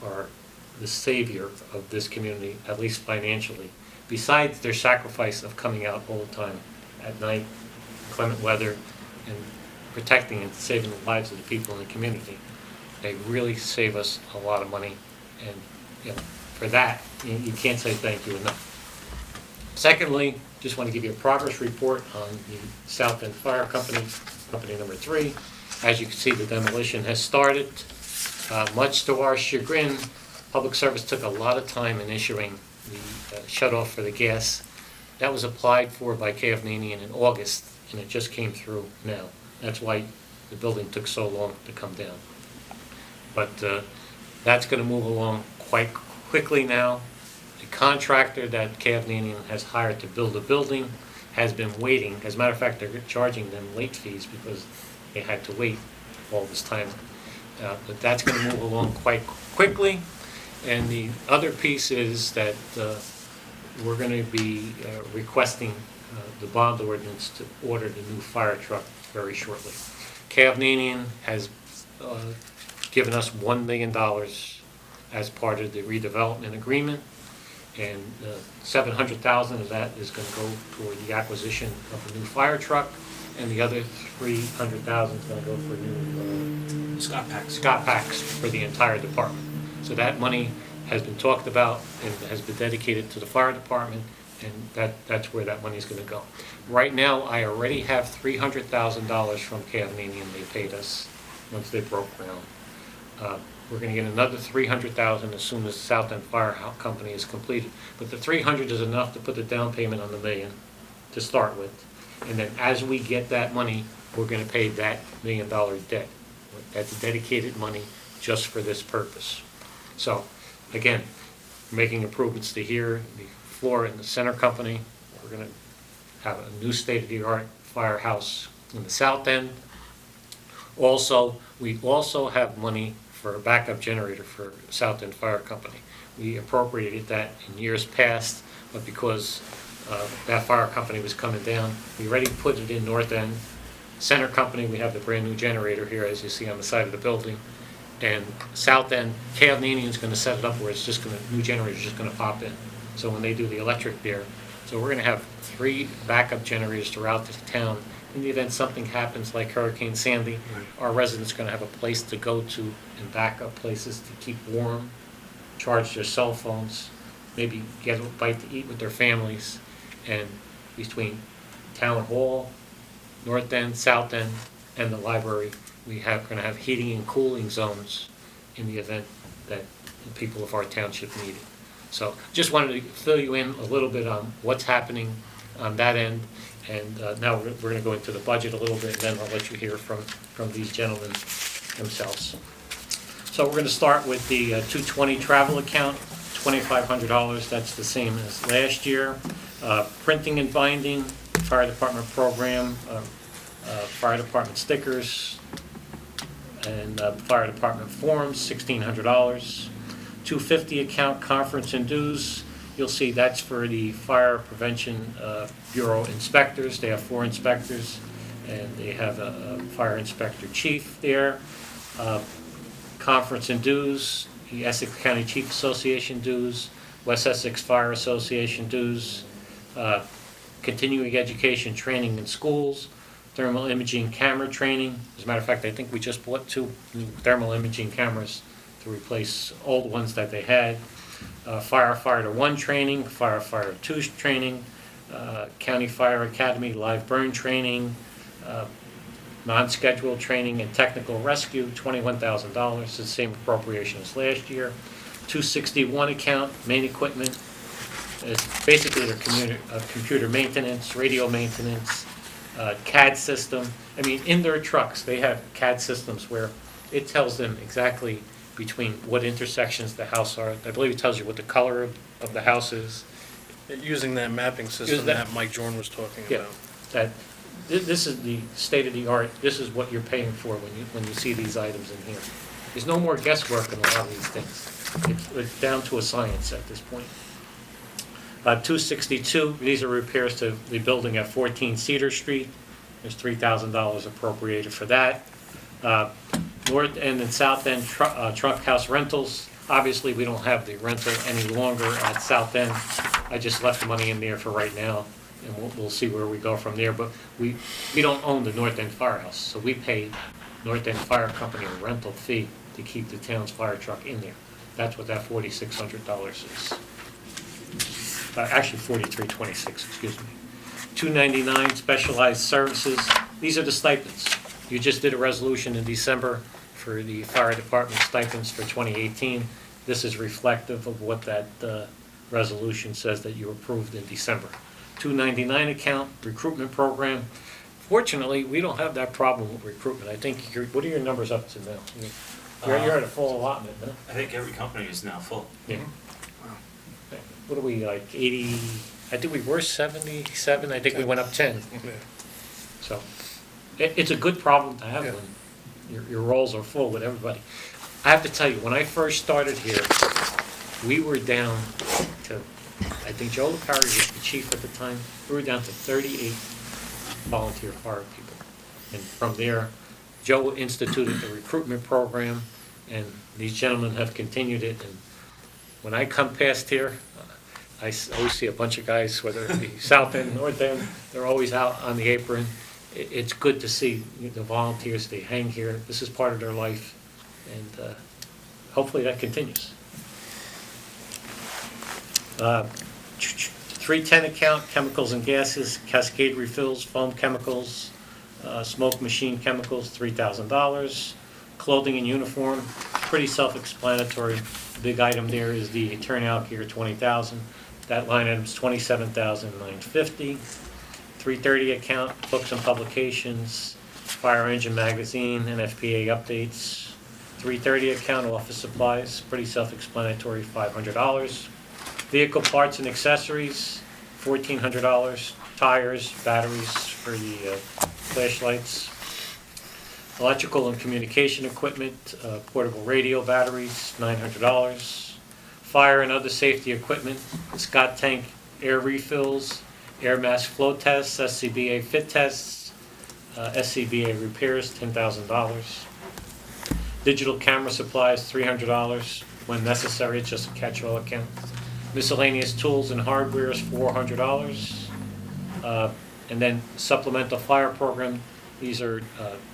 are the savior of this community, at least financially, besides their sacrifice of coming out all the time at night, inclement weather, and protecting and saving the lives of the people in the community. They really save us a lot of money, and for that, you can't say thank you enough. Secondly, just want to give you a progress report on the South End Fire Company, company number 3. As you can see, the demolition has started. Much to our chagrin, Public Service took a lot of time in issuing the shutoff for the gas. That was applied for by KF-Nanian in August, and it just came through now. That's why the building took so long to come down. But that's going to move along quite quickly now. The contractor that KF-Nanian has hired to build the building has been waiting. As a matter of fact, they're charging them late fees because they had to wait all this time. But that's going to move along quite quickly. And the other piece is that we're going to be requesting the bond ordinance to order the new fire truck very shortly. KF-Nanian has given us $1 million as part of the redevelopment agreement, and $700,000 of that is going to go toward the acquisition of a new fire truck, and the other $300,000 is going to go for new Scott packs for the entire department. So that money has been talked about and has been dedicated to the fire department, and that's where that money is going to go. Right now, I already have $300,000 from KF-Nanian. They paid us once they broke ground. We're gonna get another 300,000 as soon as South End Fire Company is completed. But the 300 is enough to put the down payment on the million to start with. And then as we get that money, we're gonna pay that $1 million debt. That's dedicated money just for this purpose. So, again, we're making improvements to here, the floor in the center company. We're gonna have a new state-of-the-art firehouse in the south end. Also, we also have money for a backup generator for South End Fire Company. We appropriated that in years past, but because that fire company was coming down, we already put it in North End. Center Company, we have the brand-new generator here, as you see on the side of the building. And South End, Cavnanian's gonna set it up where it's just gonna, new generator's just gonna pop in. So when they do the electric there, so we're gonna have 3 backup generators throughout the town. In the event something happens like Hurricane Sandy, our residents are gonna have a place to go to and backup places to keep warm, charge their cell phones, maybe get a bite to eat with their families. And between Town Hall, North End, South End, and the library, we have, gonna have heating and cooling zones in the event that the people of our township need it. So just wanted to fill you in a little bit on what's happening on that end. And now we're going to go into the budget a little bit, and then I'll let you hear from these gentlemen themselves. So we're going to start with the 220 travel account, $2,500. That's the same as last year. Printing and binding, fire department program, fire department stickers, and fire department forms, $1,600. 250 account, conference and dues. You'll see that's for the Fire Prevention Bureau inspectors. They have 4 inspectors, and they have a fire inspector chief there. Conference and dues, the Essex County Chief Association dues, West Essex Fire Association dues, continuing education training in schools, thermal imaging camera training. As a matter of fact, I think we just bought 2 new thermal imaging cameras to replace old ones that they had. Firefighter 1 training, Firefighter 2 training, County Fire Academy live burn training, non-scheduled training and technical rescue, $21,000. It's the same appropriation as last year. 261 account, main equipment. It's basically their computer maintenance, radio maintenance, CAD system. I mean, in their trucks, they have CAD systems where it tells them exactly between what intersections the house are. I believe it tells you what the color of the house is. Using that mapping system that Mike Jordan was talking Yeah, about. this is the state of the art. This is what you're paying for when you see these items in here. There's no more guesswork in a lot of these things. It's down to a science at this point. 262, these are repairs to the building at 14 Cedar Street. There's $3,000 appropriated for that. North End and South End truck house rentals. Obviously, we don't have the rental any longer at South End. I just left the money in there for right now, and we'll see where we go from there. But we don't own the North End Firehouse, so we pay North End Fire Company a rental fee to keep the town's fire truck in there. That's what that $4,600 is. Actually, $4,326, excuse me. $299 specialized services. These are the stipends. You just did a resolution in December for the fire department stipends for 2018. This is reflective of what that resolution says that you approved in December. $299 account, recruitment program. Fortunately, we don't have that problem with recruitment. I think, what are your numbers up to now? You're at a full allotment, no? I think every company is now full. Yeah. What are we, like 80, I think we were 77, I think we went up 10. So, it's a good problem to have when your roles are full with everybody. I have to tell you, when I first started here, we were down to, I think Joe LaParry was the chief at the time, we were down to 38 volunteer fire people. And from there, Joe instituted the recruitment program, and these gentlemen have continued it. And when I come past here, I always see a bunch of guys, whether it be South End, North End, they're always out on the apron. It's good to see the volunteers, they hang here. This is part of their life, and hopefully that continues. 310 account, chemicals and gases, Cascade refills, foam chemicals, smoke machine chemicals, $3,000. Clothing and uniform, pretty self-explanatory. The big item there is the turnout gear, 20,000. That line item's 27,950. 330 account, books and publications, fire engine magazine, NFPA updates. 330 account, office supplies, pretty self-explanatory, $500. Vehicle parts and accessories, $1,400. Tires, batteries for the flashlights. Electrical and communication equipment, portable radio batteries, $900. Fire and other safety equipment, Scott tank air refills, air mask flow tests, SCBA fit tests, SCBA repairs, $10,000. Digital camera supplies, $300. When necessary, it's just a catch-all account. Miscellaneous tools and hardware is $400. And then supplemental fire program, these are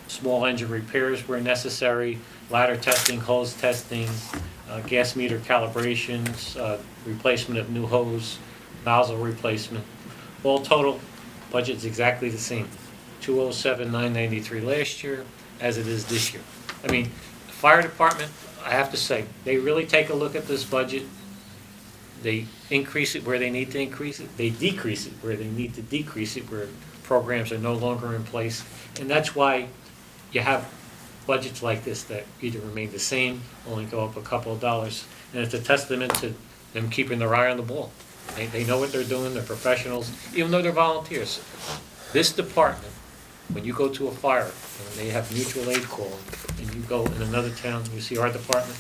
small engine repairs where necessary, ladder testing, hose testing, gas meter calibrations, replacement of new hose, nozzle replacement. All total, budget's exactly the same, 207,993 last year as it is this year. I mean, the fire department, I have to say, they really take a look at this budget. They increase it where they need to increase it. They decrease it where they need to decrease it, where programs are no longer in place. And that's why you have budgets like this that either remain the same, only go up a couple of dollars. And it's a testament to them keeping their eye on the ball. They know what they're doing, they're professionals, even though they're volunteers. This department, when you go to a fire, and they have mutual aid calling, and you go in another town, you see our department,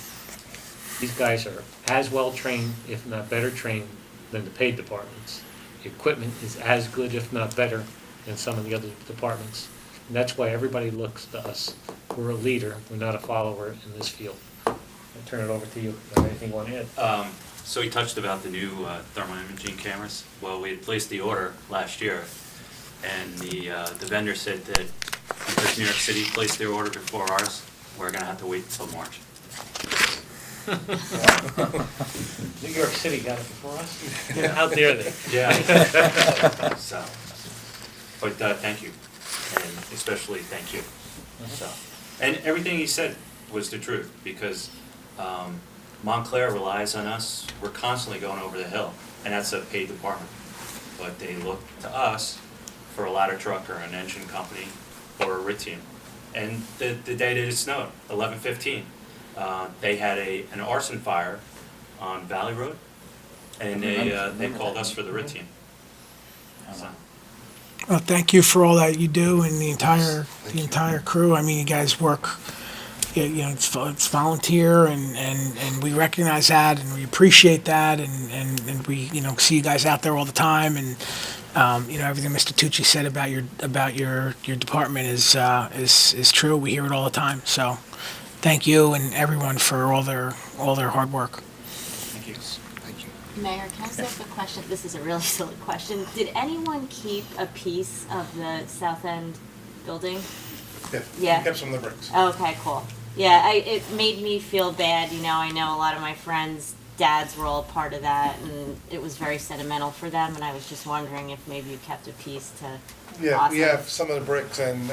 these guys are as well trained, if not better trained, than the paid departments. The equipment is as good, if not better, than some of the other departments. And that's why everybody looks to us. We're a leader, we're not a follower in this field. I'll turn it over to you. Anything you want to add? So he touched about the new thermal imaging cameras. Well, we had placed the order last year, and the vendor said that because New York City placed their order before ours, we're gonna have to wait until March. New York City got it before us? How dare they? Yeah. So, but thank you, and especially thank you. So, and everything he said was the truth, because Montclair relies on us. We're constantly going over the hill, and that's a paid department. But they look to us for a ladder truck or an engine company or a RIT team. And the day that it snowed, 11/15, they had an arson fire on Valley Road, and they called us for the RIT team. So. Well, thank you for all that you do and the entire crew. I mean, you guys work, it's volunteer and we recognize that and we appreciate that and we, see you guys out there all the time and, everything Mr. Tucci said about your department is true. We hear it all the time. So thank you and everyone for all their hard work. Thank you. Thank you. Mayor, can I just ask a question? This is a really silly question. Did anyone keep a piece of the South End building? Yeah. We kept some of the bricks. Okay, cool. Yeah, it made me feel bad. I know a lot of my friends' dads were all part of that, and it was very sentimental for them, and I was just wondering if maybe you kept a piece to... Yeah, Awesome. we have some of the bricks and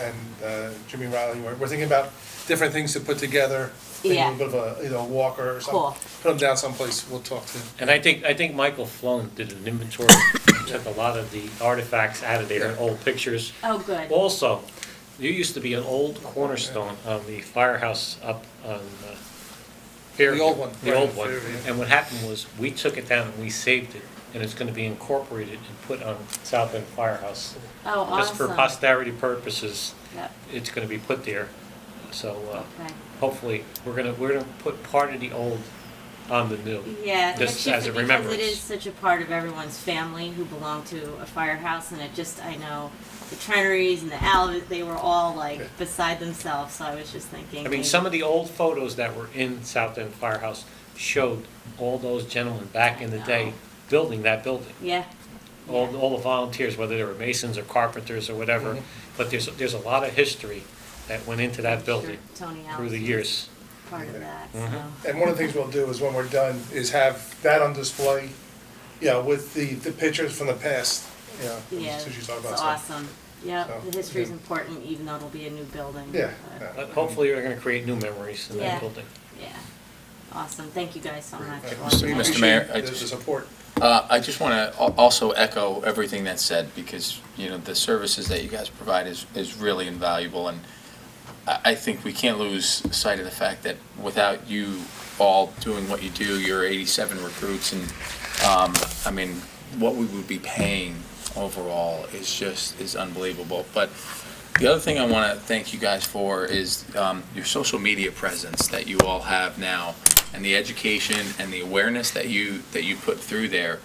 Jimmy Riley, we're thinking about different things to put together. Maybe Yeah. a bit of a walker or something. Cool. Put them down someplace, we'll talk to. And I think Michael Flown did an inventory, took a lot of the artifacts out of there, old pictures. Oh, good. Also, there used to be an old cornerstone on the firehouse up on Fairview. The old one, The right, old one. Fairview. And what happened was, we took it down and we saved it, and it's gonna be incorporated and put on South End Firehouse. Oh, awesome. Just for posterity purposes, Yep. it's gonna be put there. So, Okay. hopefully, we're gonna put part of the old on the new. Yeah, Just especially as a because remembrance. it is such a part of everyone's family who belong to a firehouse, and I know the Treneries and the Alvis, they were all beside themselves, so I was just thinking. I mean, maybe- some of the old photos that were in South End Firehouse showed all those gentlemen back in the day building that building. Yeah. All the volunteers, whether they were masons or carpenters or whatever, but there's a lot of history that went into that building Tony through the Alvis years. was part of that, Mhm. so. And one of the things we'll do is when we're done, is have that on display, with the pictures from the past, Yeah, as you talk it's about. so- awesome. Yeah, So, the history is yeah. important, even though it'll be a new building. Yeah, but- yeah. Hopefully, we're gonna create new memories in Yeah. that building. Yeah, Awesome, thank you guys so much. Mr. Mayor, I The support. I just want to also echo everything that's said, because, you know, the services that you guys provide is really invaluable, and I think we can't lose sight of the fact that without you all doing what you do, your 87 recruits, and, I mean, what we would be paying overall is unbelievable. But the other thing I want to thank you guys for is your social media presence that you all have now, and the education and the awareness that you put through there.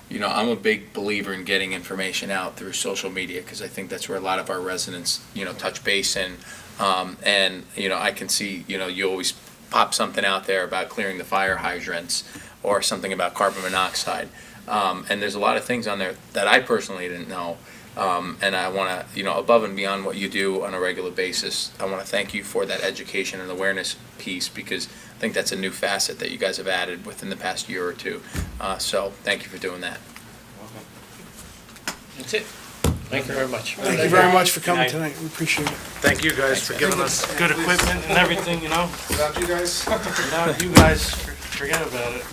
You know, I'm a big believer in getting information out through social media, because I think that's where a lot of our residents, you know, touch base in. And, you know, I can see, you know, you always pop something out there about clearing the fire hydrants, or something about carbon monoxide. And there's a lot of things on there that I personally didn't know. And I want to, you know, above and beyond what you do on a regular basis, I want to thank you for that education and awareness piece, because I think that's a new facet that you guys have added within the past year or two. So thank you for doing that. That's it. Thank you very much. Thank you very much for coming tonight, we appreciate it. Thank you guys for giving us good equipment and everything, you know? Without you guys? Without you guys, forget about it.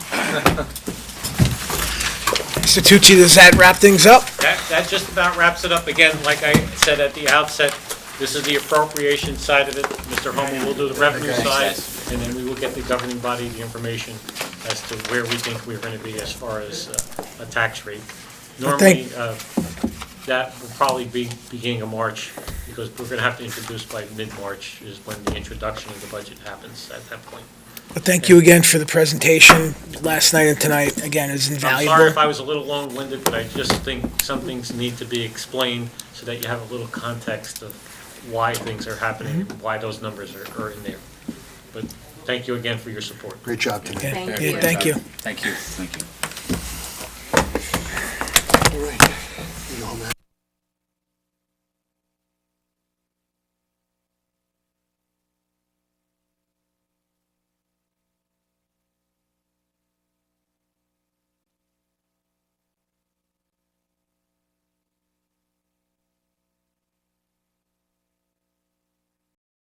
Mr. Tucci, does that wrap things up? That just about wraps it up. Again, like I said at the outset, this is the appropriation side of it. Mr. Homer will do the revenue side, and then we will get the governing body the information as to where we think we're going to be as far as a tax rate. Normally, that will probably be beginning of March, because we're going to have to introduce by mid-March is when the introduction of the budget happens at that point. Well, thank you again for the presentation last night and tonight. Again, it's I'm invaluable. sorry if I was a little long-winded, but I just think some things need to be explained so that you have a little context of why things are happening, why those numbers are in there. But thank you again for your support. Great job tonight. Thank Yeah, you. thank you. Thank you. Thank you.